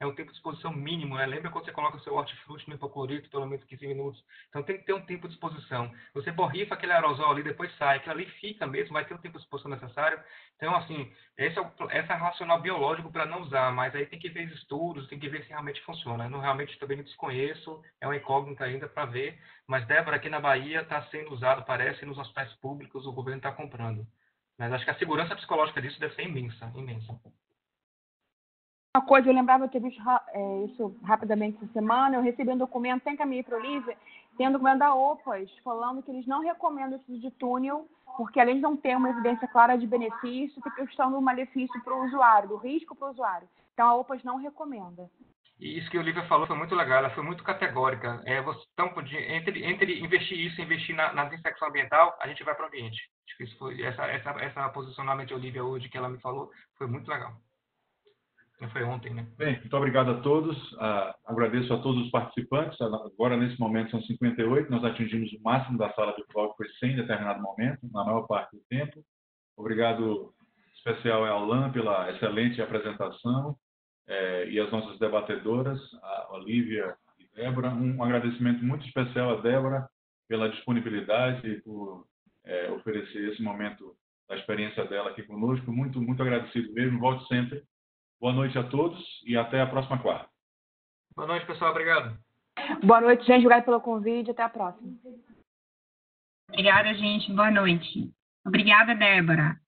S2: é um tempo de exposição mínimo, né? Lembra quando você coloca o seu hortifruti no hipoclorito, pelo menos 15 minutos. Então tem que ter um tempo de exposição. Você borrifa aquele aerosol ali, depois sai, aquilo ali fica mesmo, vai ter um tempo de exposição necessário. Então, assim, esse é o racional biológico para não usar, mas aí tem que ver estudos, tem que ver se realmente funciona. Eu realmente também não desconheço, é uma incógnita ainda para ver, mas Débora, aqui na Bahia está sendo usado, parece, nos hospitais públicos, o governo está comprando. Mas acho que a segurança psicológica disso deve ser imensa, imensa.
S4: Uma coisa, eu lembrava de ter visto isso rapidamente essa semana, eu recebi um documento, tem caminho para o Olívia, tem um documento da OPAS, falando que eles não recomendam esse de túnel, porque além de não ter uma evidência clara de benefício, tem questão do malefício para o usuário, do risco para o usuário. Então, a OPAS não recomenda.
S2: E isso que a Olívia falou foi muito legal, ela foi muito categórica. Entre investir isso e investir na desinfecção ambiental, a gente vai para o ambiente. Acho que isso foi, essa posicionamento de Olívia hoje que ela me falou foi muito legal. Foi ontem, né?
S3: Bem, muito obrigado a todos. Agradeço a todos os participantes. Agora, nesse momento, são 58. Nós atingimos o máximo da sala virtual, que foi 100 em determinado momento, na maior parte do tempo. Obrigado especial ao Alan pela excelente apresentação e as nossas debatedoras, a Olivia e Débora. Um agradecimento muito especial a Débora pela disponibilidade e por oferecer esse momento da experiência dela aqui conosco. Muito, muito agradecido mesmo. Volte sempre. Boa noite a todos e até a próxima quarta.
S2: Boa noite, pessoal. Obrigado.
S4: Boa noite, gente. Obrigada pelo convite. Até a próxima.
S5: Obrigada, gente. Boa noite. Obrigada, Débora.